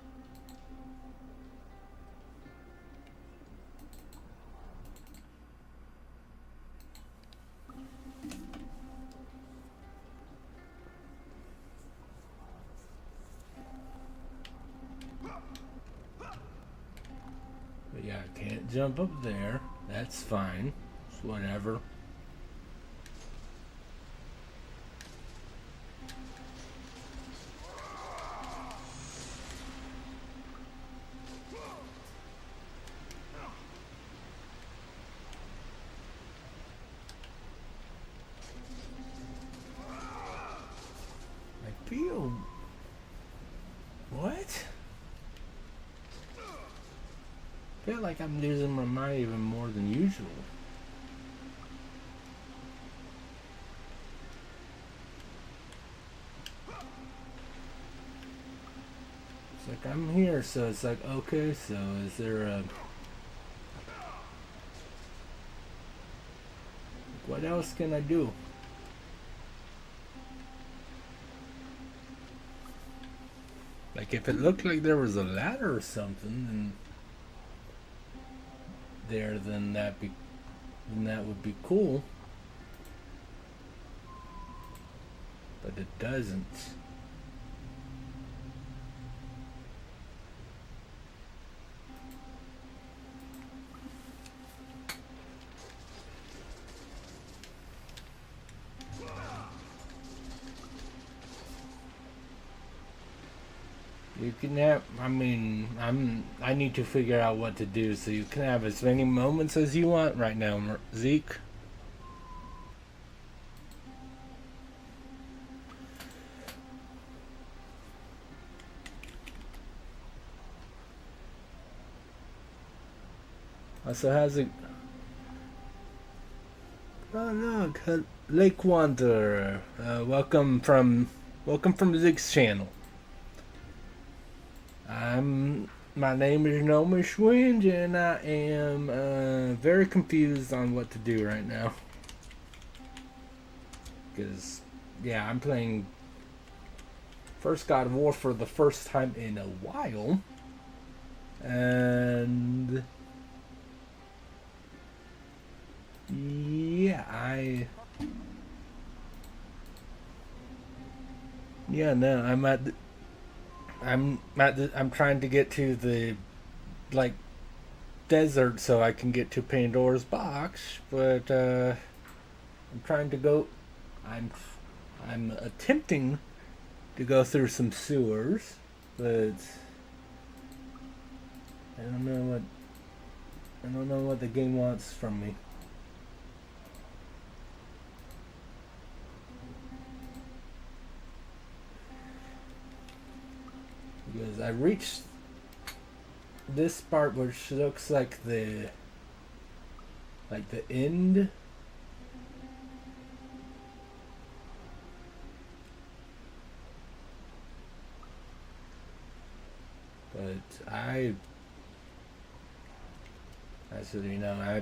But yeah, I can't jump up there. That's fine. It's whatever. I feel... What? I feel like I'm losing my mind even more than usual. It's like I'm here, so it's like, okay, so is there a... What else can I do? Like, if it looked like there was a ladder or something, then that would be cool. But it doesn't. You can have, I need to figure out what to do, so you can have as many moments as you want right now, Zeke. Also, how's it? Oh look, Lake Wanderer. Welcome from Zeke's channel. My name is Gnomish Wind, and I am very confused on what to do right now. Because, yeah, I'm playing first God of War for the first time in a while. And... yeah, I'm trying to get to the, like, desert so I can get to Pandora's box, but I'm trying to go. I'm attempting to go through some sewers, but I don't know what the game wants from me. Because I reached this part which looks like the end. But actually, no,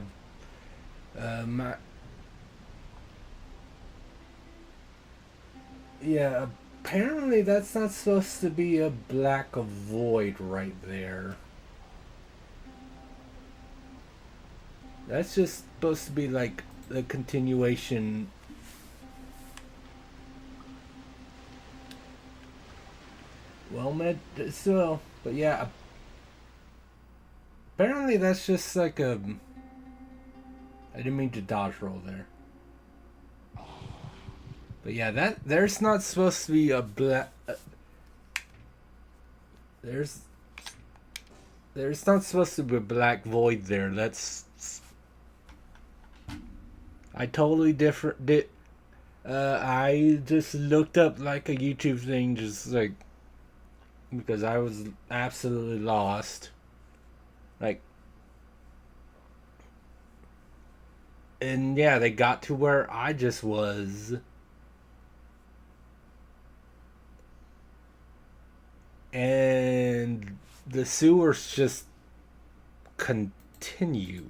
yeah, apparently that's not supposed to be a black void right there. That's just supposed to be like the continuation. Well, so, but yeah, apparently that's just like a... I didn't mean to dodge roll there. But yeah, there's not supposed to be a black... there's not supposed to be a black void there. That's... I totally different... I just looked up like a YouTube thing, just like... because I was absolutely lost. Like... and yeah, they got to where I just was... and the sewers just continued.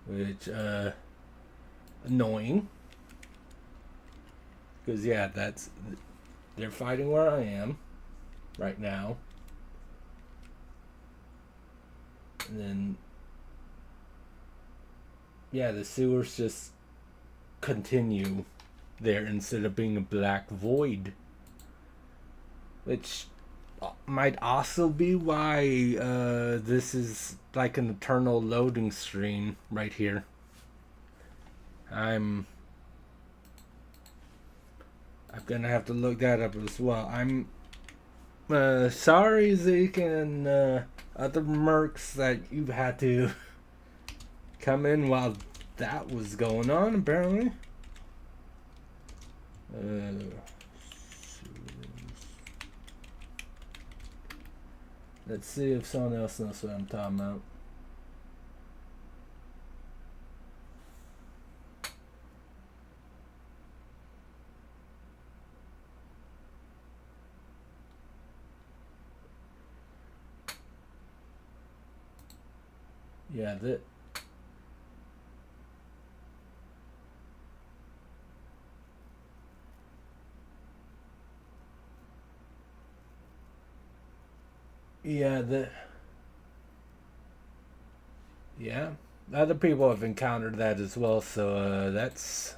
which annoying. Because yeah, they're fighting where I am right now. And then yeah, the sewers just continue there instead of being a black void, which might also be why this is like an eternal loading screen right here. I'm gonna have to look that up as well. I'm sorry, Zeke, and other mercs that you've had to come in while that was going on, apparently. Let's see if someone else knows what I'm talking about. Yeah, yeah, other people have encountered that as well, so that's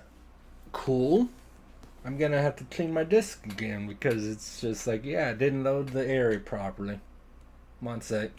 cool. I'm gonna have to clean my disk again because it's just like, yeah, it didn't load the area properly. One sec.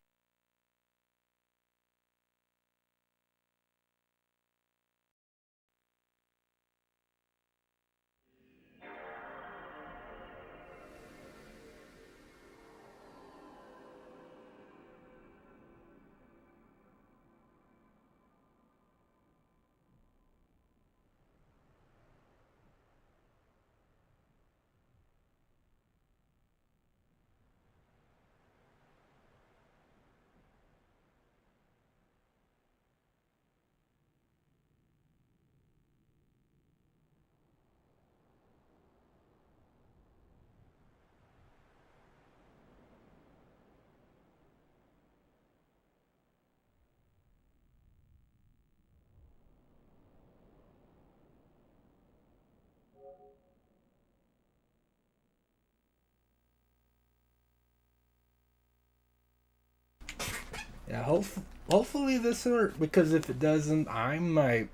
Yeah, hopefully this will work, because if it doesn't, I might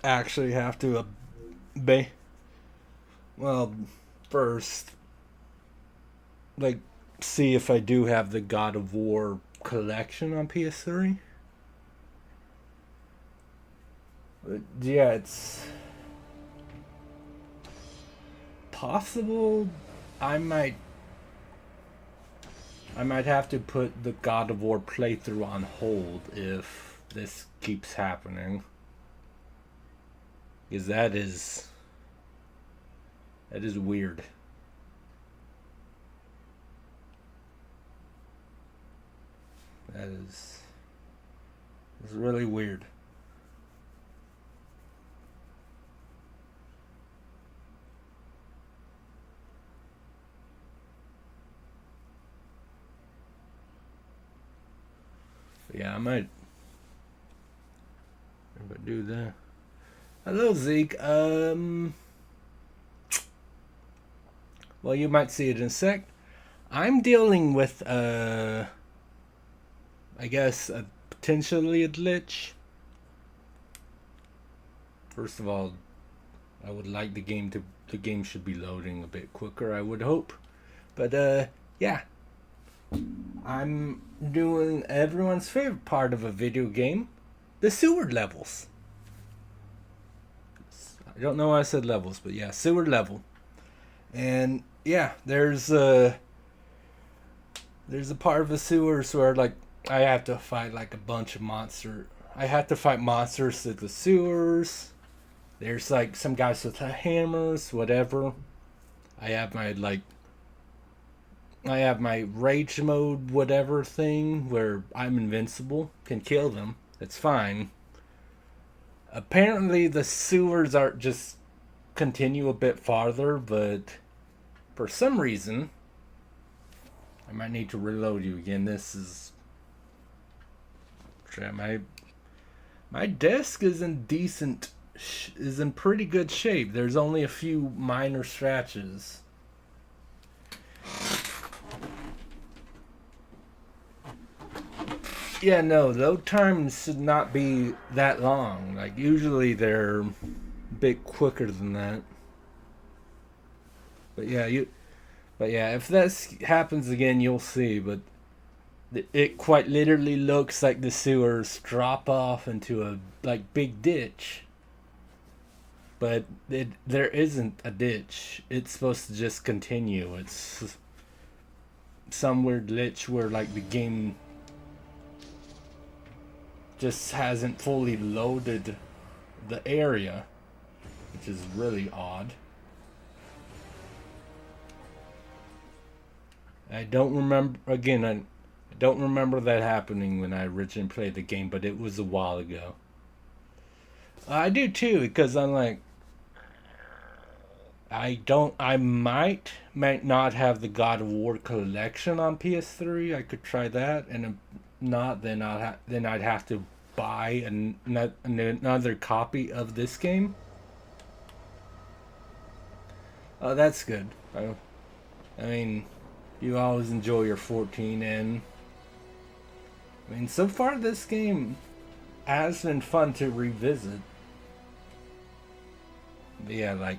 actually have to well, first, like, see if I do have the God of War collection on PS3. But yeah, it's possible I might have to put the God of War playthrough on hold if this keeps happening. Because that is weird. That is it's really weird. Yeah, I might do that. Hello, Zeke. Well, you might see it in a sec. I'm dealing with, I guess, potentially a glitch. First of all, I would like the game should be loading a bit quicker, I would hope. But, yeah. I'm doing everyone's favorite part of a video game, the sewer levels. I don't know why I said levels, but yeah, sewer level. And yeah, there's a part of the sewers where, like, I have to fight like a bunch of monsters. I have to fight monsters through the sewers. There's like some guys with hammers, whatever. I have my rage mode whatever thing where I'm invincible, can kill them. It's fine. Apparently the sewers are just continue a bit farther, but for some reason I might need to reload you again. This is My desk is in pretty good shape. There's only a few minor scratches. Yeah, no, load times should not be that long. Like, usually they're a bit quicker than that. But yeah, if this happens again, you'll see. But it quite literally looks like the sewers drop off into a big ditch. But there isn't a ditch. It's supposed to just continue. It's some weird glitch where the game just hasn't fully loaded the area, which is really odd. I don't remember that happening when I originally played the game, but it was a while ago. I do too, because I'm like, I might not have the God of War collection on PS3. I could try that, and if not, then I'd have to buy another copy of this game. Oh, that's good. I mean, you always enjoy your 14, and I mean, so far this game has been fun to revisit. But yeah,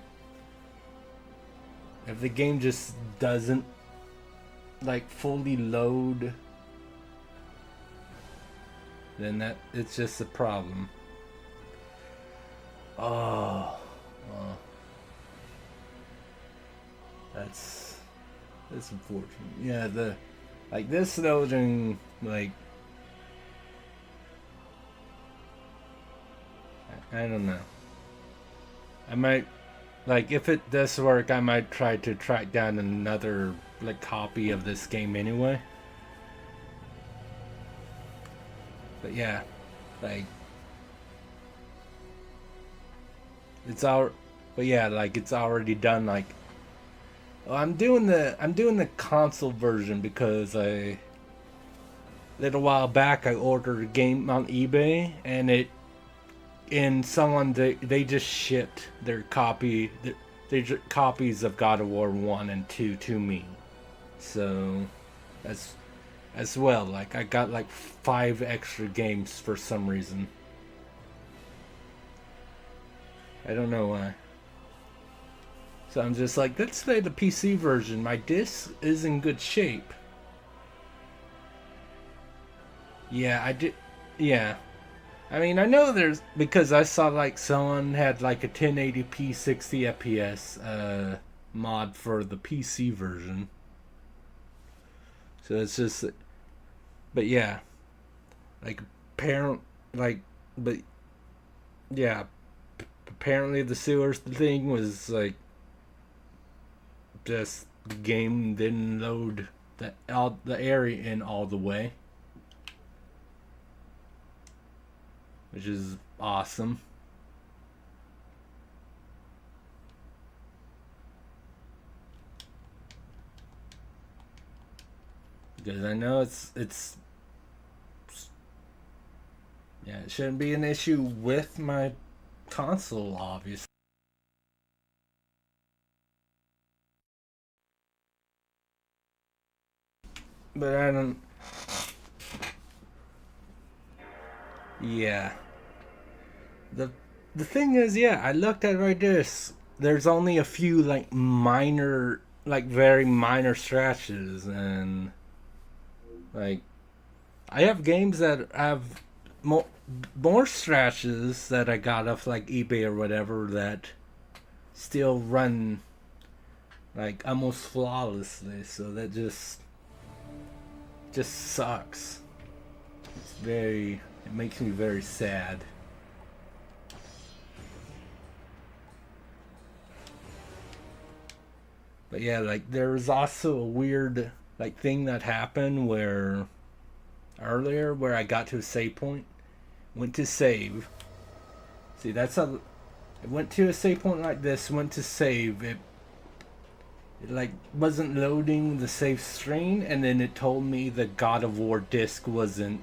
if the game just doesn't fully load, then it's just a problem. Oh, that's unfortunate. Yeah, this loading, I don't know. I might, if it does work, I might try to track down another copy of this game anyway. But yeah, it's already done. I'm doing the console version because a little while back I ordered a game on eBay, and they just shipped their copies of God of War 1 and 2 to me. So as well, I got 5 extra games for some reason. I don't know why. So I'm just let's play the PC version. My disc is in good shape. Yeah, I did. Yeah. I mean, I know because I saw someone had a 1080p 60 FPS mod for the PC version. So it's just, but yeah, but yeah, apparently the sewers thing was just the game didn't load the area in all the way, which is awesome. Because I know it's yeah, it shouldn't be an issue with my console, obviously. But I don't. Yeah. The thing is, yeah, I looked at right this. There's only a few minor, very minor scratches, and I have games that have more scratches that I got off eBay or whatever that still run almost flawlessly. So that just sucks. It makes me very sad. But yeah, there was also a weird thing that happened where earlier where I got to a save point, went to save. See, that's how I went to a save point like this, went to save. It wasn't loading the save screen, and then it told me the God of War disc wasn't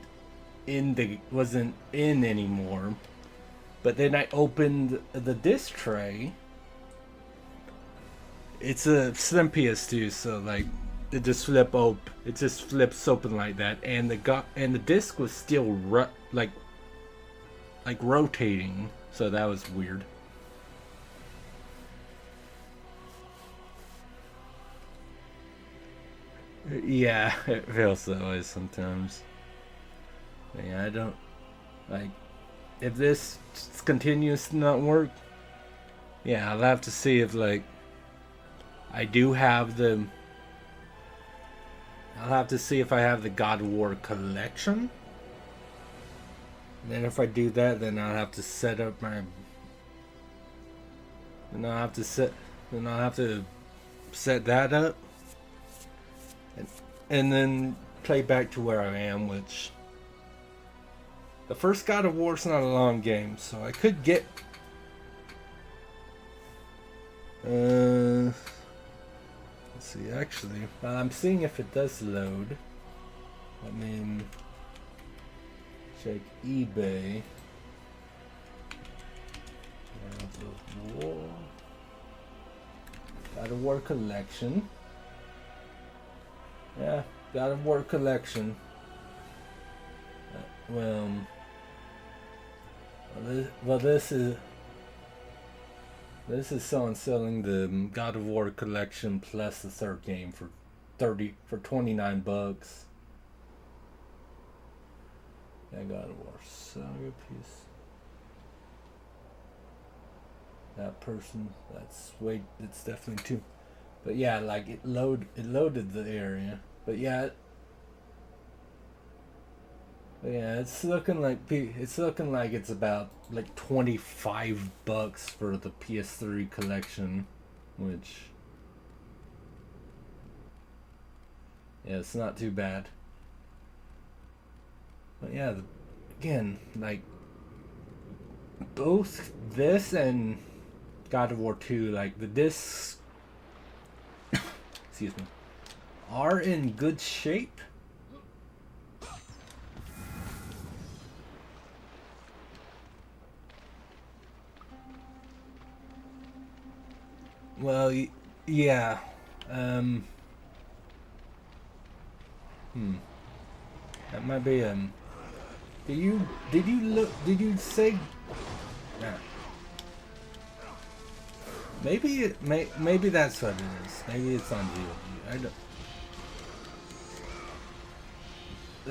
wasn't in anymore. But then I opened the disc tray. It's a slim PS2, so like it just flips open like that, and the disc was still like rotating, so that was weird. Yeah, it feels that way sometimes. But yeah, I don't like if this continues to not work. Yeah, I'll have to see if like I do have the. I'll have to see if I have the God of War collection. And then if I do that, then I'll have to set up my. Then I'll have to set that up. And then play back to where I am, which. The first God of War is not a long game, so I could get. Let's see, actually, I'm seeing if it does load. I mean, check eBay. God of War collection. Yeah, God of War collection. This is someone selling the God of War collection plus the third game for $29. Yeah, God of War Saga piece. That person, it's definitely two. But yeah, like it loaded the area. But yeah, it's looking like it's about like $25 for the PS3 collection, which yeah, it's not too bad. But yeah, again, like both this and God of War 2, like the discs, excuse me, are in good shape. Well, yeah. That might be Did you say? Nah. Maybe that's what it is. Maybe it's on GOG.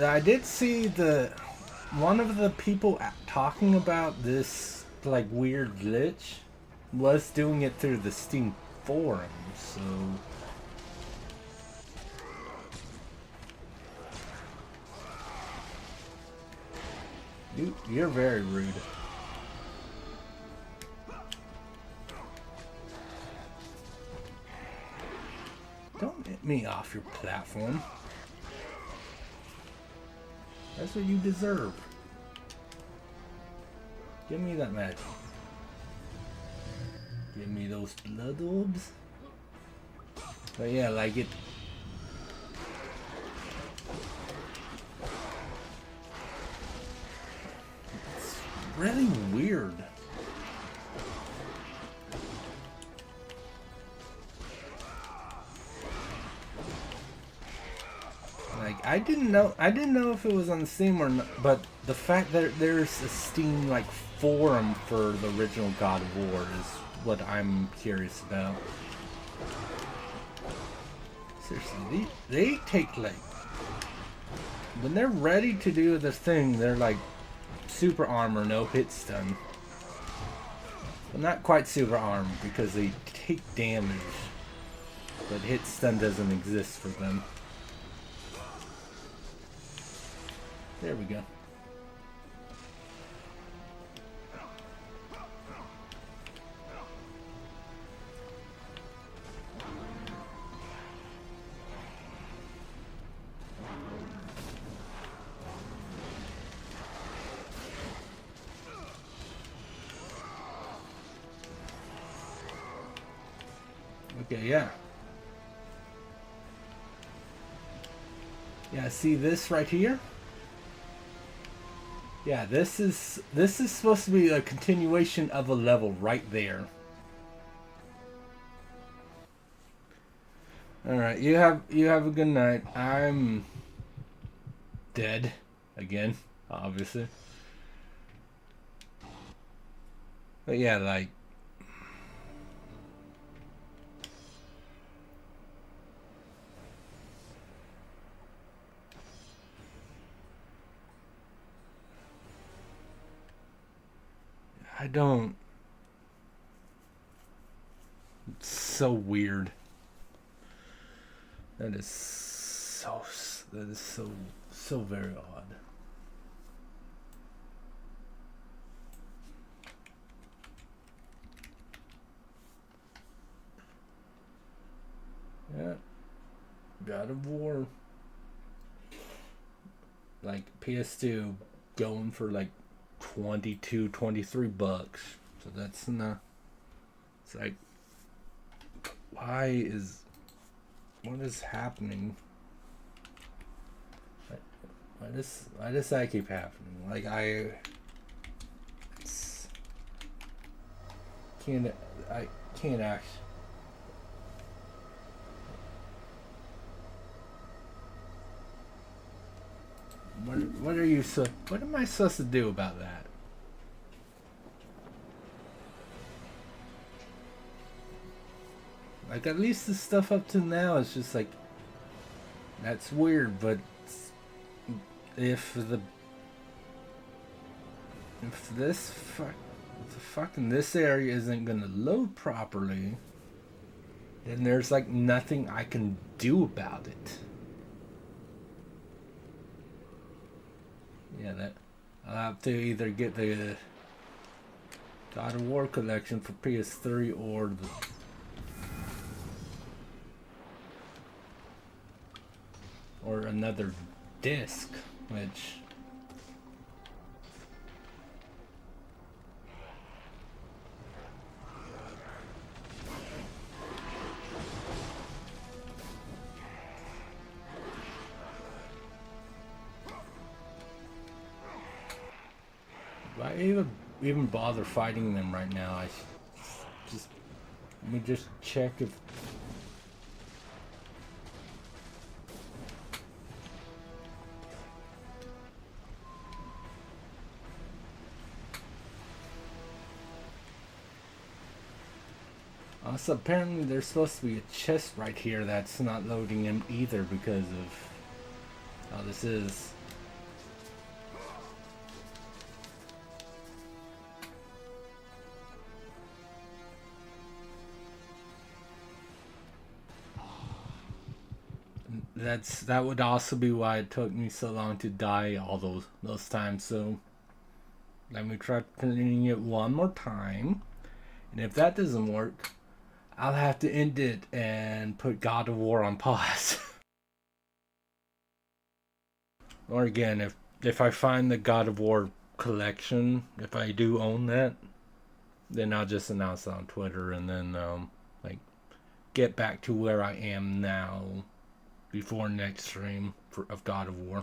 I did see one of the people talking about this like weird glitch was doing it through the Steam forum, so you're very rude. Don't get me off your platform. That's what you deserve. Give me that magic. Give me those blood orbs. But yeah, like it. It's really weird. Like I didn't know if it was on Steam or not, but the fact that there's a Steam like forum for the original God of War is what I'm curious about. Seriously, they take like when they're ready to do the thing, they're like super armor, no hit stun. But not quite super armor because they take damage, but hit stun doesn't exist for them. There we go. Okay, yeah. Yeah, see this right here? Yeah, this is supposed to be a continuation of a level right there. All right, you have a good night. I'm dead again, obviously. But yeah, like I don't. It's so weird. That is so. That is so very odd. Yeah, God of War. Like PS2 going for like 22, 23 bucks. So that's not. It's like, why is. What is happening? Why does that keep happening? Like, can't. I can't act. What are you so? What am I supposed to do about that? Like, at least the stuff up to now is just like, that's weird. But if the if this fuck if the fucking this area isn't gonna load properly, then there's like nothing I can do about it. Yeah, that I'll have to either get the God of War collection for PS3 or another disc, which why even bother fighting them right now? I just let me just check if also apparently there's supposed to be a chest right here that's not loading in either because of how this is. That would also be why it took me so long to die all those times. So let me try playing it one more time, and if that doesn't work, I'll have to end it and put God of War on pause. Or again, if I find the God of War collection, if I do own that, then I'll just announce it on Twitter and then like get back to where I am now before next stream of God of War.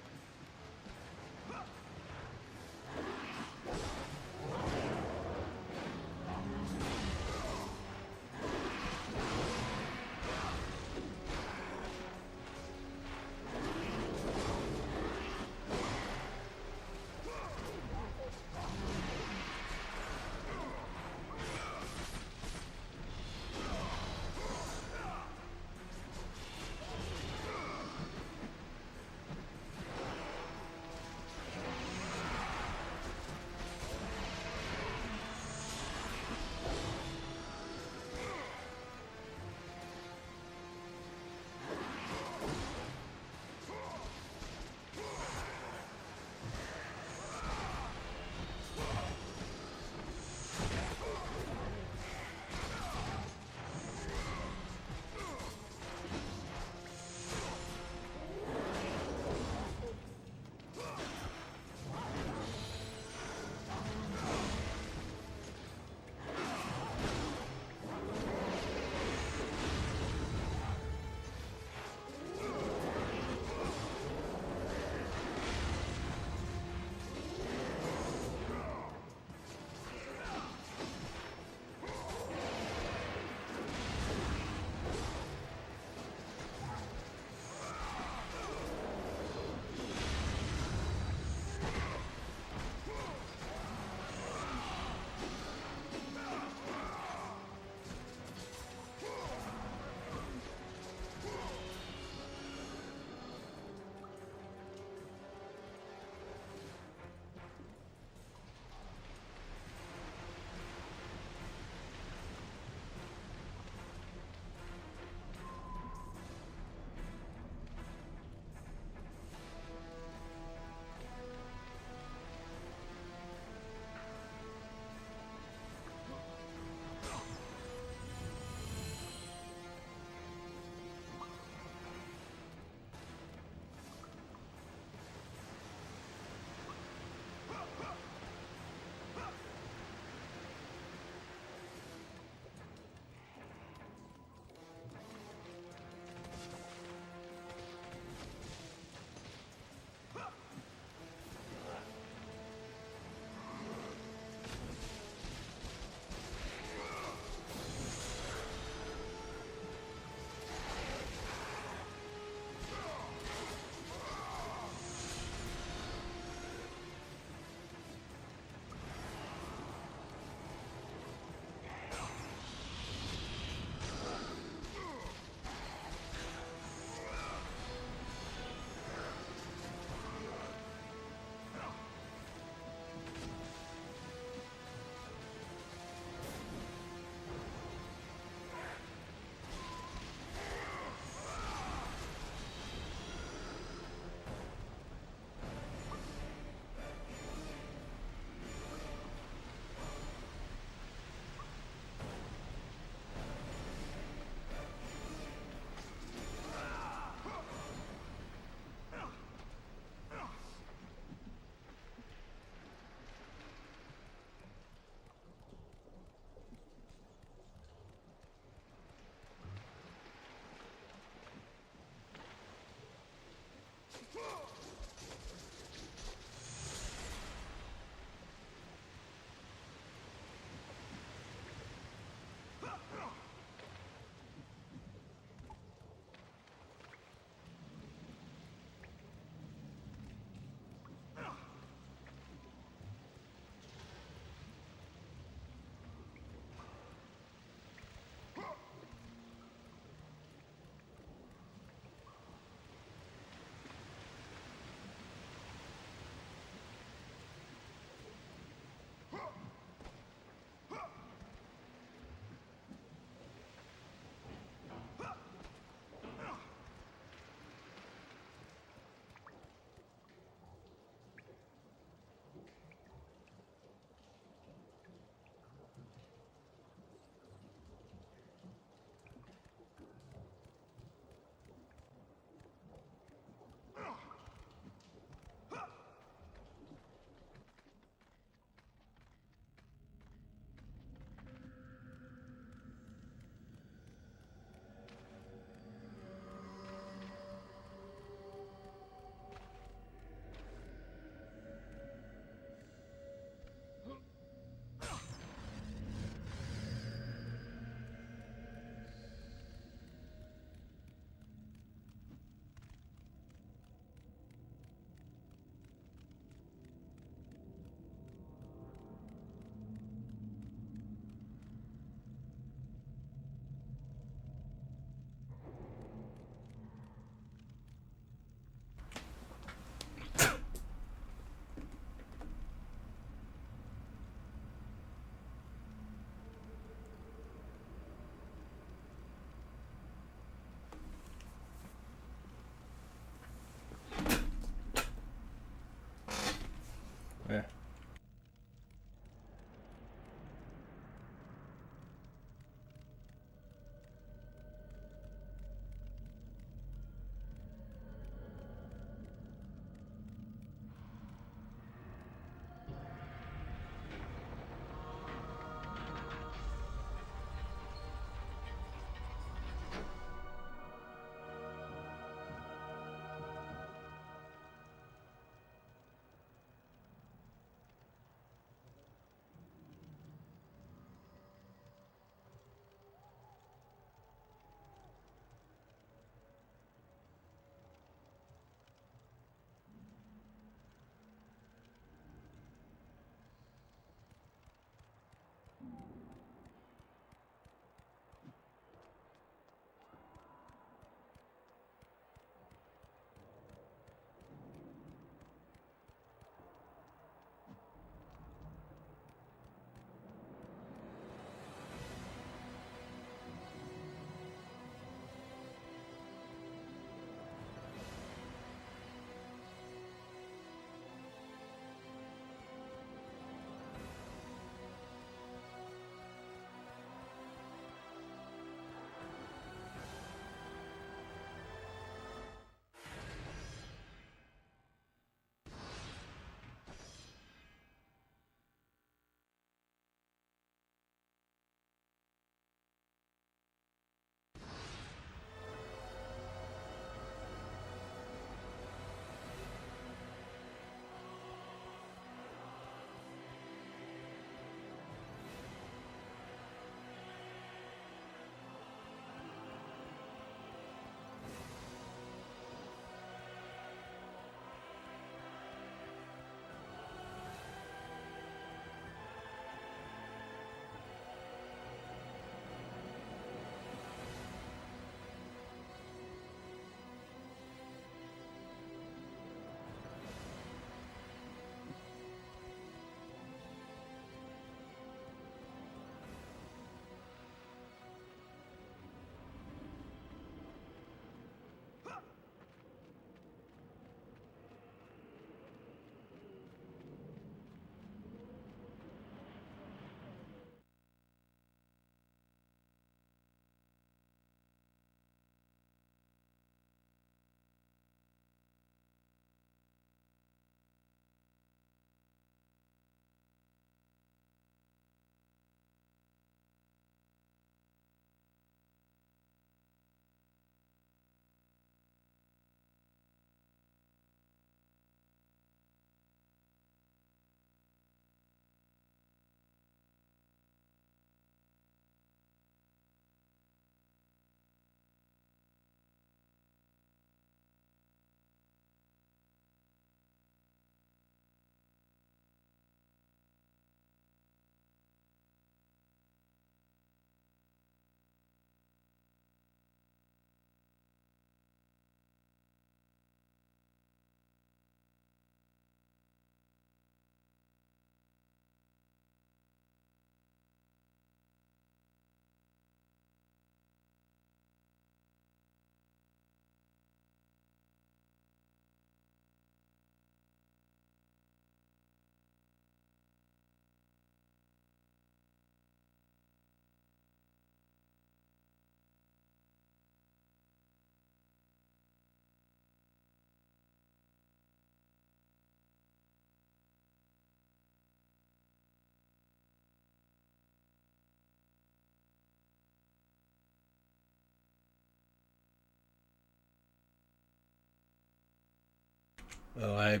Oh, I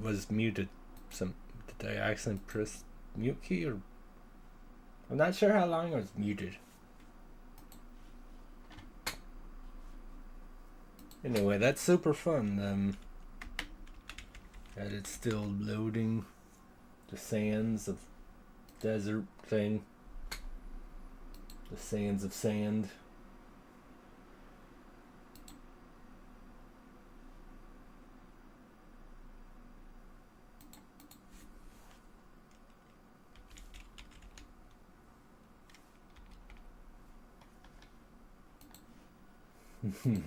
was muted. Did I accidentally press mute key, or I'm not sure how long I was muted. Anyway, that's super fun. That it's still loading the sands of desert thing. The sands of sand. I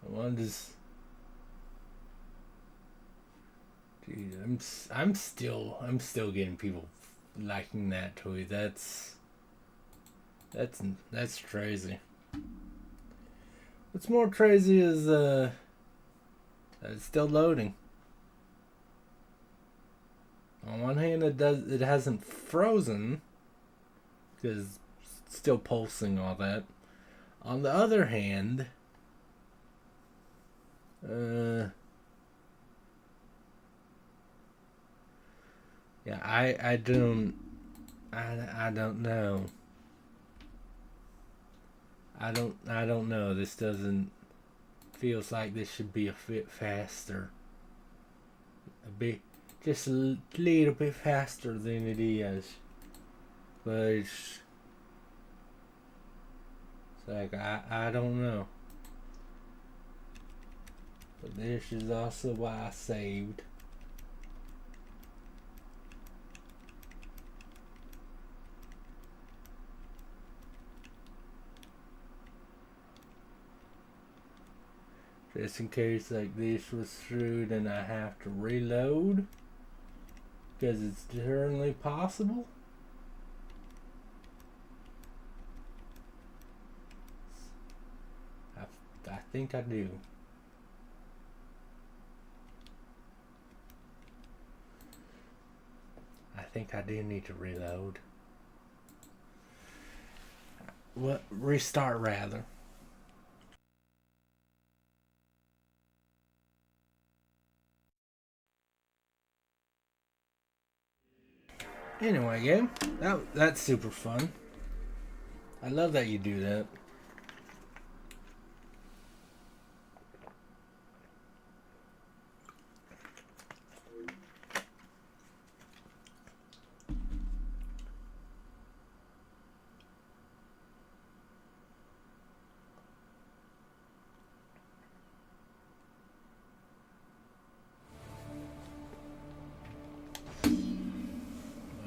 wanted to. Dude, I'm still getting people liking that toy. That's crazy. What's more crazy is that it's still loading. On one hand, it hasn't frozen because it's still pulsing all that. On the other hand, yeah, I don't know. I don't know. This doesn't feels like this should be a bit faster. Just a little bit faster than it is. But it's like I don't know. But this is also why I saved. Just in case like this was through, then I have to reload. Because it's certainly possible. I think I do. I think I do need to reload. What? Restart rather. Anyway, game. That's super fun. I love that you do that.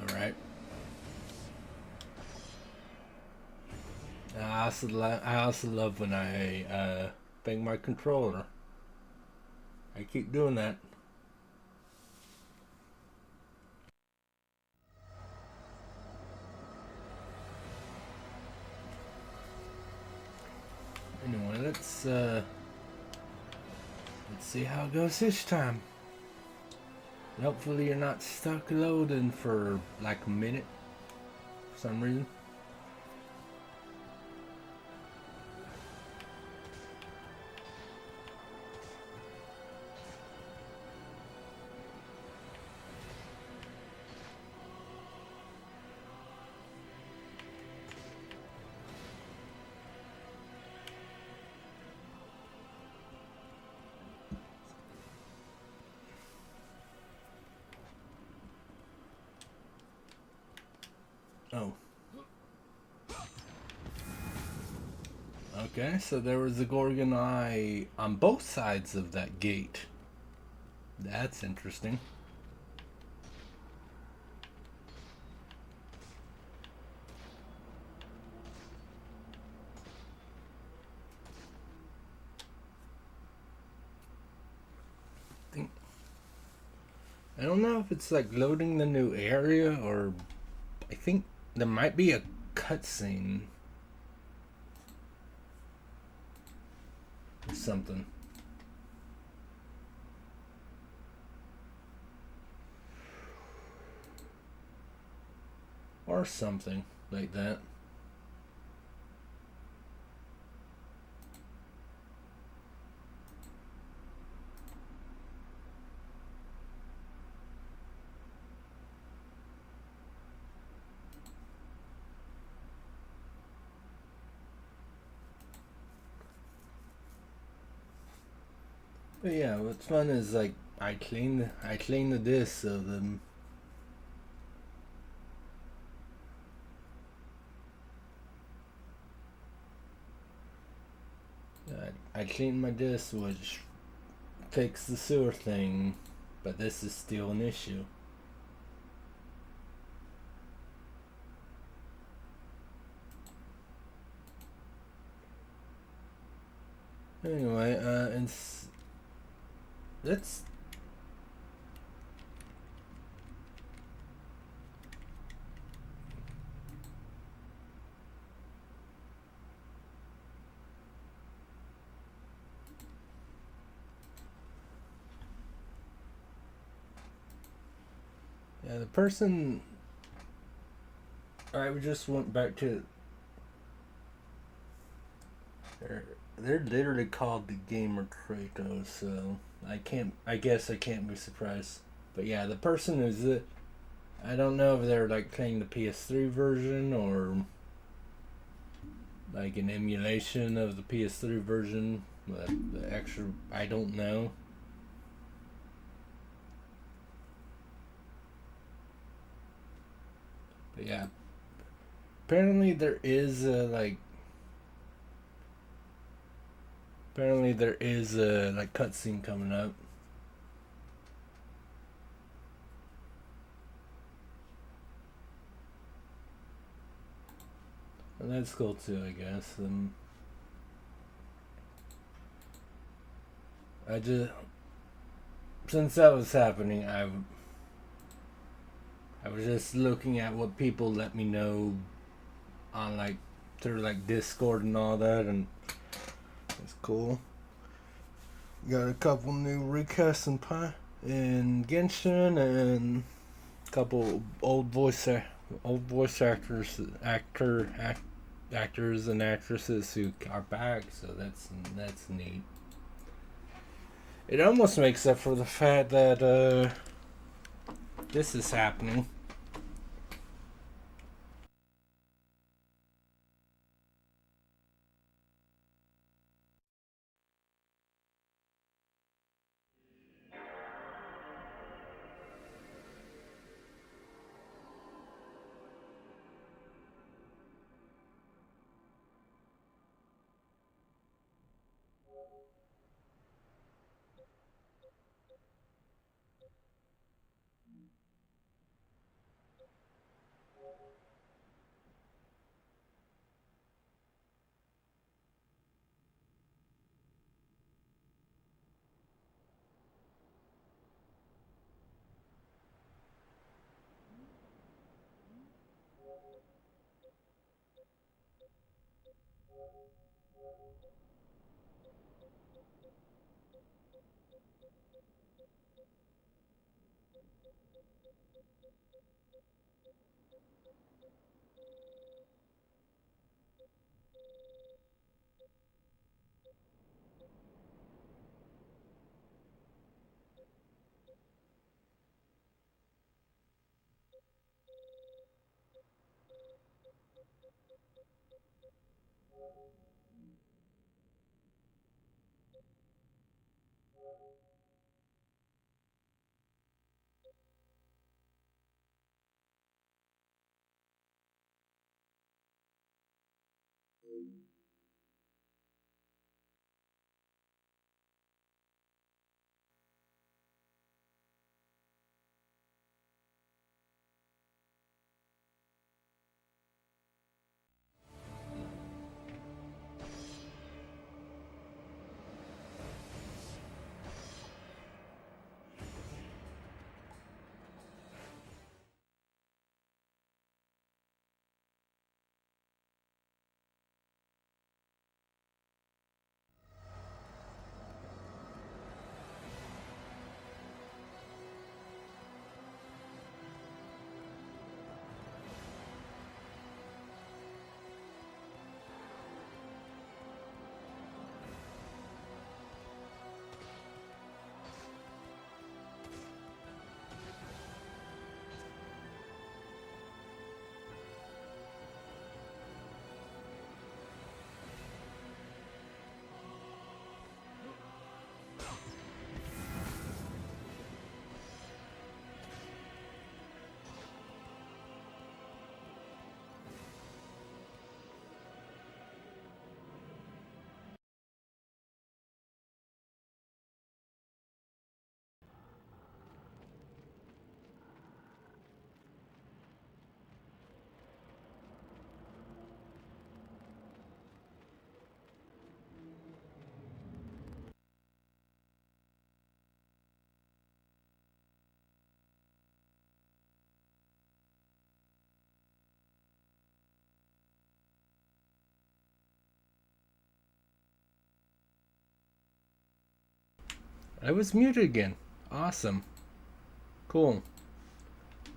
Alright. I also love when I bang my controller. I keep doing that. Anyway, let's see how it goes this time. And hopefully you're not stuck loading for like a minute for some reason. Oh. Okay, so there was a Gorgon eye on both sides of that gate. That's interesting. I don't know if it's like loading the new area, or I think there might be a cutscene or something. or something like that. But yeah, what's fun is like I clean the disc so I clean my disc, which fix the sewer thing, but this is still an issue. Anyway, and let's. Yeah, the person. I just went back to. They're literally called the Gamer Kratos, so I can't. I guess I can't be surprised. But yeah, the person is it. I don't know if they're like playing the PS3 version or like an emulation of the PS3 version. But the extra, I don't know. But yeah, apparently there is a like. Apparently there is a like cutscene coming up. And that's cool too, I guess. I just since that was happening, I was just looking at what people let me know on like through like Discord and all that, and it's cool. Got a couple new recasts in Genshin, and a couple old voice actors and actresses who are back. So that's neat. It almost makes up for the fact that this is happening. I was muted again. Awesome. Cool.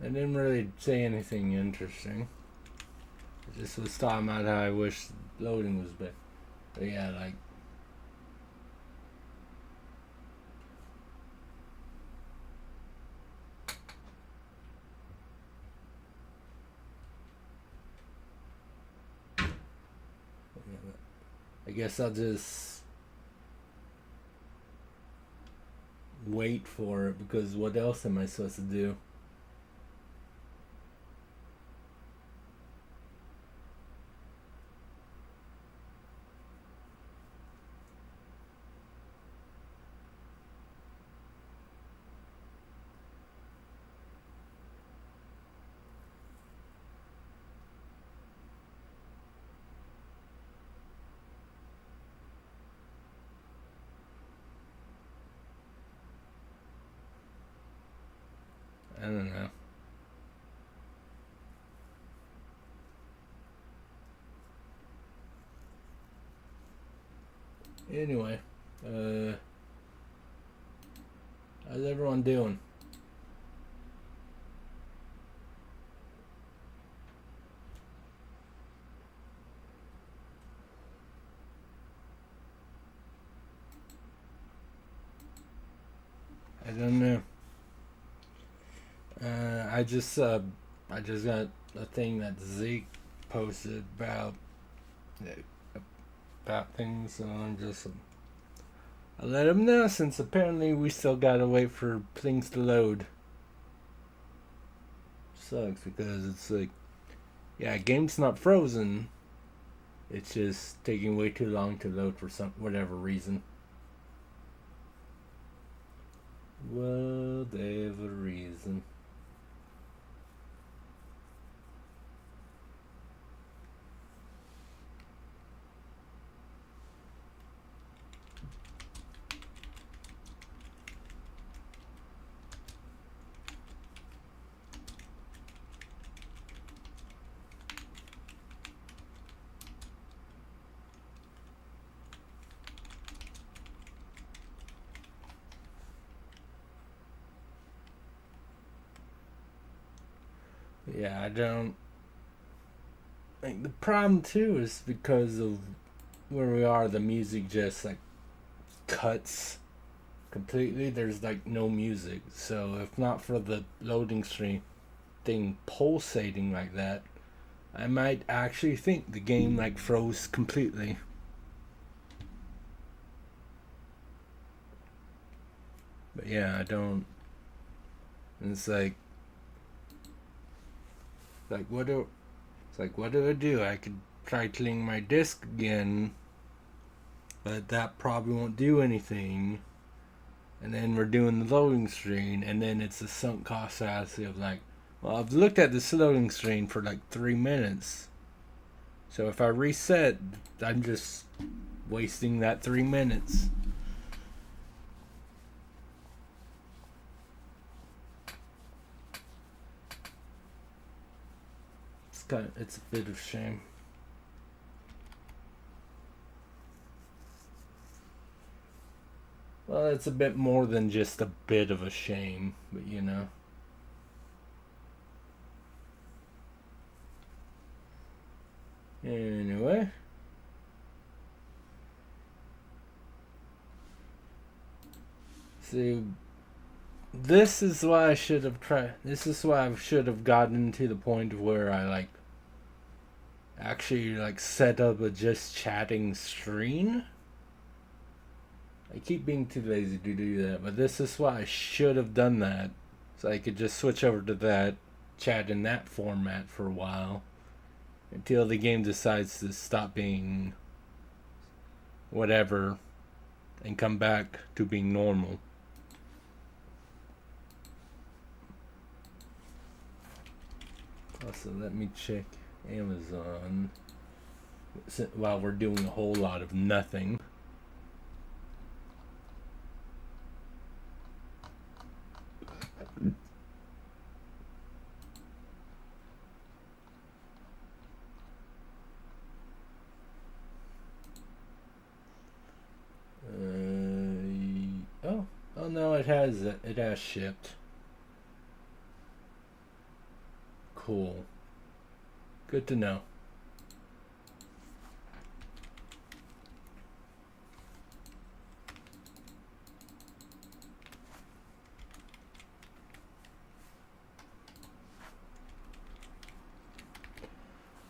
I didn't really say anything interesting. I just was talking about how I wish loading was better. But yeah, like... I guess I'll just wait for it, because what else am I supposed to do? I don't know. Anyway, how's everyone doing? I don't know. I just got a thing that Zeke posted about things, so I'm just I let him know, since apparently we still gotta wait for things to load. Sucks, because it's like, yeah, game's not frozen. It's just taking way too long to load for whatever reason. Whatever reason. Yeah, I don't... Like, the problem, too, is because of where we are, the music just, like, cuts completely. There's, like, no music. So, if not for the loading screen thing pulsating like that, I might actually think the game, like, froze completely. But yeah, I don't... And it's like... what do I do? I could try cleaning my disk again, but that probably won't do anything. And then we're doing the loading screen, and then it's a sunk cost fallacy of like, well, I've looked at this loading screen for like 3 minutes. So if I reset, I'm just wasting that 3 minutes. It's a bit of shame. Well, it's a bit more than just a bit of a shame, but you know. Anyway. See, this is why I should have tried. This is why I should have gotten to the point where I like actually like set up a just chatting screen. I keep being too lazy to do that, but this is why I should have done that, so I could just switch over to that, chat in that format for a while, until the game decides to stop being whatever and come back to being normal. Also, let me check Amazon while we're doing a whole lot of nothing. no, it has shipped. Cool. Good to know.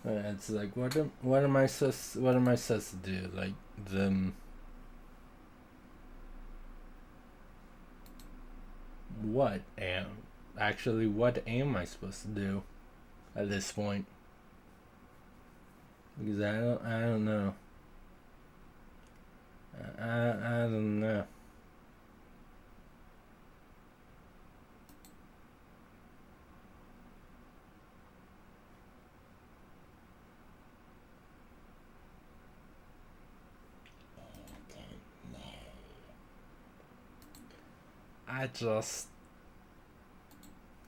It's like what am I supposed to do? Like them. What am I supposed to do at this point? Because I don't know. I don't know. I just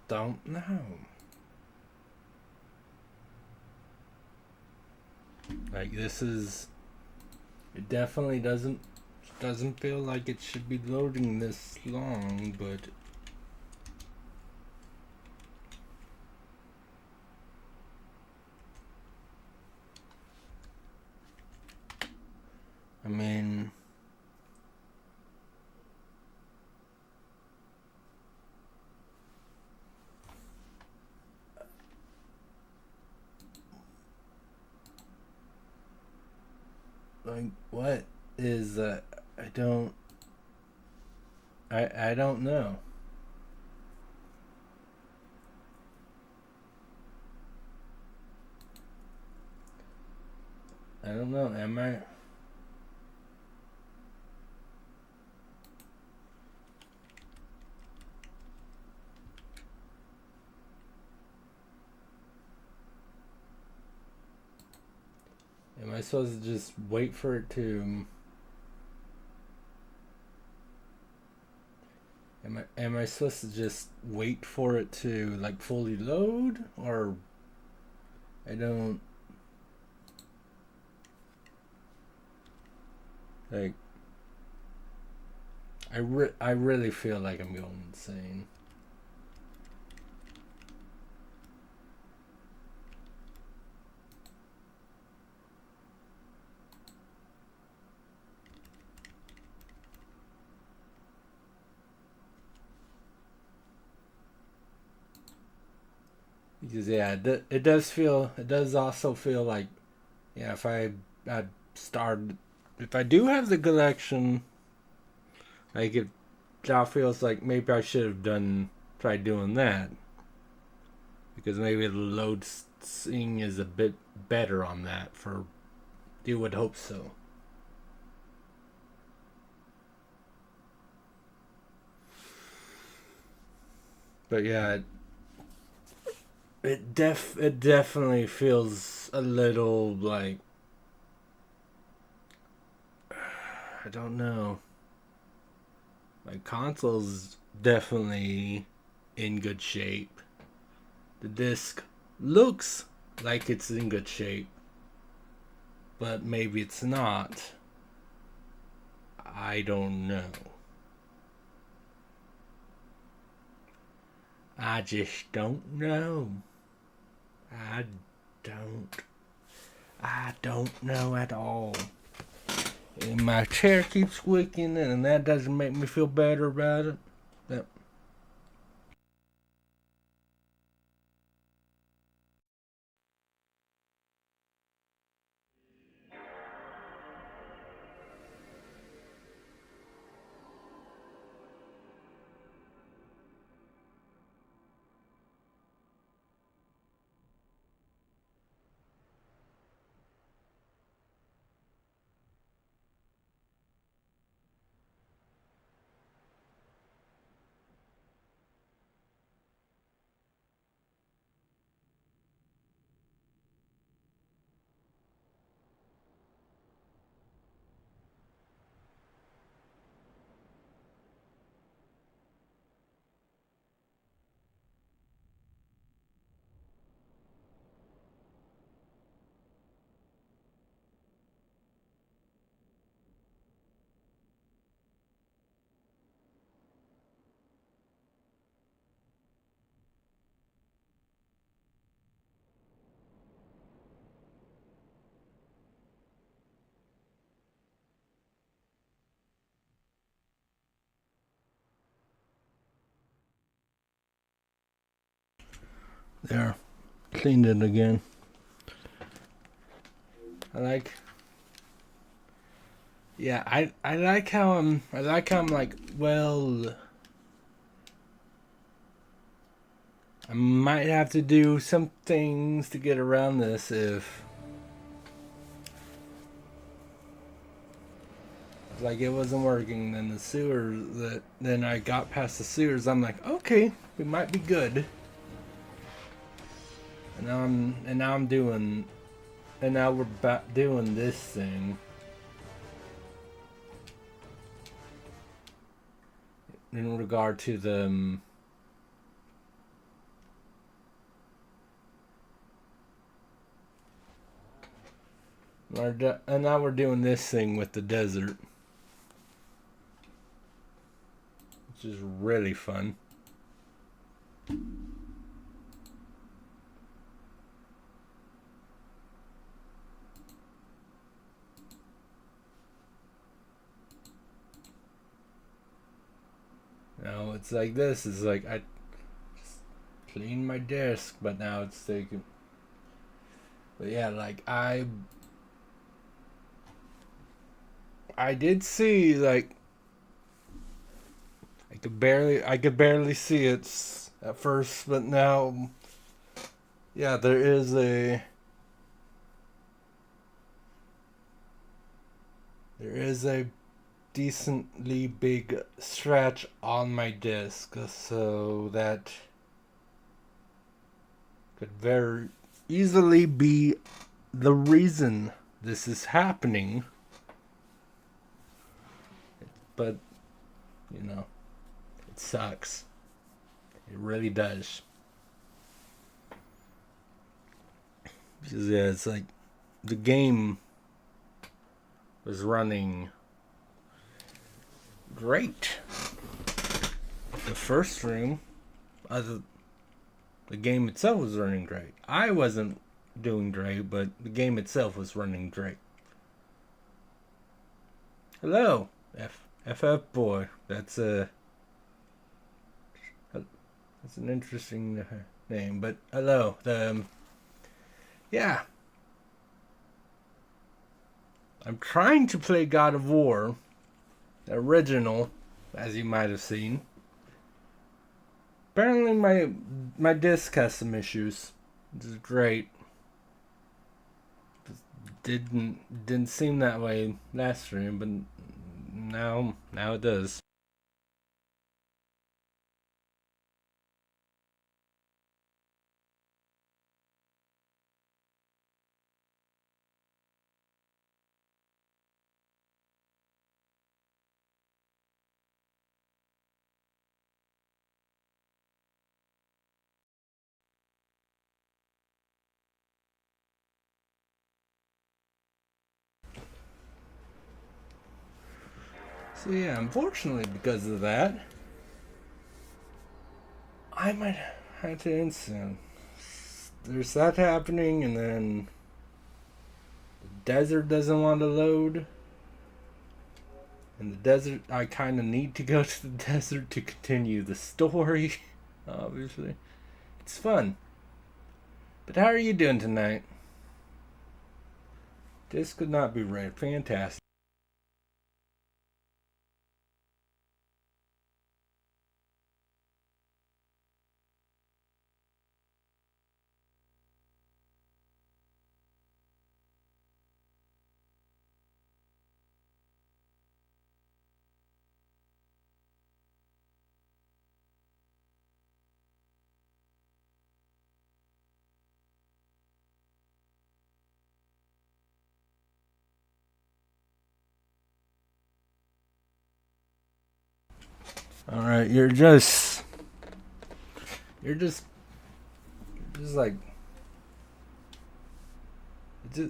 don't know. Like this is it definitely doesn't feel like it should be loading this long, but I mean like what is I don't know. I don't know. Am I supposed to just wait for it to am I supposed to just wait for it to like fully load, or I don't like I really feel like I'm going insane. Because yeah, it does also feel like yeah, if I do have the collection, like it now feels like maybe I should have tried doing that, because maybe the loading is a bit better on that. For you would hope so. But yeah, it definitely feels a little like I don't know. My console's definitely in good shape. The disc looks like it's in good shape, but maybe it's not. I don't know. I just don't know. I don't. I don't know at all. And my chair keeps squeaking, and that doesn't make me feel better about it. But There, cleaned it again. I like how I'm like, well, I might have to do some things to get around this if like it wasn't working. Then the sewer then I got past the sewers. I'm like, okay, we might be good. And now we're back doing this thing. In regard to the and now we're doing this thing with the desert, which is really fun. Now it's like this. It's like I just cleaned my desk, but now it's taking. But yeah, like I did see, like, I could barely see it at first, but now, yeah, there is a decently big scratch on my disc, so that could very easily be the reason this is happening. But, you know, it sucks. It really does. Because, yeah, it's like the game was running great. The first room, the game itself was running great. I wasn't doing great, but the game itself was running great. Hello, FF boy. That's an interesting name, but hello. Yeah. I'm trying to play God of War, the original, as you might have seen. Apparently my disc has some issues. This is great. Didn't seem that way last stream, but now it does. So yeah, unfortunately because of that, I might have to end soon. There's that happening, and then the desert doesn't want to load. And the desert, I kind of need to go to the desert to continue the story, obviously. It's fun. But how are you doing tonight? This could not be right. Fantastic. Alright, you're just like,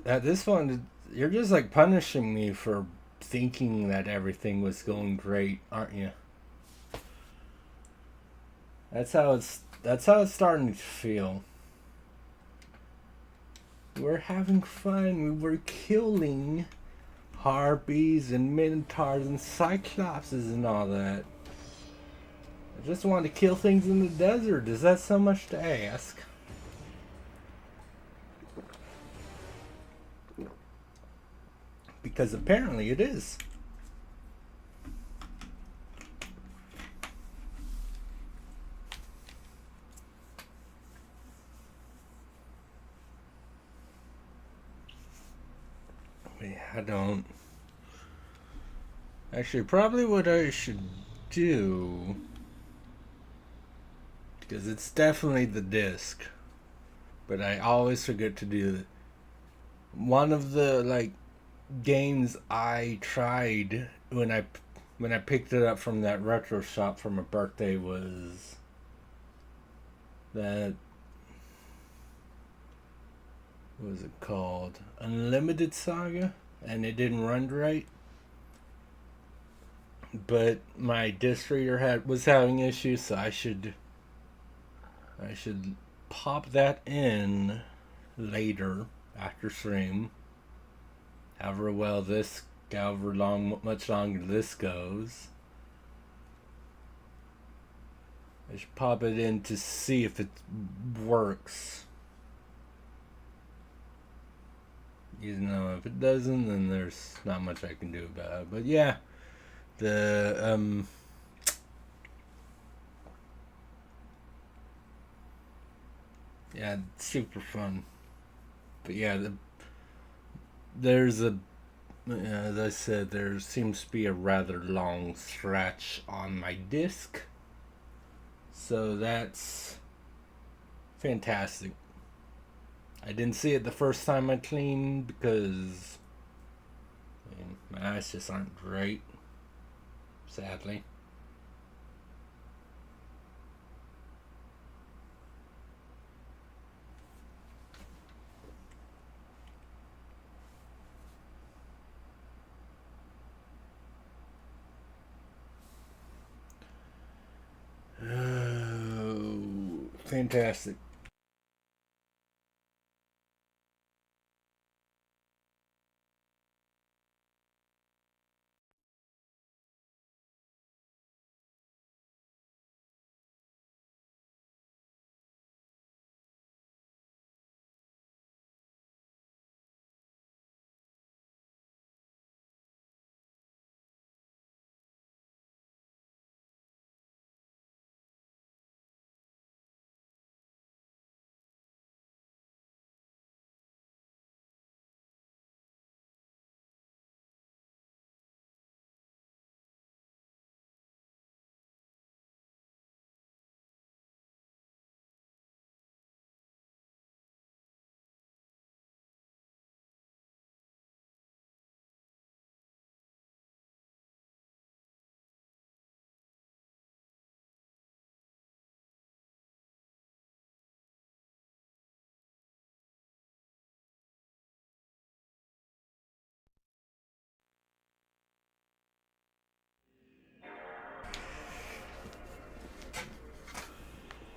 at this point, you're just like punishing me for thinking that everything was going great, aren't you? That's how it's starting to feel. We're having fun. We were killing harpies and minotaurs and cyclopses and all that. I just want to kill things in the desert. Is that so much to ask? because apparently it is. I don't. Actually, probably what I should do, because it's definitely the disc, but I always forget to do it. One of the games I tried when I picked it up from that retro shop for my birthday was that, what was it called? Unlimited Saga, and it didn't run right. But my disc reader was having issues, so I should pop that in later after stream. However much longer this goes. I should pop it in to see if it works. You know, if it doesn't, then there's not much I can do about it. But yeah, yeah, it's super fun. But yeah, there's as I said, there seems to be a rather long stretch on my disc. So that's fantastic. I didn't see it the first time I cleaned because my eyes just aren't great, sadly. Oh, fantastic.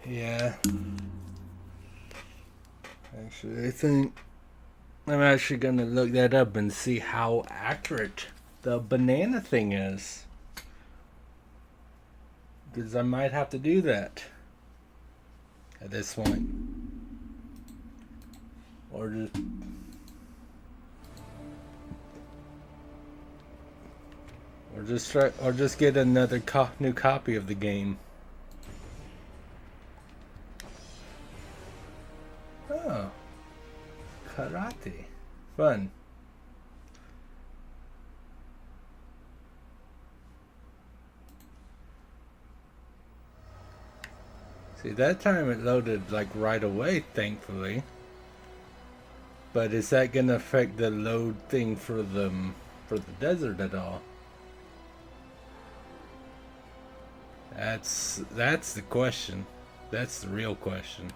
Yeah. Actually, I think I'm actually gonna look that up and see how accurate the banana thing is. Because I might have to do that at this point. Or just or just get another new copy of the game. Oh, karate, fun. See, that time it loaded right away, thankfully. But is that gonna affect the load thing for the desert at all? That's the question. That's the real question.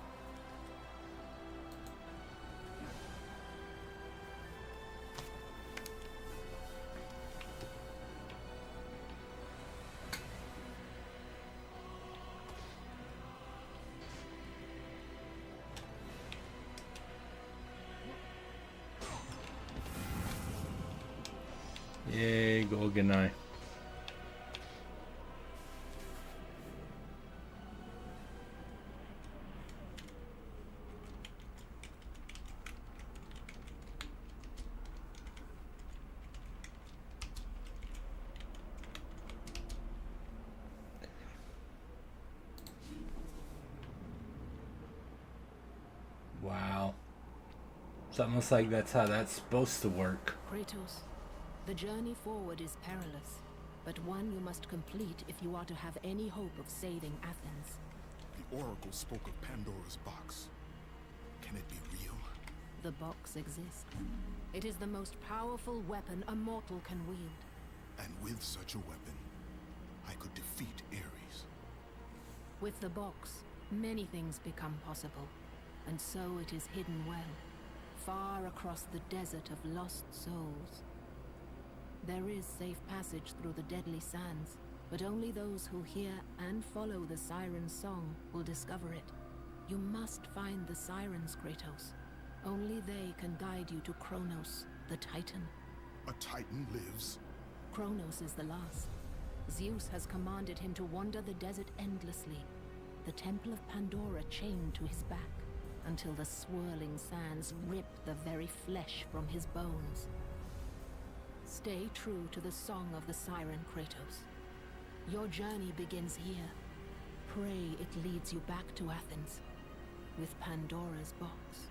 Yay, Goldeneye. It's almost like that's how that's supposed to work. Kratos, the journey forward is perilous, but one you must complete if you are to have any hope of saving Athens. The Oracle spoke of Pandora's box. Can it be real? The box exists. It is the most powerful weapon a mortal can wield. And with such a weapon, I could defeat Ares. With the box, many things become possible, and so it is hidden well, far across the desert of lost souls. There is safe passage through the deadly sands, but only those who hear and follow the siren's song will discover it. You must find the sirens, Kratos. Only they can guide you to Kronos, the Titan. A Titan lives? Kronos is the last. Zeus has commanded him to wander the desert endlessly, the Temple of Pandora chained to his back, until the swirling sands rip the very flesh from his bones. Stay true to the song of the siren, Kratos. Your journey begins here. Pray it leads you back to Athens, with Pandora's box.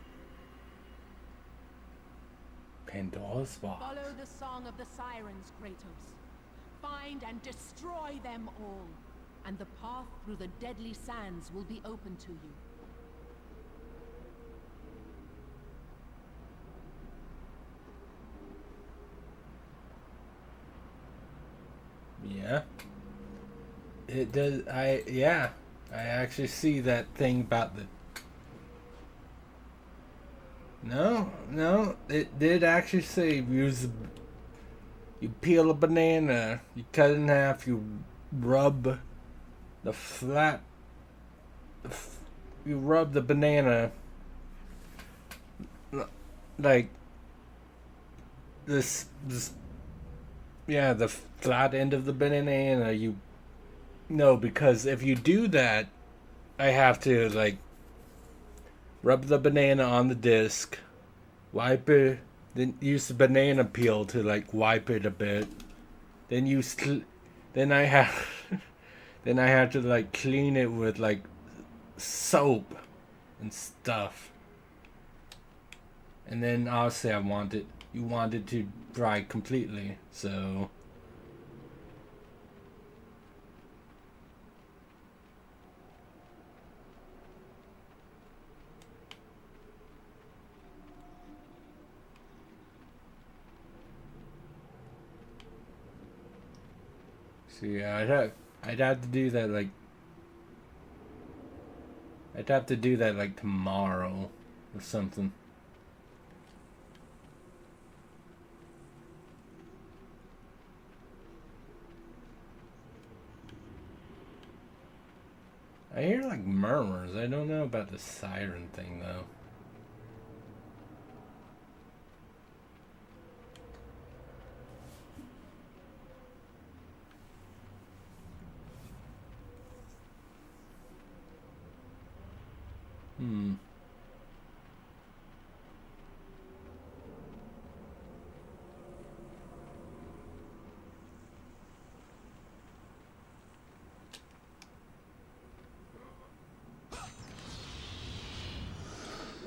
Pandora's box. Follow the song of the sirens, Kratos. Find and destroy them all, and the path through the deadly sands will be open to you. Yeah. It does. I actually see that thing about the. No, it did actually say you peel a banana, you cut it in half, you rub the flat, you rub the banana like this, yeah, the flat end of the banana. No, because if you do that, I have to like rub the banana on the disc, wipe it, then use the banana peel to like wipe it a bit. Then then I have then I have to like clean it with like soap and stuff. And then obviously you want it to dry completely, so yeah, I'd have to do that like tomorrow or something. I hear like murmurs. I don't know about the siren thing though.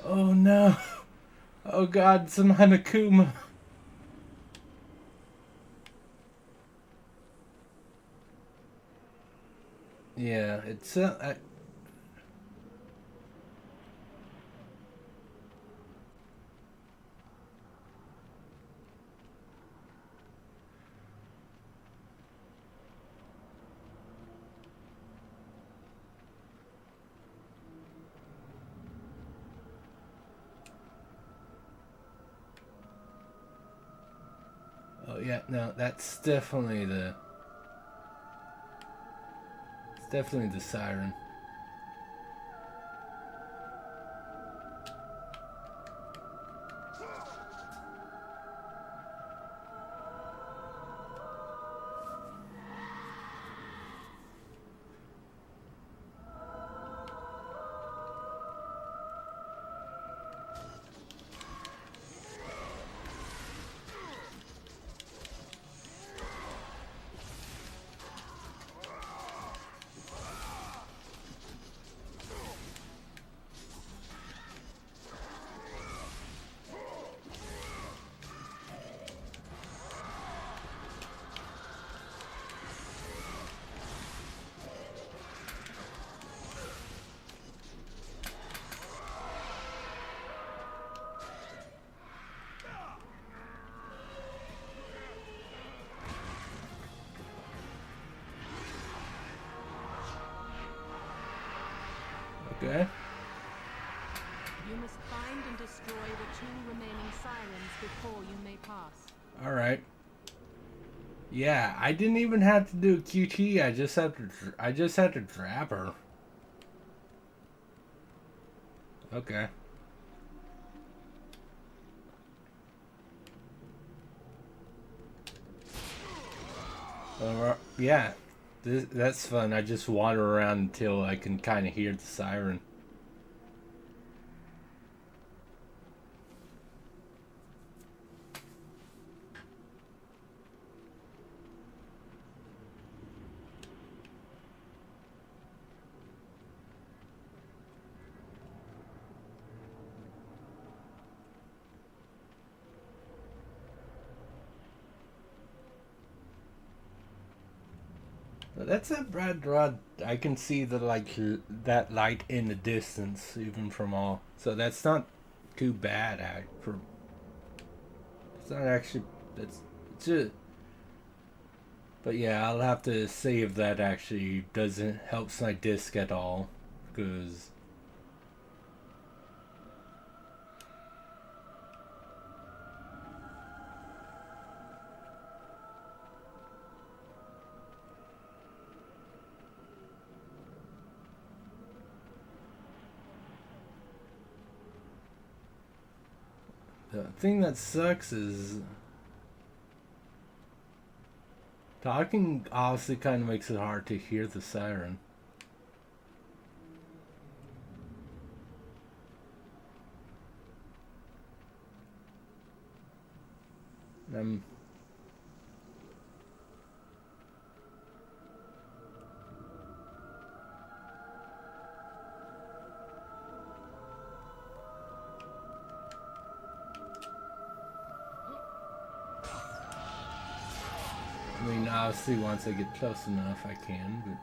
Oh no. Oh god, some Hanakuma. Yeah, it's oh yeah, no, that's definitely the siren. Okay. You must find and destroy the 2 remaining sirens before you may pass. Alright. Yeah, I didn't even have to do a QT. I just had to trap her. Okay. Yeah, that's fun. I just wander around until I can kind of hear the siren. That's a red rod. I can see the that light in the distance, even from all. So that's not too bad. It's not actually. It's just. But yeah, I'll have to see if that actually doesn't helps my disc at all, because. The thing that sucks is talking obviously kind of makes it hard to hear the siren. I mean, obviously, once I get close enough, I can, but.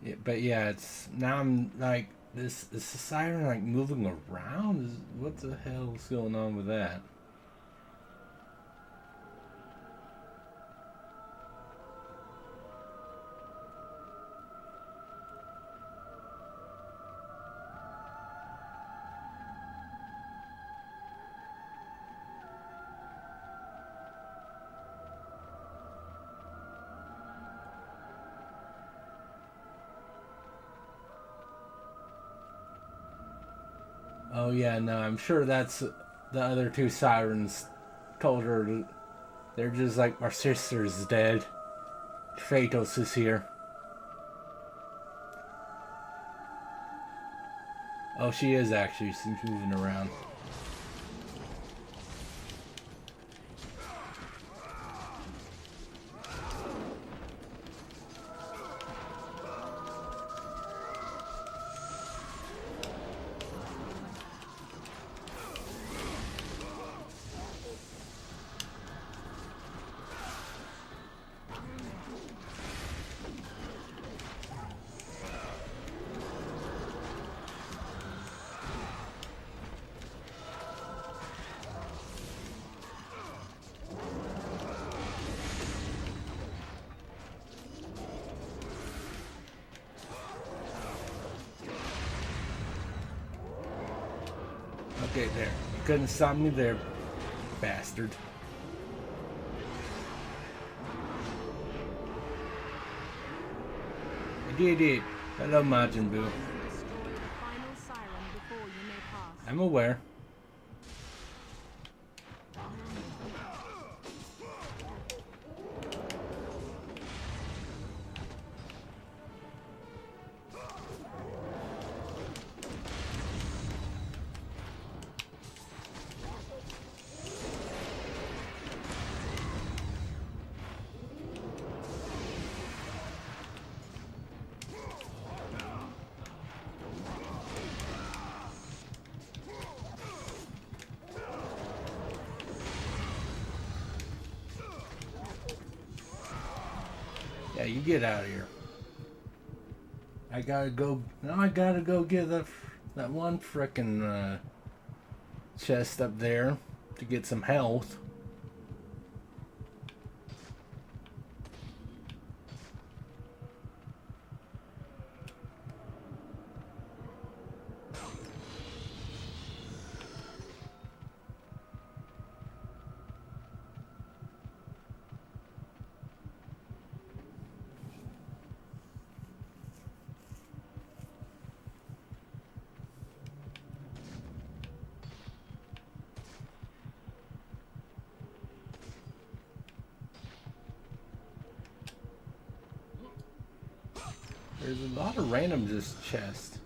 Yeah, but yeah, it's now I'm like this. Is the siren like moving around? What the hell is going on with that? Oh yeah, no, I'm sure that's the other 2 sirens told her they're just like, our sister's dead. Phaetos is here. Oh, she is actually. She's moving around. Okay, there. You couldn't stop me there, bastard. I did it. Hello, Majin Buu. I'm aware. Yeah, you get out of here. I gotta go. Now I gotta go get that one frickin' chest up there to get some health. There's a lot of random just chests.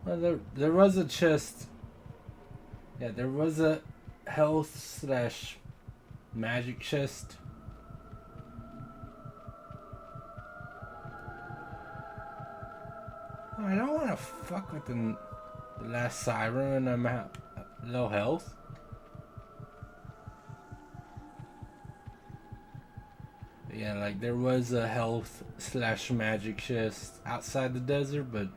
Well, there was a chest. Yeah, there was a health slash magic chest. I don't want to fuck with the last siren and I'm at low health. But yeah, like there was a health slash magic chest outside the desert, but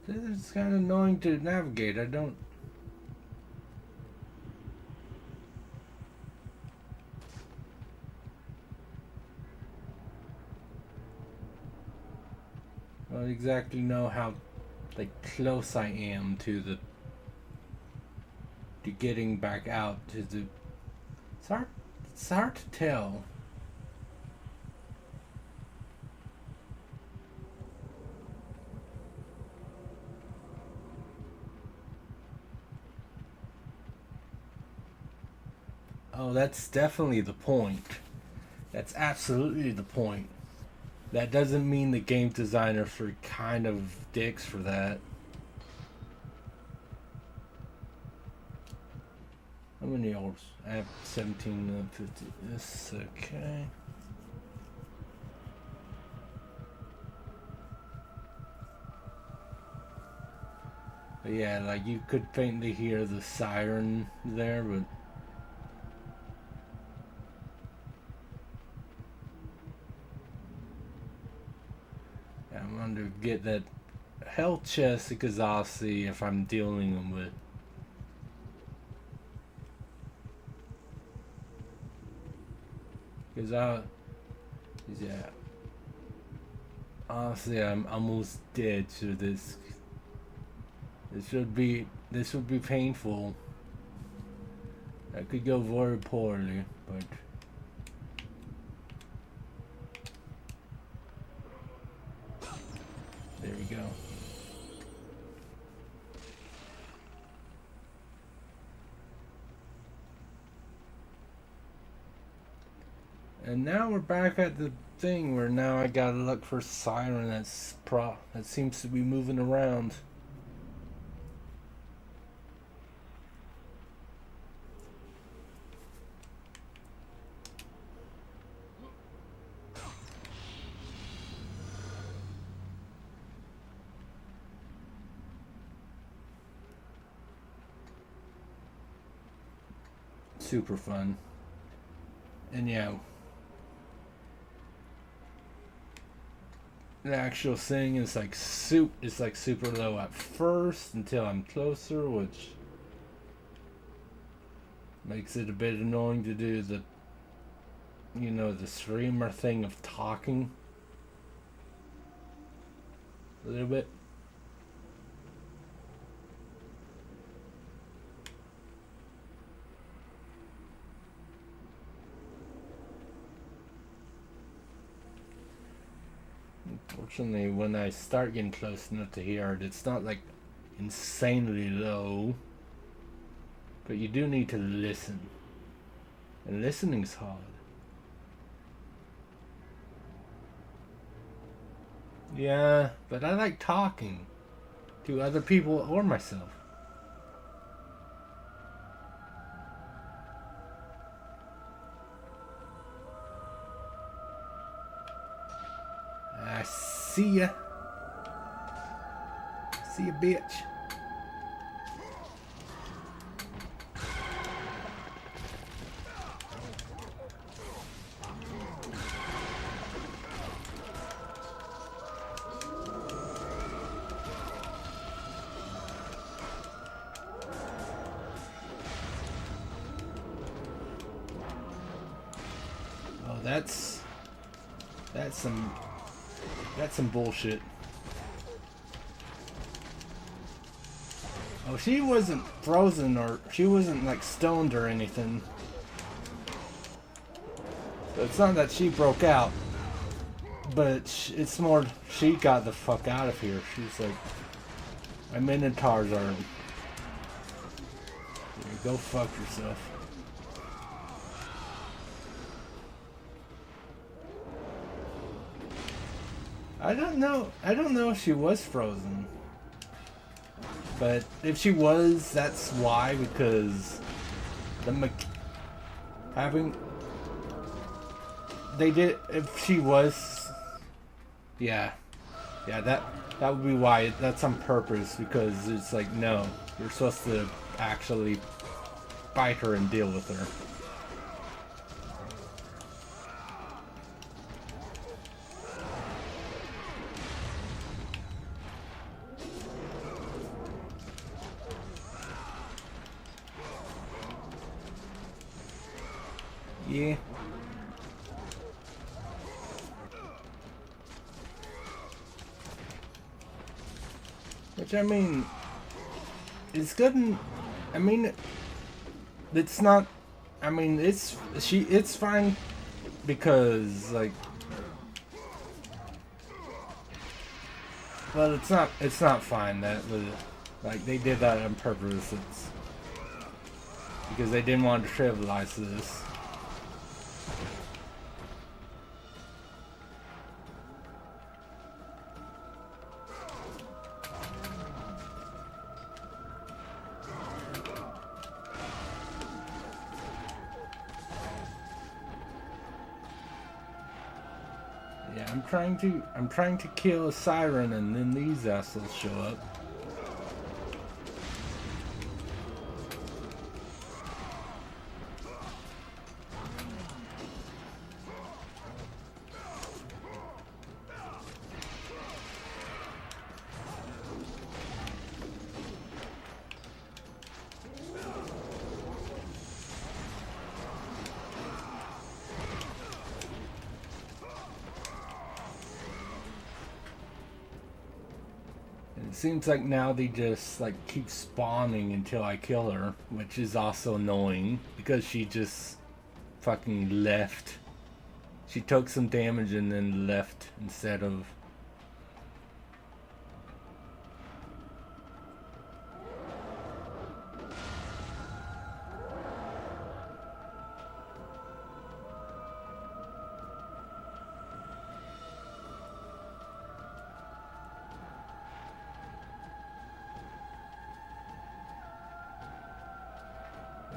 it's kind of annoying to navigate. I don't. I don't exactly know how like close I am to getting back out to the. It's hard to tell. Oh, that's definitely the point. That's absolutely the point. That doesn't mean the game designers are kind of dicks for that. How many orbs? I have 1750. This okay. But yeah, like you could faintly hear the siren there, but I'm going to get that health chest because I'll see if I'm dealing them with. Because yeah. Honestly, I'm almost dead to this. This would be painful. That could go very poorly, but. There we go. And now we're back at the thing where now I gotta look for siren that seems to be moving around. Super fun. And yeah, the actual thing is like super low at first until I'm closer, which makes it a bit annoying to do the the streamer thing of talking a little bit. Unfortunately, when I start getting close enough to hear it, it's not like insanely low. But you do need to listen. And listening's hard. Yeah, but I like talking to other people or myself. See ya. See ya, bitch. Oh, that's some bullshit. Oh, she wasn't frozen, or she wasn't like stoned or anything. So it's not that she broke out, but it's more she got the fuck out of here. She's like, my minotaurs are. Go fuck yourself. I don't know if she was frozen. But if she was, that's why, because they did, if she was, yeah, that would be why, that's on purpose, because it's like, no, you're supposed to actually fight her and deal with her. Yeah. Which, I mean, it's good and, I mean, it's not, I mean, it's fine because, like, well, it's not fine that, like, they did that on purpose. It's because they didn't want to trivialize this. Yeah, I'm trying to kill a siren, and then these assholes show up. It seems like now they just like keep spawning until I kill her, which is also annoying because she just fucking left. She took some damage and then left instead of.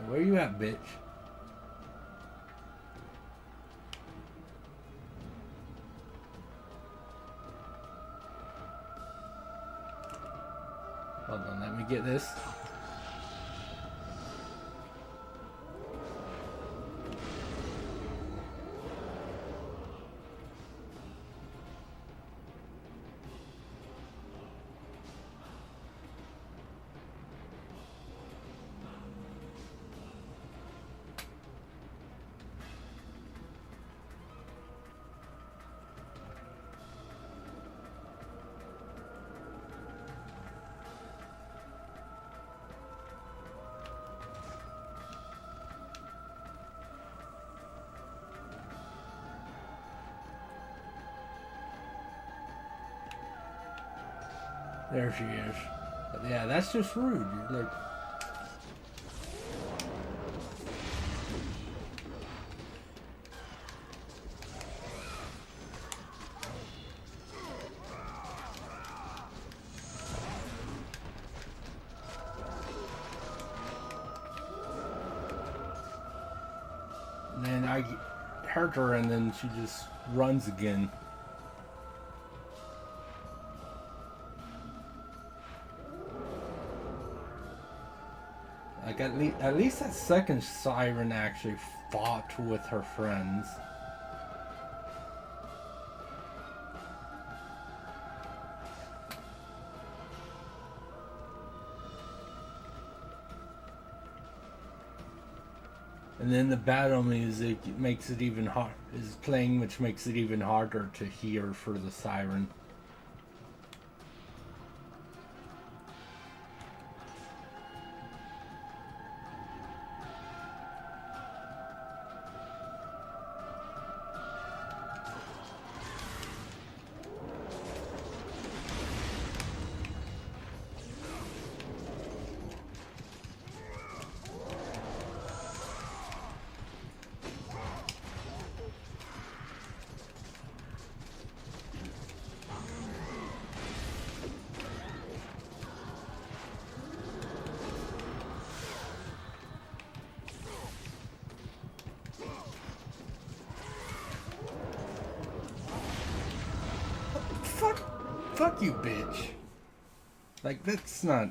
Where you at, bitch? Hold on, let me get this. There she is. But yeah, that's just rude. You're like. And then I hurt her and then she just runs again. Like at least that second siren actually fought with her friends. And then the battle music makes it even hard is playing, which makes it even harder to hear for the siren. Fuck you, bitch. Like, that's not...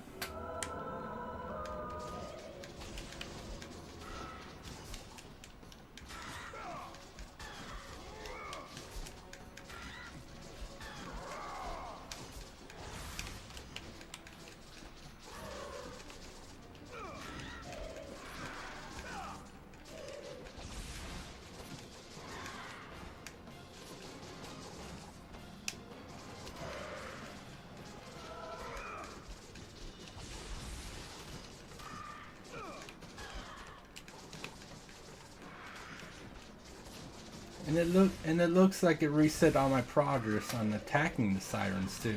And it looks like it reset all my progress on attacking the sirens too.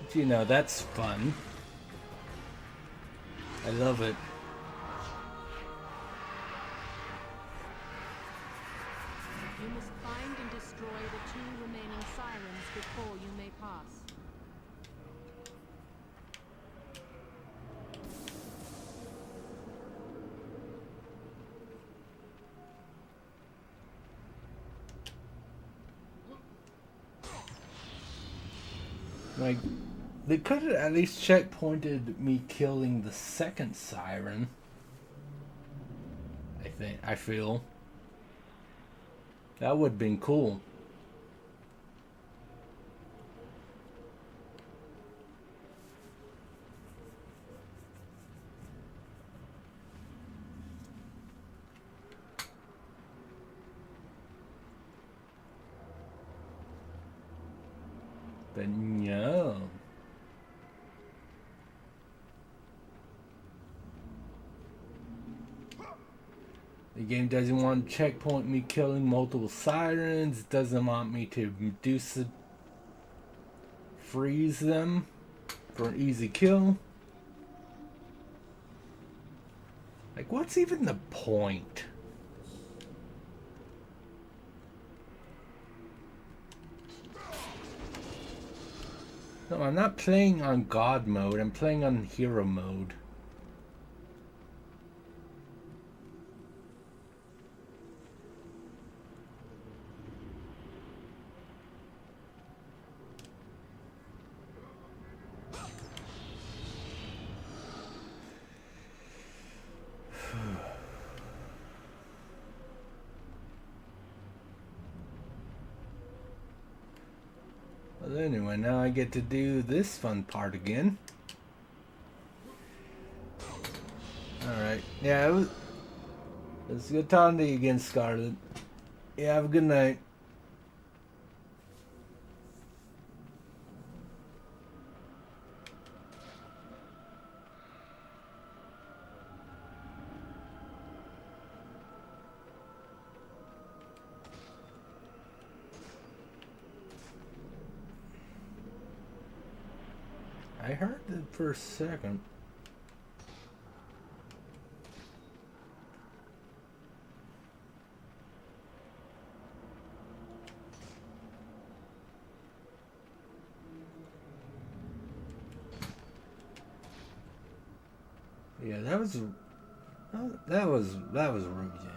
But, you know, that's fun. I love it. You must find and destroy the 2 remaining sirens before you may pass. Like, they could have at least checkpointed me killing the second siren. I feel. That would have been cool. But no. The game doesn't want to checkpoint me killing multiple sirens. It doesn't want me to freeze them for an easy kill. Like, what's even the point? No, I'm not playing on God mode. I'm playing on hero mode. Well, anyway, now I get to do this fun part again. Alright. Yeah, it was good talking to you again, Scarlet. Yeah, have a good night. I heard it for a second. Yeah, that was That was rude, Jim.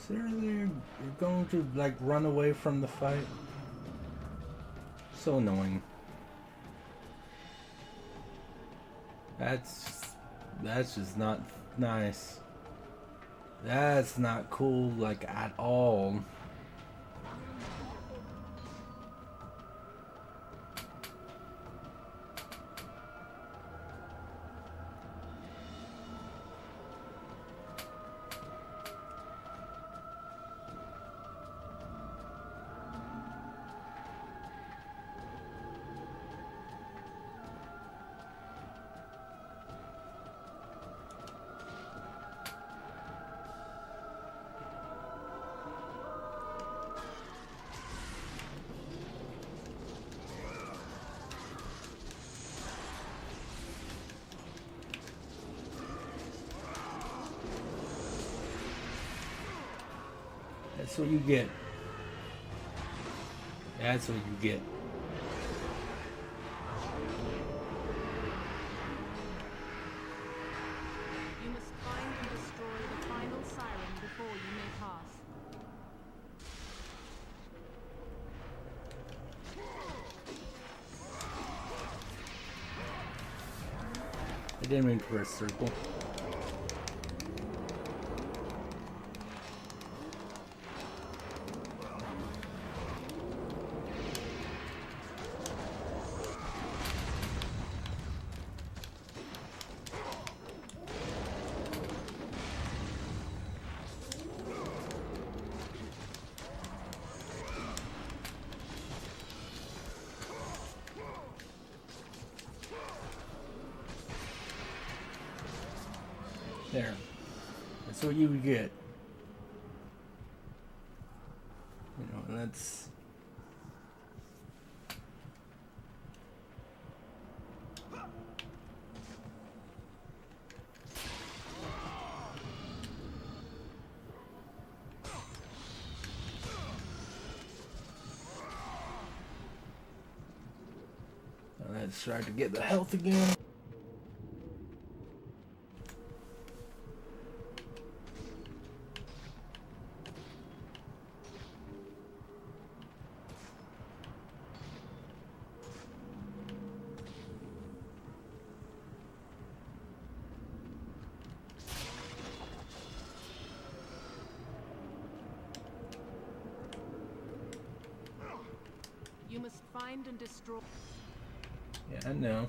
Seriously, you're going to like run away from the fight? So annoying. That's just not nice. That's not cool, like, at all. That's what you get. That's what you get. You must find and destroy the final siren before you may pass. I didn't mean to press circle. There. That's what you would get. You know, and that's... Now let's try to get the health again. You must find and destroy. Yeah, I know.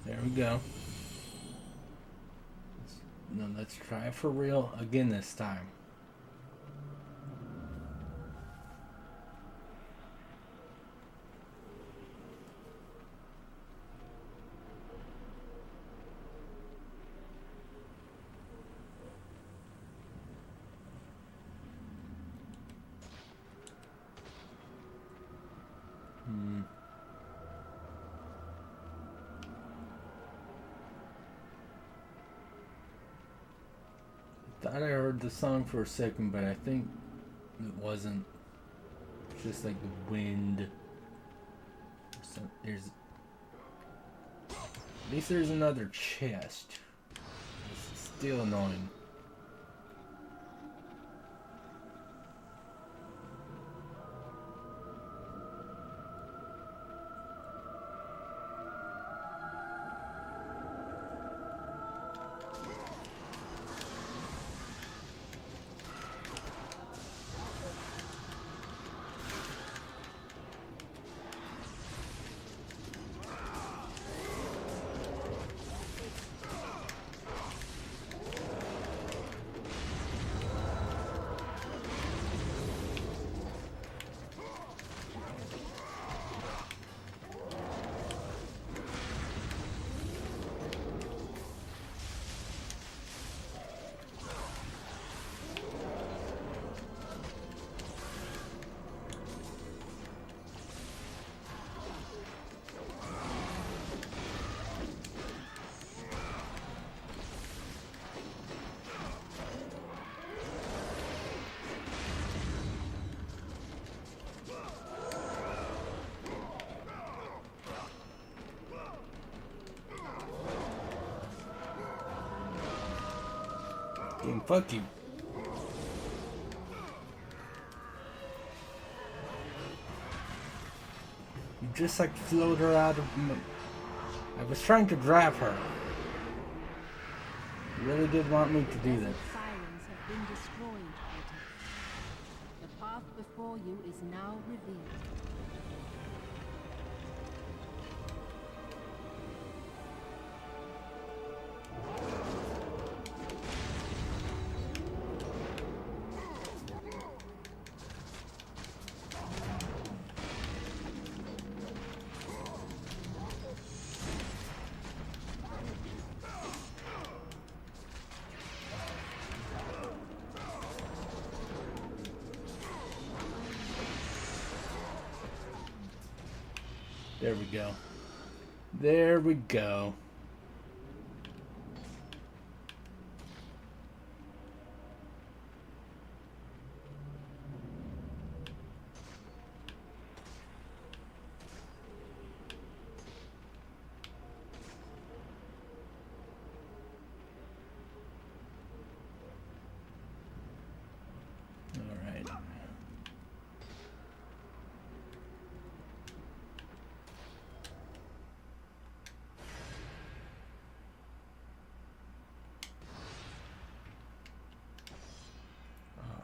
There we go. Now let's try it for real again this time. Thought I heard the song for a second, but I think it wasn't. It's just like the wind. There's at least there's another chest. It's still annoying. Fuck you. You just like float her out of... I was trying to grab her. You really did want me to do that. Sirens have been destroyed, Kratos. The path before you is now revealed. There we go. There we go. All right.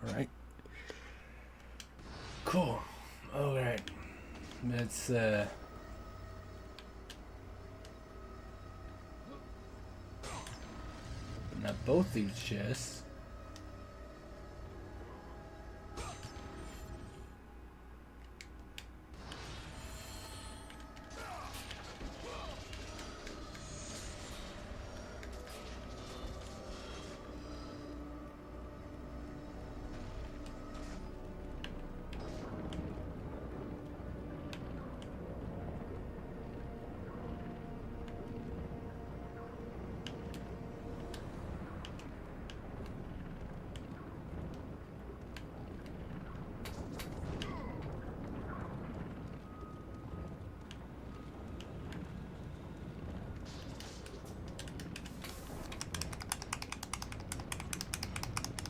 All right. Cool. All right. Let's open up both these chests.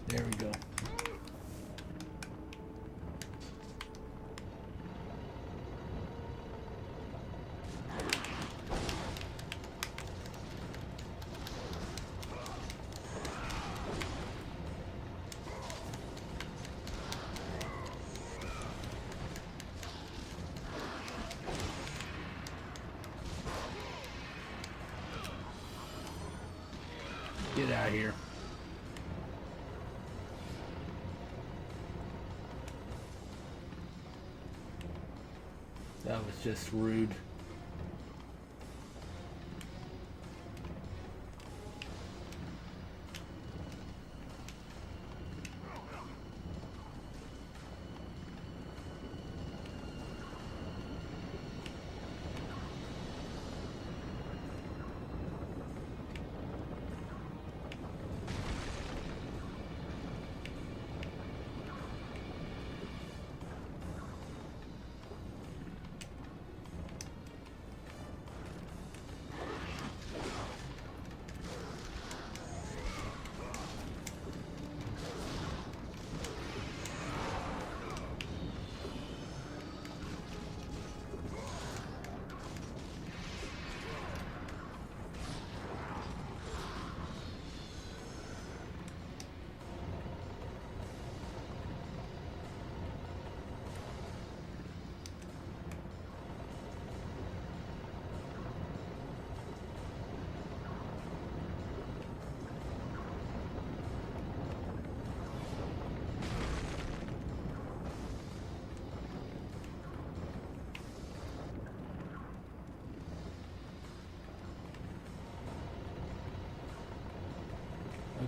There we go. Get out of here. That was just rude.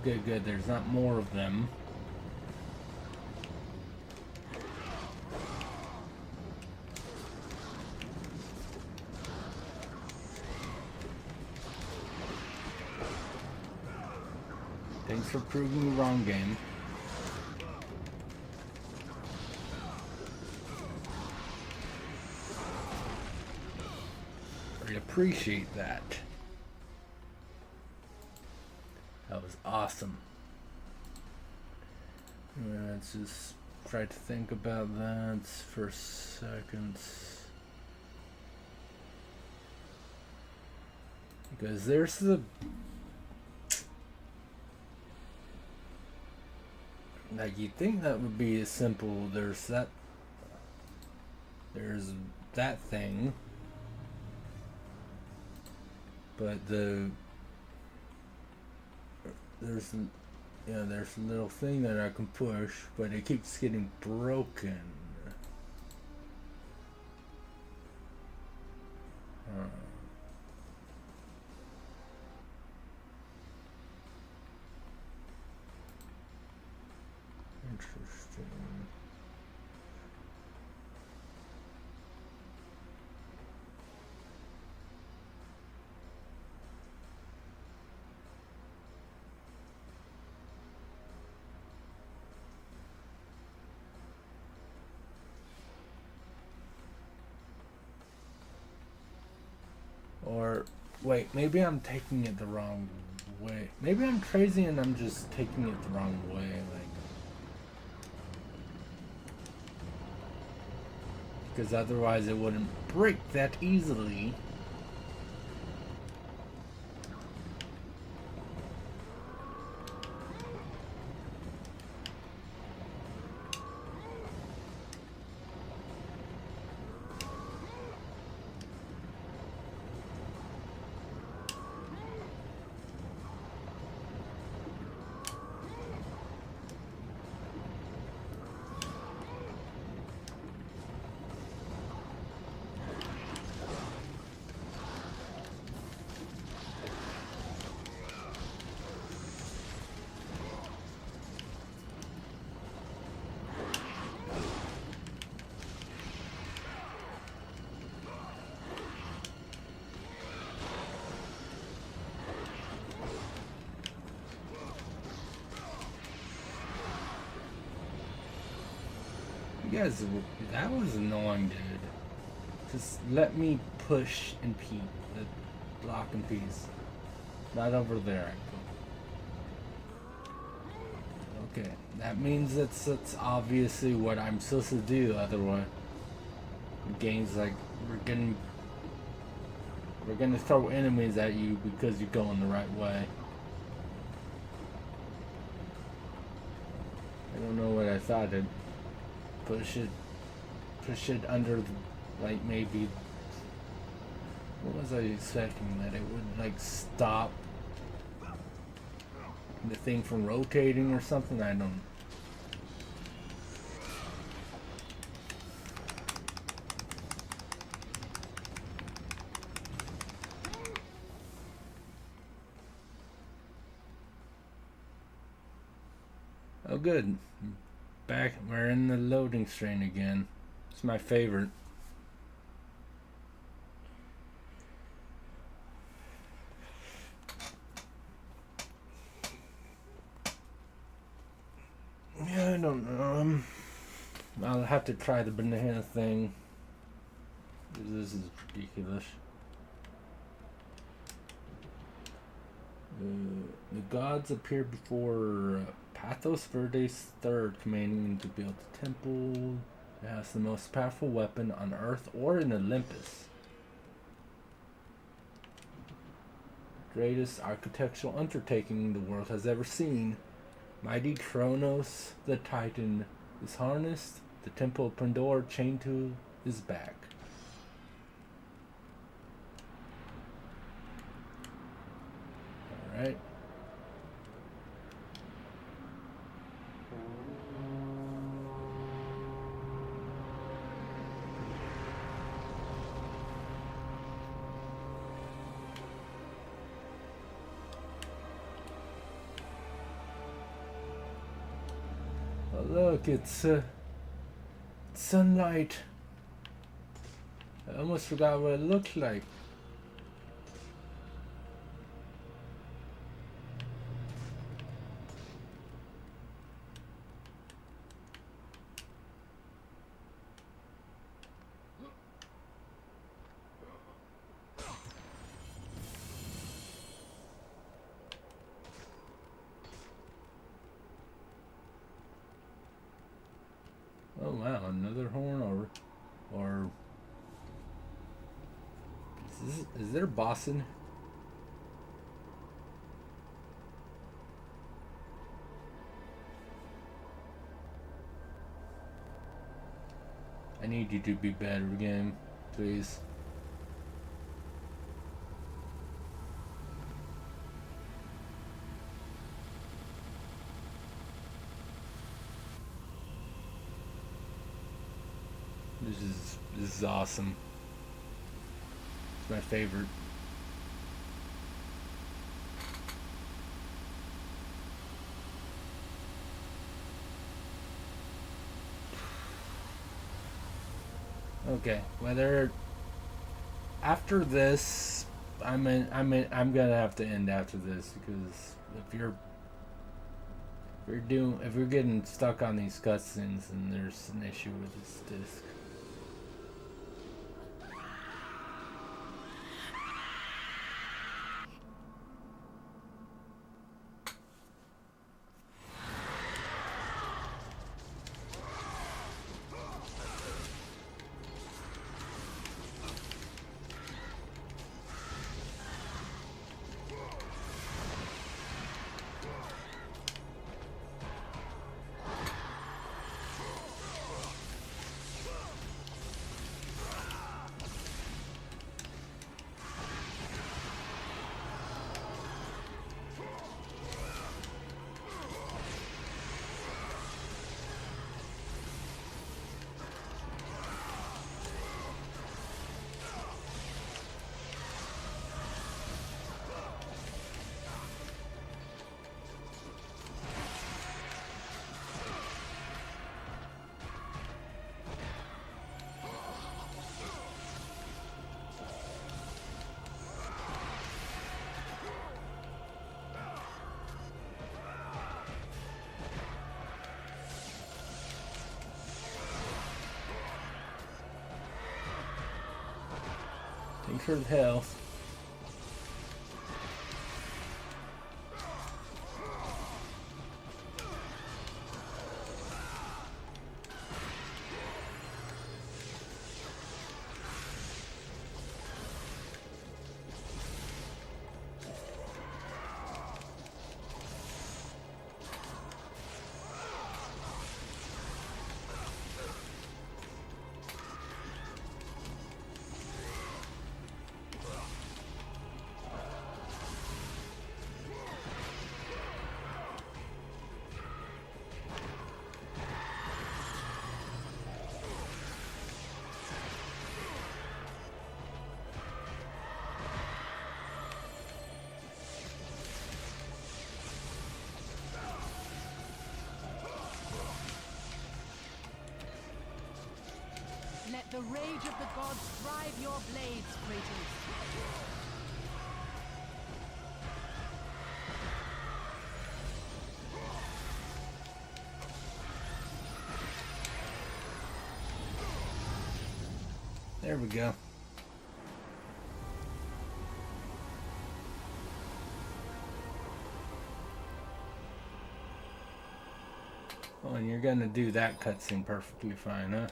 Okay, good. There's not more of them. Thanks for proving me wrong, game. I appreciate that. That was awesome. Let's just try to think about that for seconds. Because there's the... Like, you'd think that would be as simple. There's that thing. But there's a little thing that I can push, but it keeps getting broken. Interesting. Or, wait, maybe I'm taking it the wrong way. Maybe I'm crazy and I'm just taking it the wrong way. Like, because otherwise it wouldn't break that easily. You guys, that was annoying, dude. Just let me push and block in peace. Not over there. Okay, that means that's obviously what I'm supposed to do. Otherwise, the game's like we're gonna throw enemies at you because you're going the right way. I don't know what I thought. I'd push it under, like, maybe. What was I expecting? That it would, like, stop the thing from rotating or something? I don't. Oh, good. Back, we're in the loading screen again. It's my favorite. Yeah, I don't know. I'll have to try the banana thing. This is ridiculous. The gods appear before Pathos Verdes III, commanding him to build a temple that has the most powerful weapon on Earth or in Olympus. Greatest architectural undertaking the world has ever seen. Mighty Kronos, the Titan, is harnessed, the temple of Pandora chained to his back. Alright. Oh, look, it's sunlight. I almost forgot what it looked like. wow, another horn, or is there Boston? I need you to be better, game, please. This is awesome. It's my favorite. Okay, whether after this, I'm gonna have to end after this because if you're getting stuck on these cutscenes, then there's an issue with this disc. Thanks for the health. Let the rage of the gods drive your blades, Kratos. There we go. Oh, and you're gonna do that cutscene perfectly fine, huh?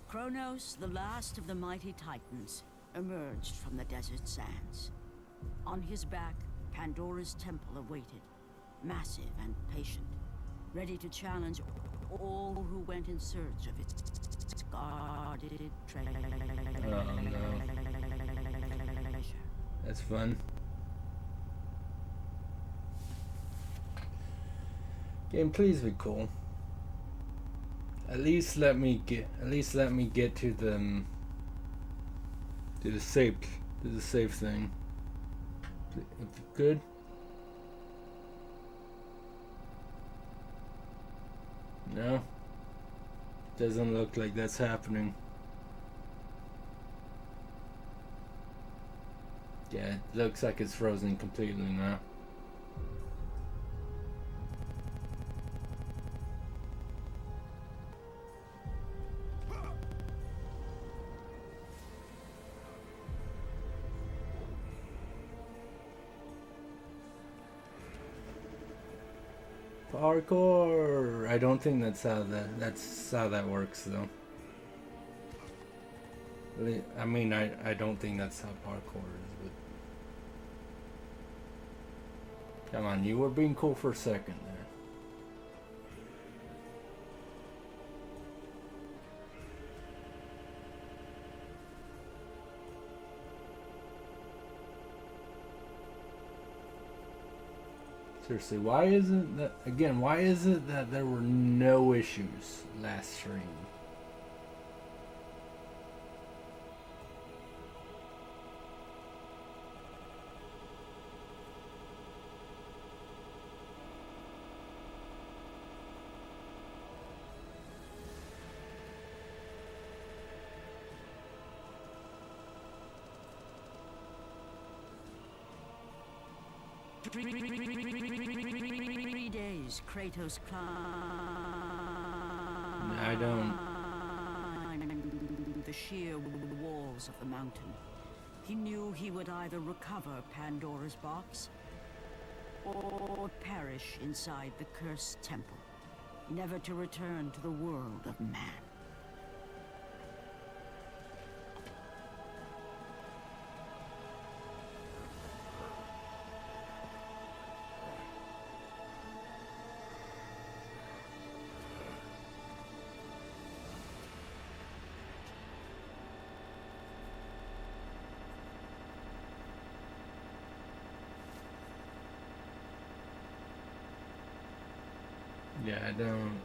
Kronos, the last of the mighty Titans, emerged from the desert sands. On his back, Pandora's temple awaited, massive and patient, ready to challenge all who went in search of its guarded treasure. Oh no. That's fun. Game, please be cool. At least let me get to the safe thing. If you could. No. Doesn't look like that's happening. Yeah, it looks like it's frozen completely now. Parkour. I don't think that's how that works though. I mean, I don't think that's how parkour is, but come on, you were being cool for a second there. Seriously, why isn't that again? Why is it that there were no issues last stream? Three days, Kratos climbed I don't. the sheer walls of the mountain. He knew he would either recover Pandora's box or perish inside the cursed temple, never to return to the world of man. Yeah, I don't.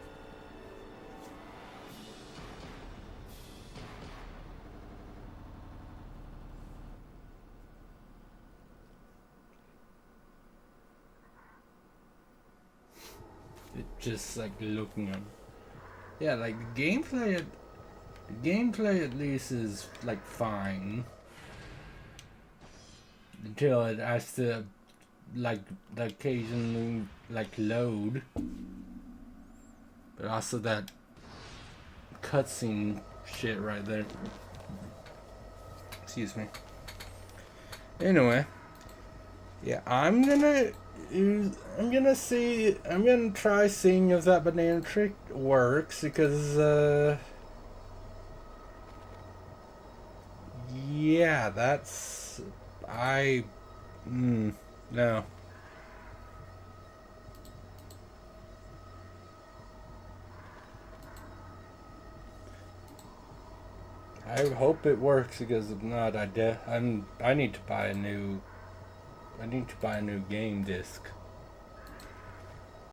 It just like looking at. Yeah, like the gameplay at least is like fine until it has to like occasionally like load. But also that cutscene shit right there. Excuse me. Anyway, yeah, I'm gonna try seeing if that banana trick works because yeah, that's no. I hope it works because if not, I need to buy a new game disc.